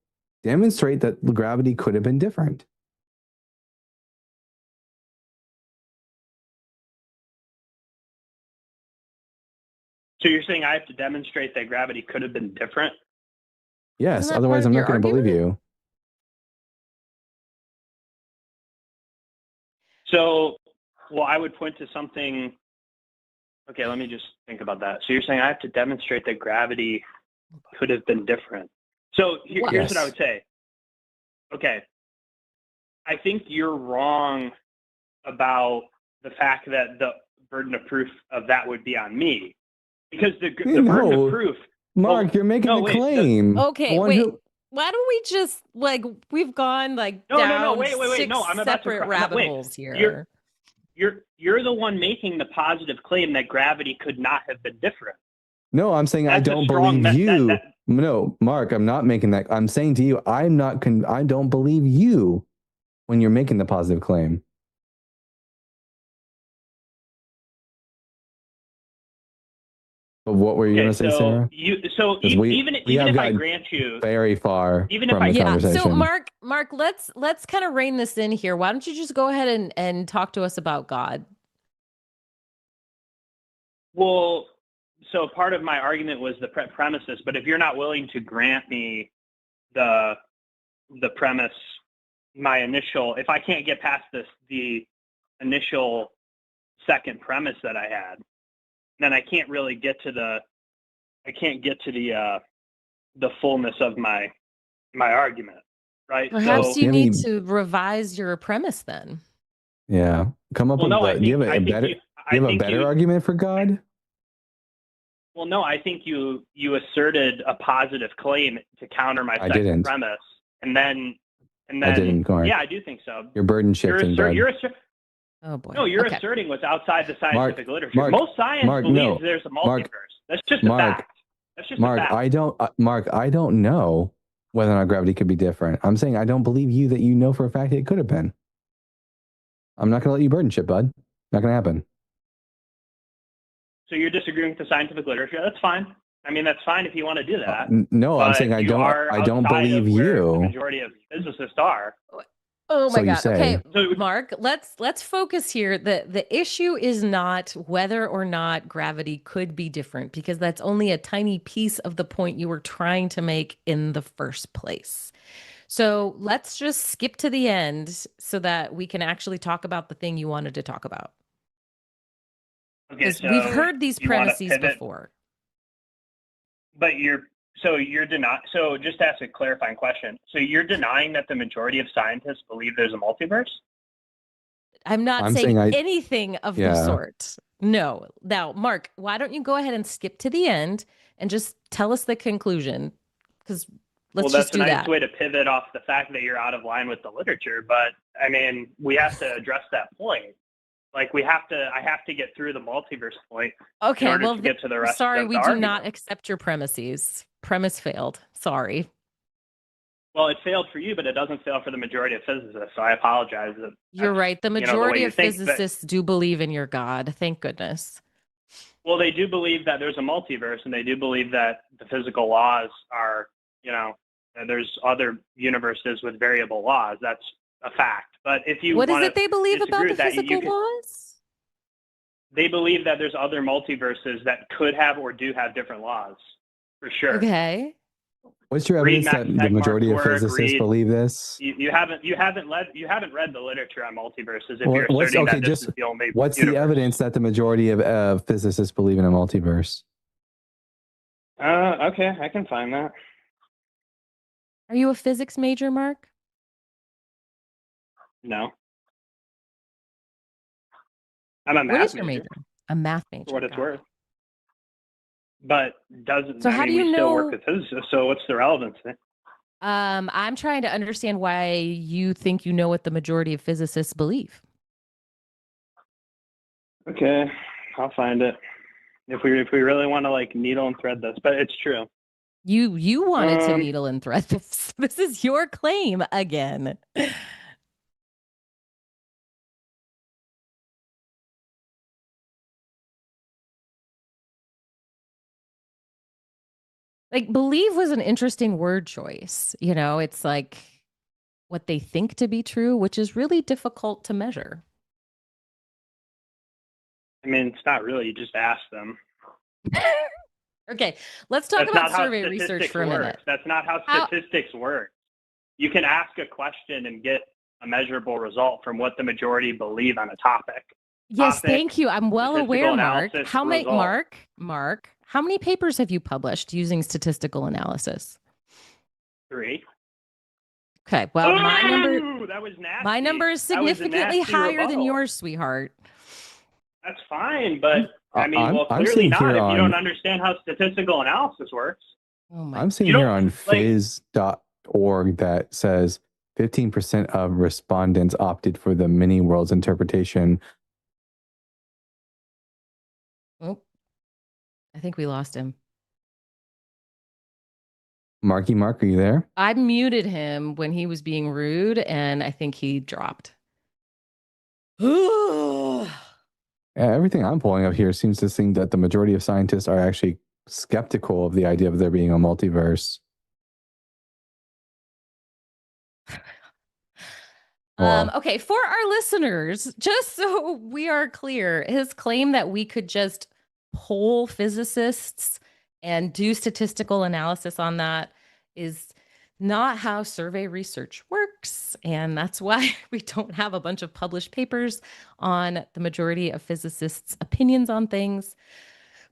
Demonstrate that gravity could have been different. So you're saying I have to demonstrate that gravity could have been different? Yes, otherwise I'm not going to believe you. So, well, I would point to something. Okay, let me just think about that. So you're saying I have to demonstrate that gravity could have been different. So here's what I would say. Okay, I think you're wrong about the fact that the burden of proof of that would be on me. Because the burden of proof. Mark, you're making a claim. Why don't we just we've gone down six separate rabbit holes here. You're the one making the positive claim that gravity could not have been different. No, I'm saying I don't believe you. No, Mark, I'm not making that. I'm saying to you, I don't believe you when you're making the positive claim. But what were you going to say, Sarah? Even if I grant you very far even from if the conversation. So Mark, let's kind of rein this in here. Why don't you just go ahead and talk to us about God? Well, so part of my argument was the premises, but if you're not willing to grant me the premise, if I can't get past the initial second premise that I had, then I can't really get to the fullness of my argument, right? Perhaps you need to revise your premise then. Yeah, come up with. Do you have a better argument for God? Well, no, I think you asserted a positive claim to counter my second premise, and then I didn't, Mark. Yeah, I do think so. You're burden shifting, bud. Oh boy. No, you're asserting what's outside the scientific literature. Most science believes there's a multiverse. That's just a fact. That's just a fact. I don't know whether or not gravity could be different. I'm saying I don't believe you that you know for a fact it could have been. I'm not going to let you burden ship, bud. Not going to happen. So you're disagreeing with the scientific literature. That's fine. I mean, that's fine if you want to do that. No, I'm saying I don't believe you. The majority of physicists are. Oh my God. Okay, Mark, let's focus here. The issue is not whether or not gravity could be different, because that's only a tiny piece of the point you were trying to make in the first place. So let's just skip to the end so that we can actually talk about the thing you wanted to talk about. Okay, so we've heard these premises before. But so just to ask a clarifying question. So you're denying that the majority of scientists believe there's a multiverse? I'm not saying anything of the sort. No. Now, Mark, why don't you go ahead and skip to the end and just tell us the conclusion? Because that's a nice way to pivot off the fact that you're out of line with the literature. But I mean, we have to address that point. Like I have to get through the multiverse point. Okay, in order to get to the rest. Sorry, of the we do argument. not accept your premises. Premise failed. Sorry. Well, it failed for you, but it doesn't fail for the majority of physicists. So I apologize. You're right. The majority of physicists do believe in your God. Thank goodness. Well, they do believe that there's a multiverse, and they do believe that the physical laws are, there's other universes with variable laws. That's a fact. But if you what is it they believe about the physical laws? They believe that there's other multiverses that could have or do have different laws, for sure. Okay. What's your evidence that the majority of physicists believe this? You haven't read the literature on multiverses. If you're asserting that this is the only what's universe. The evidence that the majority of physicists believe in a multiverse? Okay, I can find that. Are you a physics major, Mark? No. I'm a math major. A math major. For what it's worth. But doesn't. So how do you know? Still work with physicists. So what's the relevance? I'm trying to understand why you think you know what the majority of physicists believe. Okay, I'll find it. If we really want to needle and thread this, but it's true. You wanted to needle and thread this. This is your claim again. Believe was an interesting word choice. It's like what they think to be true, which is really difficult to measure. I mean, it's not really. You just ask them. Okay, let's talk about survey research for a minute. That's not how statistics work. You can ask a question and get a measurable result from what the majority believe on a topic. Yes, thank you. I'm well aware, Mark. Mark, how many papers have you published using statistical analysis? 3. Okay, well, that was nasty. My number is significantly higher than yours, sweetheart. That's fine, but I mean, clearly not if you don't understand how statistical analysis works. I'm seeing here on phys.org that says 15% of respondents opted for the mini worlds interpretation. Oh, I think we lost him. Mark, are you there? I muted him when he was being rude, and I think he dropped. Are Everything I'm pulling up here seems to think that the majority of scientists are actually skeptical of the idea of there being a multiverse. Well, Okay, for our listeners, just so we are clear, his claim that we could just poll physicists and do statistical analysis on that is not how survey research works. And that's why we don't have a bunch of published papers on the majority of physicists' opinions on things.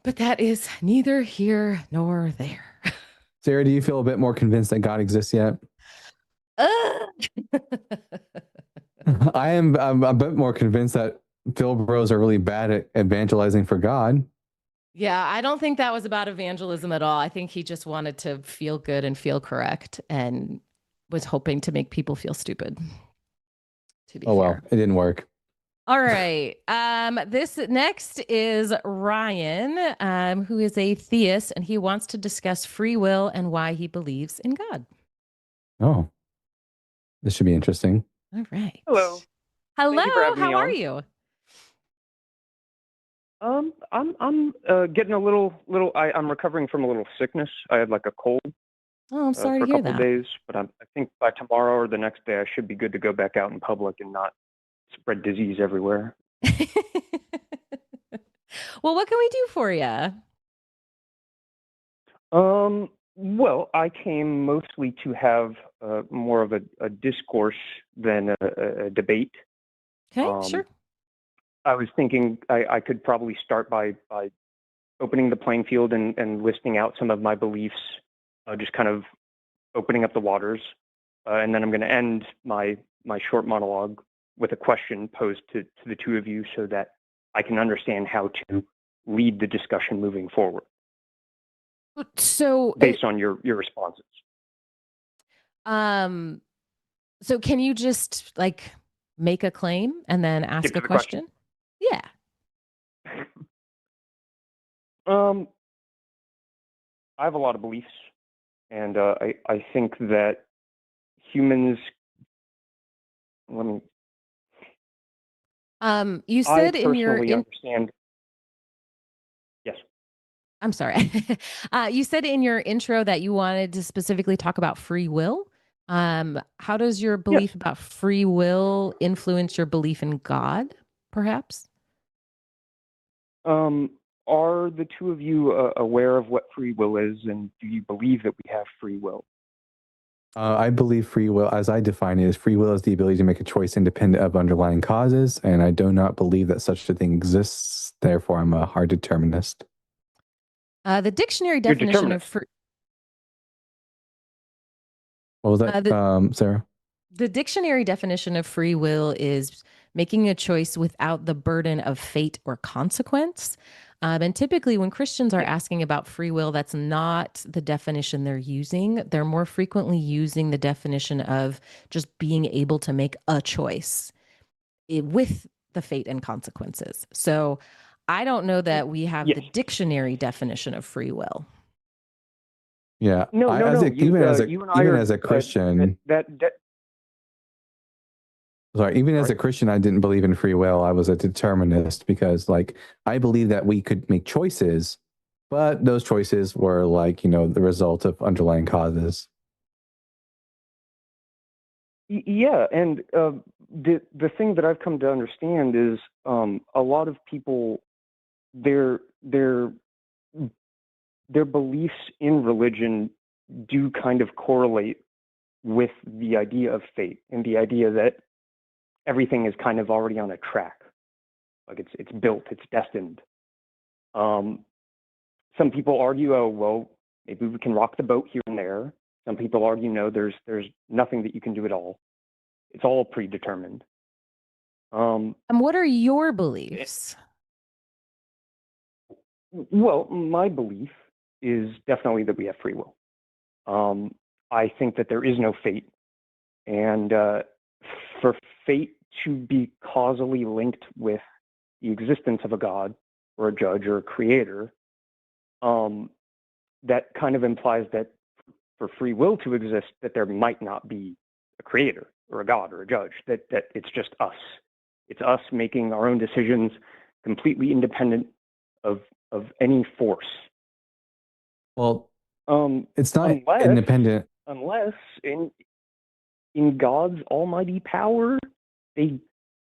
But that is neither here nor there. Sarah, do you feel a bit more convinced that God exists yet? I'm a bit more convinced that Phil Bros are really bad at evangelizing for God. Yeah, I don't think that was about evangelism at all. I think he just wanted to feel good and feel correct and was hoping to make people feel stupid. To be Oh, well, fair. it didn't work. All right. This next is Ryan, who is a theist, and he wants to discuss free will and why he believes in God. Oh, this should be interesting. All right. Hello. Hello. Thank you for having me How are on. you? I'm getting a little. I'm recovering from a little sickness. I had like a cold Oh, I'm sorry for to a hear couple that. days, but I think by tomorrow or the next day I should be good to go back out in public and not spread disease everywhere. Well, what can we do for you? Well, I came mostly to have more of a discourse than a debate. Okay, sure. I was thinking I could probably start by opening the playing field and listing out some of my beliefs, just kind of opening up the waters. And then I'm going to end my short monologue with a question posed to the two of you so that I can understand how to lead the discussion moving forward So, based on your responses. so can you just like make a claim and then ask to a the question? Yeah. I have a lot of beliefs, and I think that humans. Let me. You said I in your personally understand. Yes. I'm sorry. You said in your intro that you wanted to specifically talk about free will. How does your belief Yes. about free will influence your belief in God, perhaps? Are the two of you aware of what free will is, and do you believe that we have free will? I believe free will, as I define it, is free will is the ability to make a choice independent of underlying causes, and I do not believe that such a thing exists. Therefore, I'm a hard determinist. The dictionary You're definition of determinist. free. What was that, Sarah? The dictionary definition of free will is making a choice without the burden of fate or consequence. And typically, when Christians are asking about free will, that's not the definition they're using. They're more frequently using the definition of just being able to make a choice with the fate and consequences. So I don't know that we have Yes. the dictionary definition of free will. Yeah. No. Even as a Christian, even as a Christian, I didn't believe in free will. I was a determinist because, like, I believe that we could make choices, but those choices were like, the result of underlying causes. Yeah, and the thing that I've come to understand is a lot of people their beliefs in religion do kind of correlate with the idea of fate and the idea that everything is kind of already on a track, like it's built, it's destined. Some people argue, oh well, maybe we can rock the boat here and there. Some people argue, no, there's nothing that you can do at all. It's all predetermined. And what are your beliefs? Well, my belief is definitely that we have free will. I think that there is no fate. And for fate to be causally linked with the existence of a God or a judge or a creator, that kind of implies that for free will to exist, that there might not be a creator or a God or a judge, that it's just us. It's us making our own decisions, completely independent of any force. Well, it's not Unless independent. unless in God's almighty power, they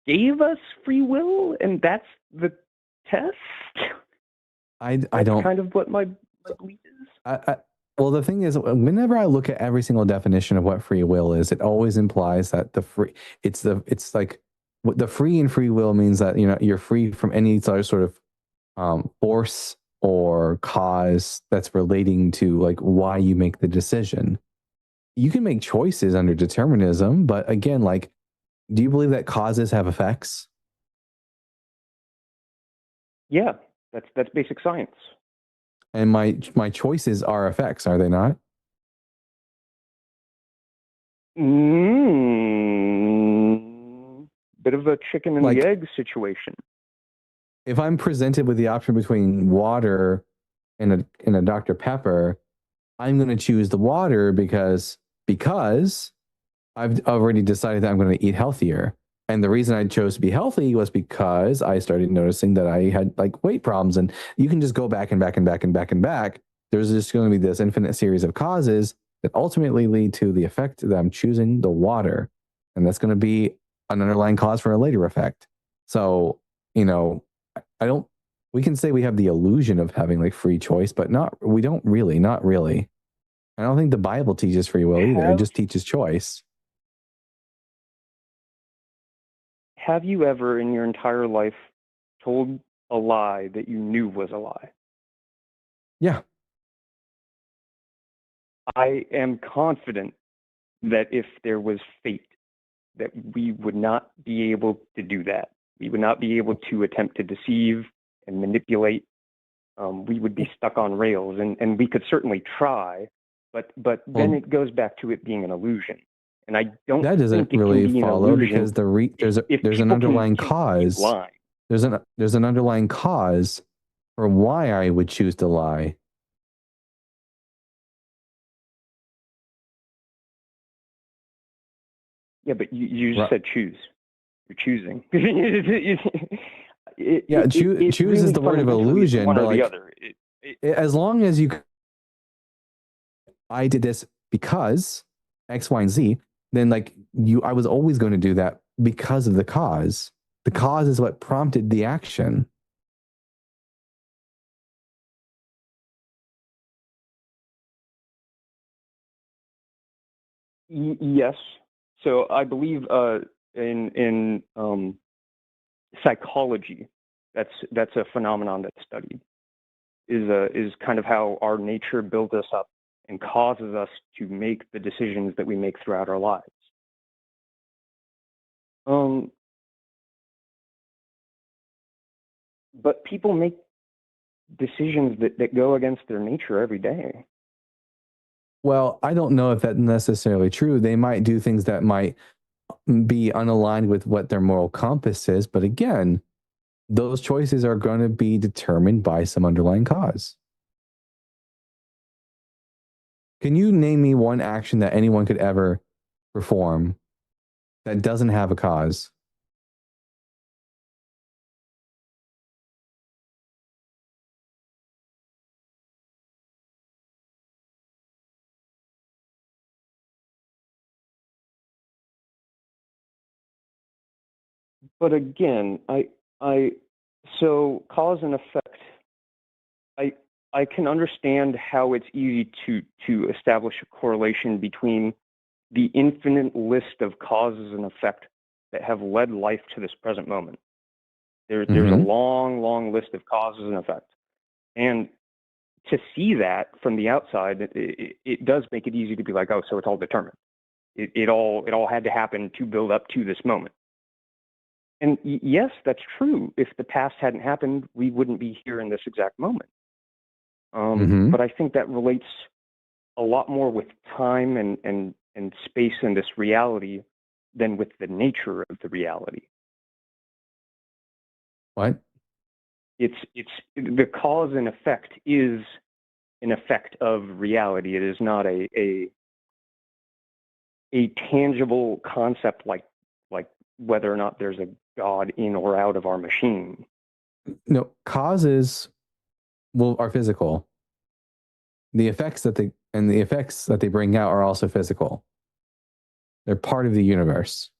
gave us free will, and that's the test. I That's don't. kind of what my belief is. Well, the thing is, whenever I look at every single definition of what free will is, it always implies that it's like what the free and free will means that you're free from any sort of force or cause that's relating to like why you make the decision. You can make choices under determinism, but again, like, do you believe that causes have effects? Yeah, that's basic science. And my choices are effects, are they not? Bit of a chicken and the egg situation. If I'm presented with the option between water and a Dr. Pepper, I'm going to choose the water because I've already decided that I'm going to eat healthier. And the reason I chose to be healthy was because I started noticing that I had like weight problems. And you can just go back and back and back and back and back. There's just going to be this infinite series of causes that ultimately lead to the effect that I'm choosing the water. And that's going to be an underlying cause for a later effect. So, we can say we have the illusion of having like free choice, but not really. I don't think the Bible teaches free will either. It just teaches choice. Have you ever in your entire life told a lie that you knew was a lie? Yeah. I am confident that if there was fate, that we would not be able to do that. We would not be able to attempt to deceive and manipulate. We would be stuck on rails, and we could certainly try, but then it goes back to it being an illusion. And I don't that doesn't think it really can be follow an illusion because there's an underlying cause. There's an underlying cause for why I would choose to lie. Yeah, but you just said choose. You're choosing. Choose really is the word of illusion, one but or the like, other. as long as I did this because X, Y, and Z, then like I was always going to do that because of the cause. The cause is what prompted the action. Yes. So I believe in psychology, that's a phenomenon that's studied. Is kind of how our nature builds us up and causes us to make the decisions that we make throughout our lives. But people make decisions that go against their nature every day. Well, I don't know if that's necessarily true. They might do things that might be unaligned with what their moral compass is. But again, those choices are going to be determined by some underlying cause. Can you name me one action that anyone could ever perform that doesn't have a cause? But again, so cause and effect. I can understand how it's easy to establish a correlation between the infinite list of causes and effect that have led life to this present moment. There's a long list of causes and effect, and to see that from the outside, it does make it easy to be like, oh, so it's all determined. It all had to happen to build up to this moment. And yes, that's true. If the past hadn't happened, we wouldn't be here in this exact moment. But I think that relates a lot more with time and space in this reality than with the nature of the reality. What? It's the cause and effect is an effect of reality. It is not a tangible concept like whether or not there's a God in or out of our machine. No, causes are physical. The effects that they bring out are also physical. They're part of the universe.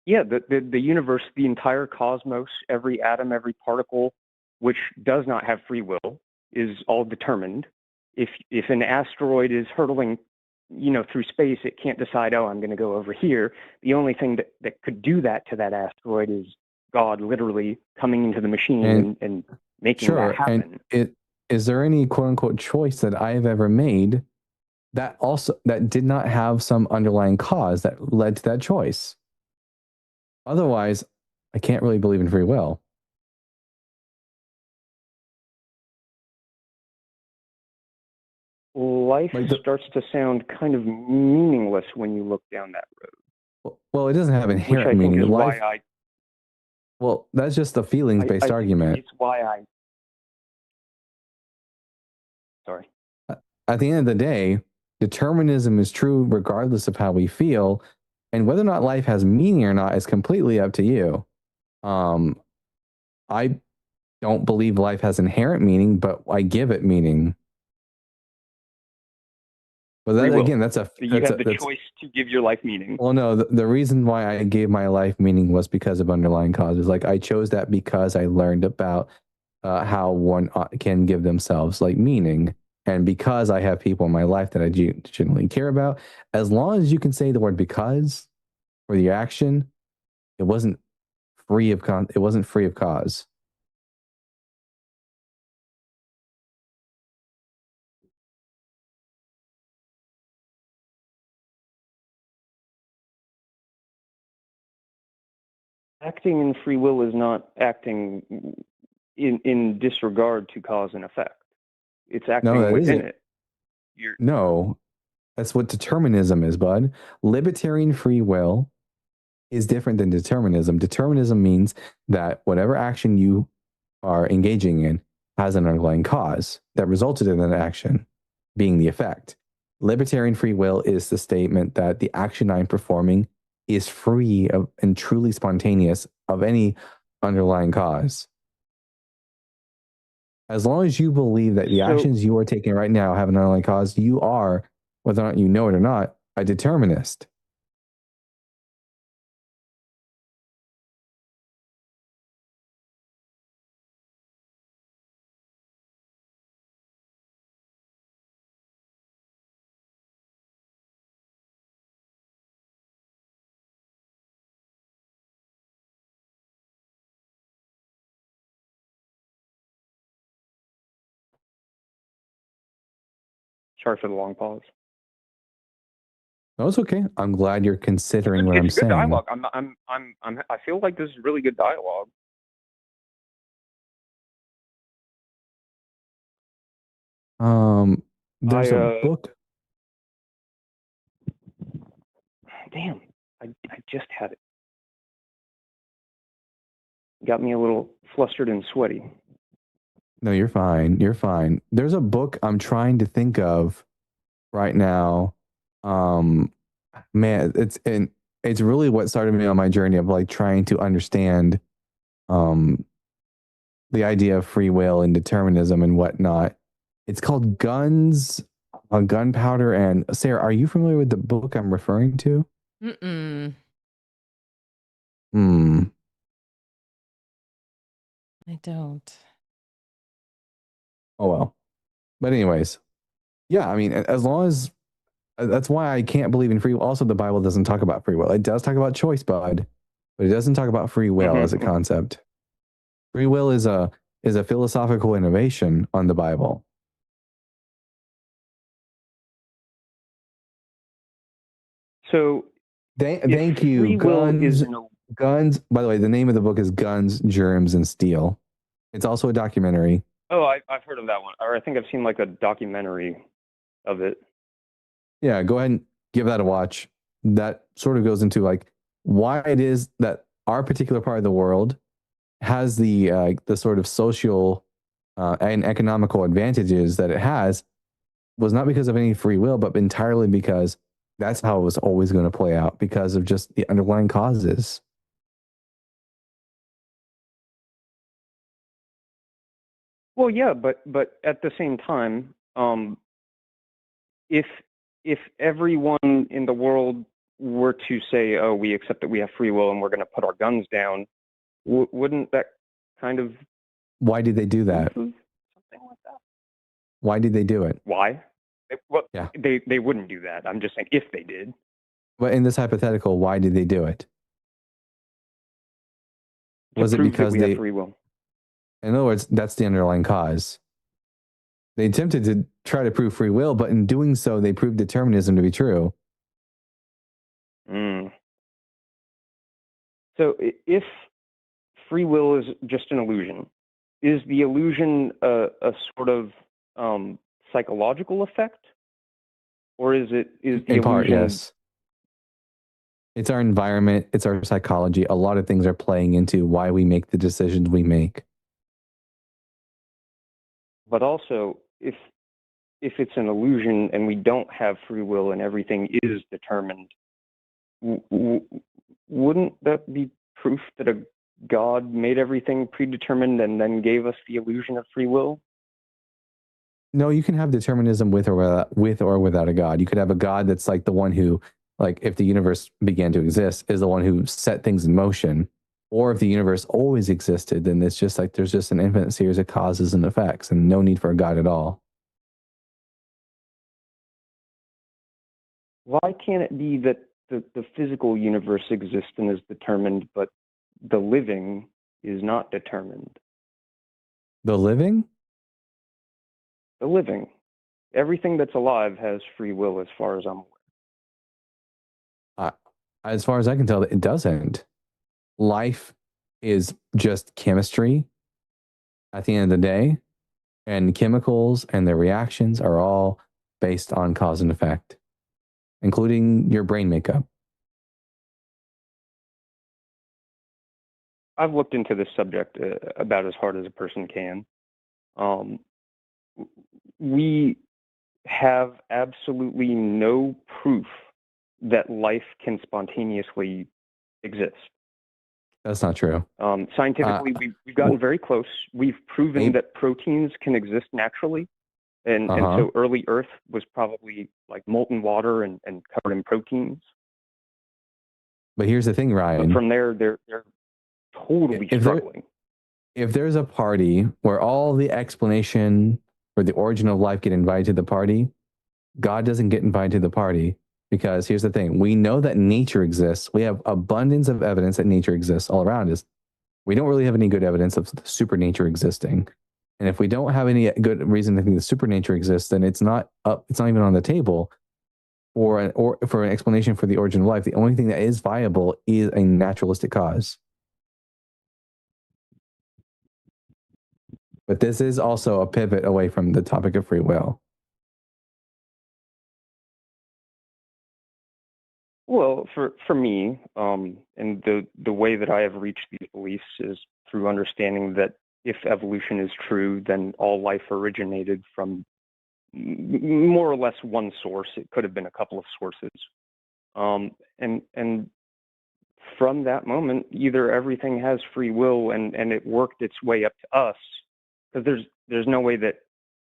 Yeah, the universe, the entire cosmos, every atom, every particle, which does not have free will, is all determined. If an asteroid is hurtling, through space, it can't decide, oh, I'm going to go over here. The only thing that could do that to that asteroid is God literally coming into the machine and making that happen. And is there any quote unquote choice that I have ever made that did not have some underlying cause that led to that choice? Otherwise, I can't really believe in free will. Life starts to sound kind of meaningless when you look down that road. Well, it doesn't have inherent meaning. Is Life. why well, that's just a feelings-based argument. It's why I. Sorry. At the end of the day, determinism is true regardless of how we feel, and whether or not life has meaning or not is completely up to you. I don't believe life has inherent meaning, but I give it meaning. But that, again, that's a you have the choice to give your life meaning. Well, no, the reason why I gave my life meaning was because of underlying causes. Like I chose that because I learned about how one can give themselves like meaning, and because I have people in my life that I genuinely care about. As long as you can say the word "because" for the action, it wasn't free of cause. Acting in free will is not acting in disregard to cause and effect. It's acting within it. No, that's what determinism is, bud. Libertarian free will is different than determinism. Determinism means that whatever action you are engaging in has an underlying cause that resulted in that action being the effect. Libertarian free will is the statement that the action I'm performing is free of and truly spontaneous of any underlying cause. As long as you believe that the actions you are taking right now have an underlying cause, you are, whether or not you know it or not, a determinist. Sorry for the long pause. No, it's okay. I'm glad you're considering what I'm saying. It's good dialogue. I feel like this is really good dialogue. There's a book. Damn, I just had it. Got me a little flustered and sweaty. No, you're fine. You're fine. There's a book I'm trying to think of right now. Man, it's really what started me on my journey of like trying to understand the idea of free will and determinism and whatnot. It's called Gunpowder. And Sarah, are you familiar with the book I'm referring to? I don't. Oh well. But anyways, yeah, I mean, as long as that's why I can't believe in free will. Also, the Bible doesn't talk about free will. It does talk about choice, bud, but it doesn't talk about free will as a concept. Free will is a philosophical innovation on the Bible. So thank you. Guns. By the way, the name of the book is Guns, Germs, and Steel. It's also a documentary. Oh, I've heard of that one, or I think I've seen like a documentary of it. Yeah, go ahead and give that a watch. That sort of goes into like why it is that our particular part of the world has the sort of social and economical advantages that it has was not because of any free will, but entirely because That's how it was always going to play out because of just the underlying causes. Well, yeah, but at the same time, if everyone in the world were to say, "Oh, we accept that we have free will and we're going to put our guns down," wouldn't that kind of Why did they do that? something like that? Why did they do it? Why? Well, Yeah. they wouldn't do that. I'm just saying if they did. But in this hypothetical, why did they do it? Was it prove because that we they have free will? In other words, that's the underlying cause. They attempted to try to prove free will, but in doing so, they proved determinism to be true. So if free will is just an illusion, is the illusion a sort of psychological effect, or is the In illusion? part, yes. It's our environment, it's our psychology. A lot of things are playing into why we make the decisions we make. But also, if it's an illusion and we don't have free will and everything is determined, wouldn't that be proof that a God made everything predetermined and then gave us the illusion of free will? No, you can have determinism with or without a God. You could have a God that's like the one who, like, if the universe began to exist, is the one who set things in motion. Or if the universe always existed, then it's just like there's just an infinite series of causes and effects and no need for a God at all. Why can't it be that the physical universe exists and is determined, but the living is not determined? The living? The living. Everything that's alive has free will as far as I'm aware. As far as I can tell, it doesn't. Life is just chemistry at the end of the day, and chemicals and their reactions are all based on cause and effect, including your brain makeup. I've looked into this subject about as hard as a person can. We have absolutely no proof that life can spontaneously exist. That's not true. Scientifically, we've gotten very close. We've proven that proteins can exist naturally. And so early Earth was probably like molten water and covered in proteins. But here's the thing, Ryan. But from there, they're totally struggling. If there's a party where all the explanation for the origin of life get invited to the party, God doesn't get invited to the party. Because here's the thing, we know that nature exists. We have abundance of evidence that nature exists all around us. We don't really have any good evidence of the supernature existing. And if we don't have any good reason to think the supernature exists, then it's not even on the table or for an explanation for the origin of life. The only thing that is viable is a naturalistic cause. But this is also a pivot away from the topic of free will. Well, for me, and the way that I have reached these beliefs is through understanding that if evolution is true, then all life originated from more or less one source. It could have been a couple of sources. And from that moment, either everything has free will and it worked its way up to us, because there's no way that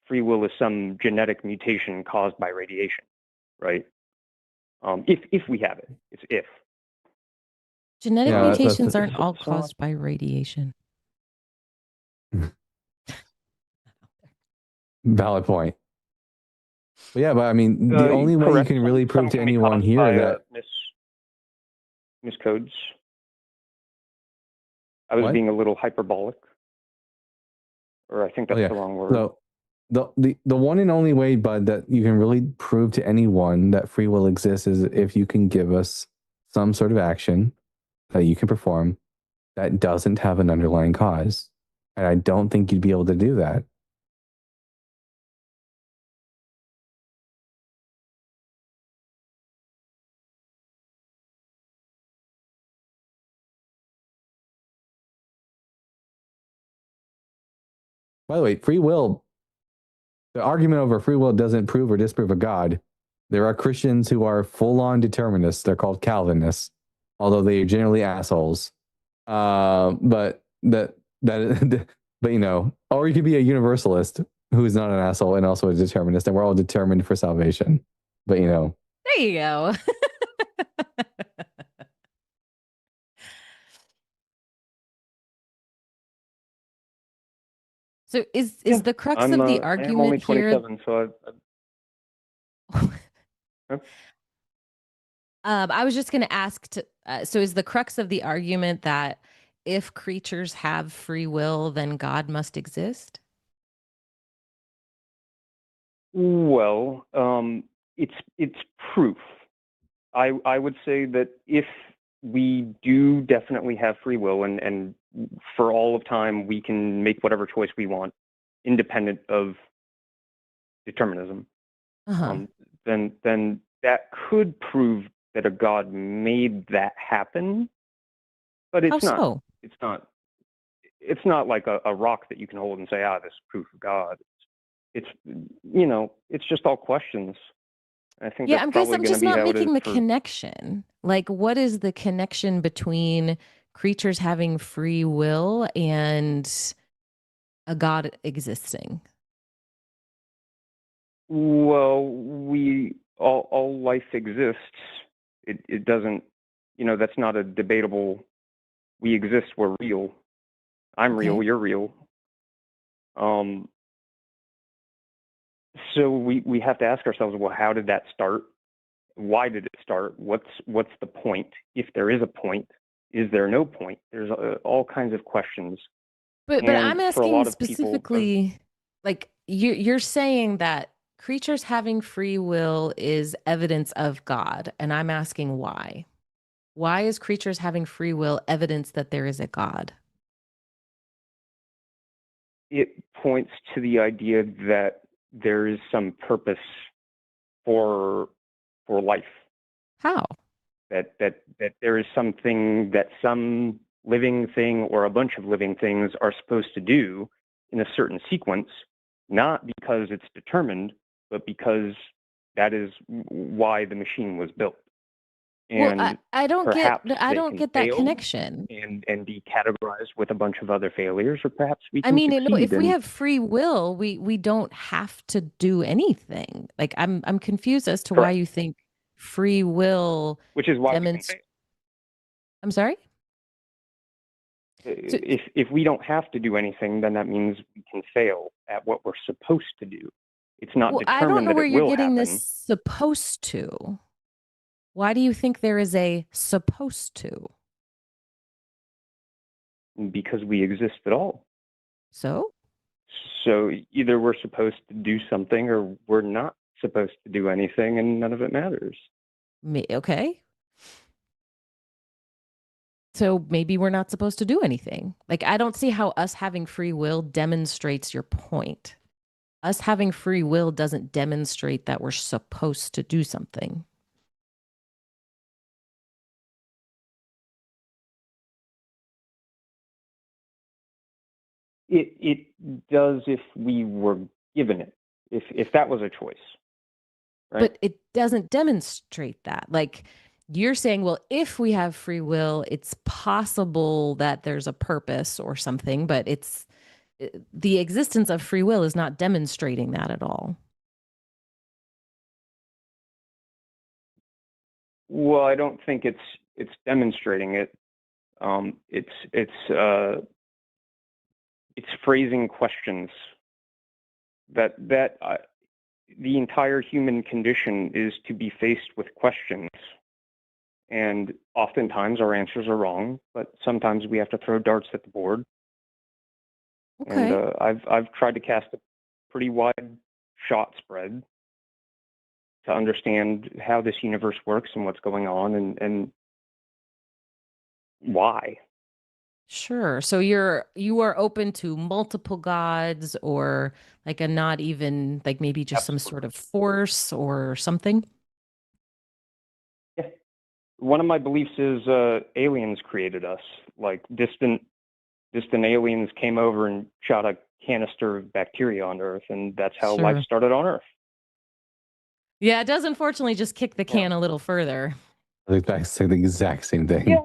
free will is some genetic mutation caused by radiation, right? If we have it, it's if. Genetic mutations aren't all caused by radiation. Valid point. But yeah, but I mean, the only way you can really prove to anyone here that miscodes. I was being a little hyperbolic, or I think that's the wrong word. So the one and only way, Bud, that you can really prove to anyone that free will exists is if you can give us some sort of action that you can perform that doesn't have an underlying cause. And I don't think you'd be able to do that. By the way, free will, the argument over free will doesn't prove or disprove a God. There are Christians who are full-on determinists. They're called Calvinists, although they are generally assholes. But that but you know, or you could be a universalist who is not an asshole and also a determinist, and we're all determined for salvation. But you know, There you go. So is the crux of the I am only argument here? 27, so I was just going to ask so is the crux of the argument that if creatures have free will, then God must exist? well, it's proof. I would say that if we do definitely have free will, and for all of time we can make whatever choice we want, independent of determinism, Uh-huh. then that could prove that a God made that happen. But How it's not. so? It's not. It's not like a rock that you can hold and say, this is proof of God. It's it's just all questions. I think Yeah, that's I'm guess probably I'm going to just be not how it is making the for. connection. Like, what is the connection between creatures having free will and a God existing? Well, we all life exists. It doesn't. That's not a debatable. We exist. We're real. I'm real. Okay. You're real. So we have to ask ourselves, well, how did that start? Why did it start? What's the point? If there is a point, is there no point? There's all kinds of questions. But I'm And for a asking lot of people, specifically, like you're saying that creatures having free will is evidence of God, and I'm asking why. Why is creatures having free will evidence that there is a God? it points to the idea that there is some purpose for life. How? That there is something that some living thing or a bunch of living things are supposed to do in a certain sequence, not because it's determined, but because that is why the machine was built. Well, And I don't get perhaps I they don't can get that fail connection. and be categorized with a bunch of other failures, or perhaps we I can mean, no, succeed. if we And have free will, we don't have to do anything. Like I'm confused as to why correct, you think free will which is why we can demonstrates. fail. I'm sorry? So, If we don't have to do anything, then that means we can fail at what we're supposed to do. It's not well, I don't determined know that where it you're will getting this happen supposed to. Why do you think there is a supposed to? because we exist at all. So? So either we're supposed to do something or we're not supposed to do anything, and none of it matters. Okay. So maybe we're not supposed to do anything. Like, I don't see how us having free will demonstrates your point. Us having free will doesn't demonstrate that we're supposed to do something. It does if we were given it, if that was a choice, right? But it doesn't demonstrate that. Like, you're saying, well, if we have free will, it's possible that there's a purpose or something, but the existence of free will is not demonstrating that at all. Well, I don't think it's demonstrating it. It's phrasing questions that the entire human condition is to be faced with questions, and oftentimes our answers are wrong, but sometimes we have to throw darts at the board. Okay. And I've tried to cast a pretty wide shot spread to understand how this universe works and what's going on, and why. Sure. So you are open to multiple gods, or like a not even, like maybe just some sort Absolutely. of force or something? Yeah. One of my beliefs is aliens created us. Like distant aliens came over and shot a canister of bacteria on Earth, and that's how life Sure. started on Earth. Yeah, it does unfortunately just kick the can a little further. I think say the exact same thing. Yeah.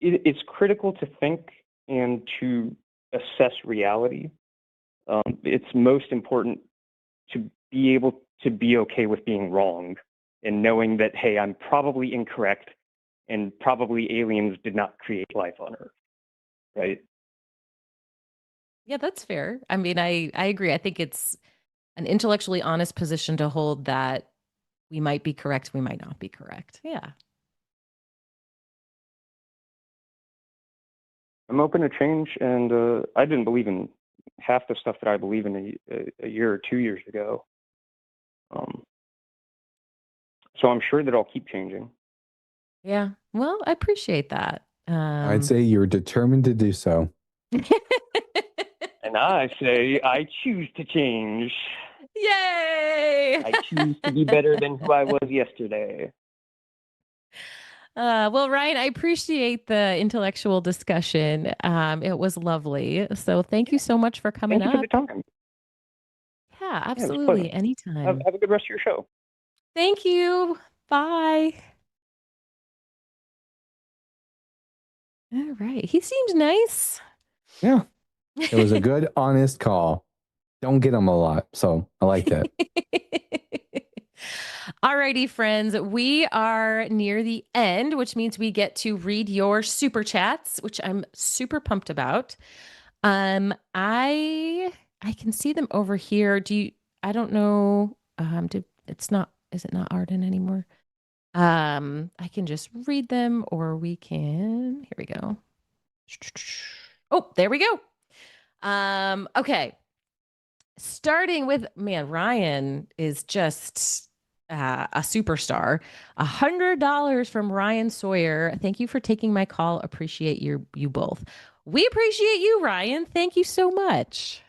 It's critical to think and to assess reality. It's most important to be able to be okay with being wrong and knowing that, hey, I'm probably incorrect and probably aliens did not create life on Earth, right? Yeah, that's fair. I mean, I agree. I think it's an intellectually honest position to hold that we might be correct, we might not be correct. Yeah. I'm open to change, and I didn't believe in half the stuff that I believe in a year or 2 years ago. So I'm sure that I'll keep changing. Yeah. Well, I appreciate that. I'd say you're determined to do so. And I say I choose to change. Yay! I choose to be better than who I was yesterday. Well, Ryan, I appreciate the intellectual discussion. It was lovely. So thank you so much for coming Thank you up. for the time. Yeah, Yeah, absolutely. Anytime. Have a good rest of your show. Thank you. Bye. All right. He seemed nice. Yeah. It was a good, honest call. Don't get them a lot. So I liked it. Alrighty, friends. We are near the end, which means we get to read your super chats, which I'm super pumped about. I can see them over here. I don't know. Is it not Arden anymore? I can just read them, or we can, here we go. Oh, there we go. Okay. Starting with, man, Ryan is just a superstar. $100 from Ryan Sawyer. Thank you for taking my call. Appreciate you both. We appreciate you, Ryan. Thank you so much.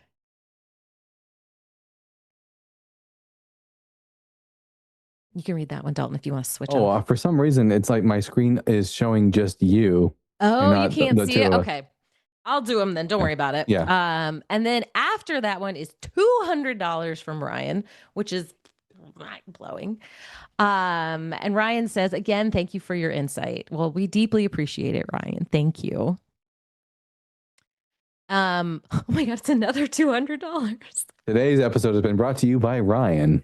You can read that one, Dalton, if you want to switch off. For some reason, it's like my screen is showing just you. Oh, and you not can't the see two it? of us. Okay. I'll do them then. Don't worry about it. Yeah. And then after that one is $200 from Ryan, which is mind-blowing. And Ryan says, again, thank you for your insight. Well, we deeply appreciate it, Ryan. Thank you. Oh my God, it's another $200. Today's episode has been brought to you by Ryan.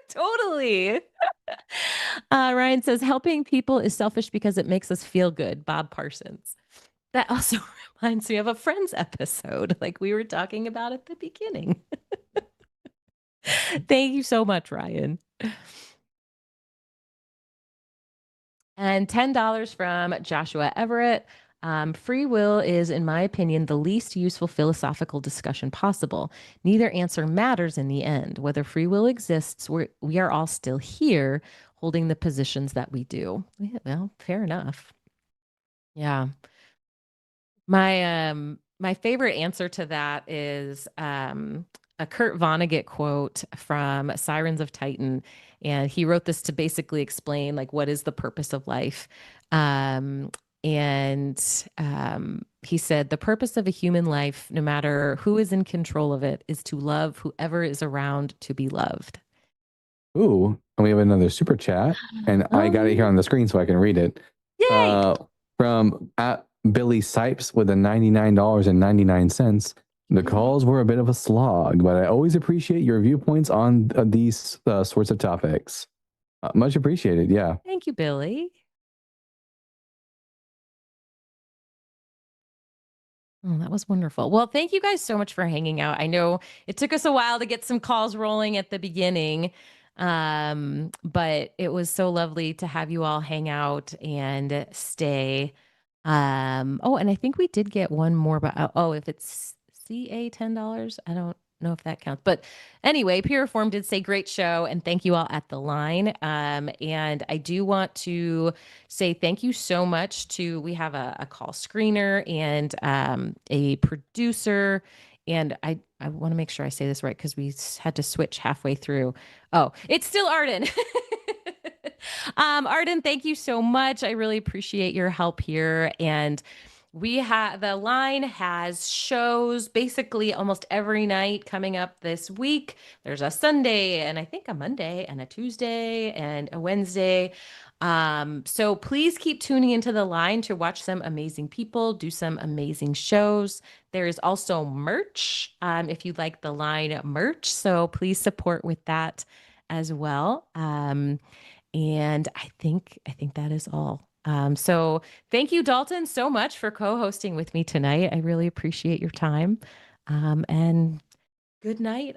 Totally. Ryan says, helping people is selfish because it makes us feel good. Bob Parsons. That also reminds me of a Friends episode, like we were talking about at the beginning. Thank you so much, Ryan. And $10 from Joshua Everett. Free will is, in my opinion, the least useful philosophical discussion possible. Neither answer matters in the end. Whether free will exists, we are all still here holding the positions that we do. Yeah, well, fair enough. Yeah. My favorite answer to that is a Kurt Vonnegut quote from Sirens of Titan, and he wrote this to basically explain like what is the purpose of life. He said, the purpose of a human life, no matter who is in control of it, is to love whoever is around to be loved. Ooh, and we have another super chat, and I got it here on the screen so I can read it. Yay! From at Billy Sipes with a $99.99. The calls were a bit of a slog, but I always appreciate your viewpoints on these sorts of topics. Much appreciated. Yeah. Thank you, Billy. Oh, that was wonderful. Well, thank you guys so much for hanging out. I know it took us a while to get some calls rolling at the beginning, but it was so lovely to have you all hang out and stay. And I think we did get one more, but if it's CA $10, I don't know if that counts. But anyway, Pure Reform did say great show, and thank you all at the line. And I do want to say thank you so much to, we have a call screener and a producer. And I want to make sure I say this right because we had to switch halfway through. Oh, it's still Arden. Arden, thank you so much. I really appreciate your help here. And The line has shows basically almost every night coming up this week. There's a Sunday and I think a Monday and a Tuesday and a Wednesday. So please keep tuning into the line to watch some amazing people do some amazing shows. There is also merch, if you like the line merch. So please support with that as well. And I think that is all. So thank you, Dalton, so much for co-hosting with me tonight. I really appreciate your time. And good night.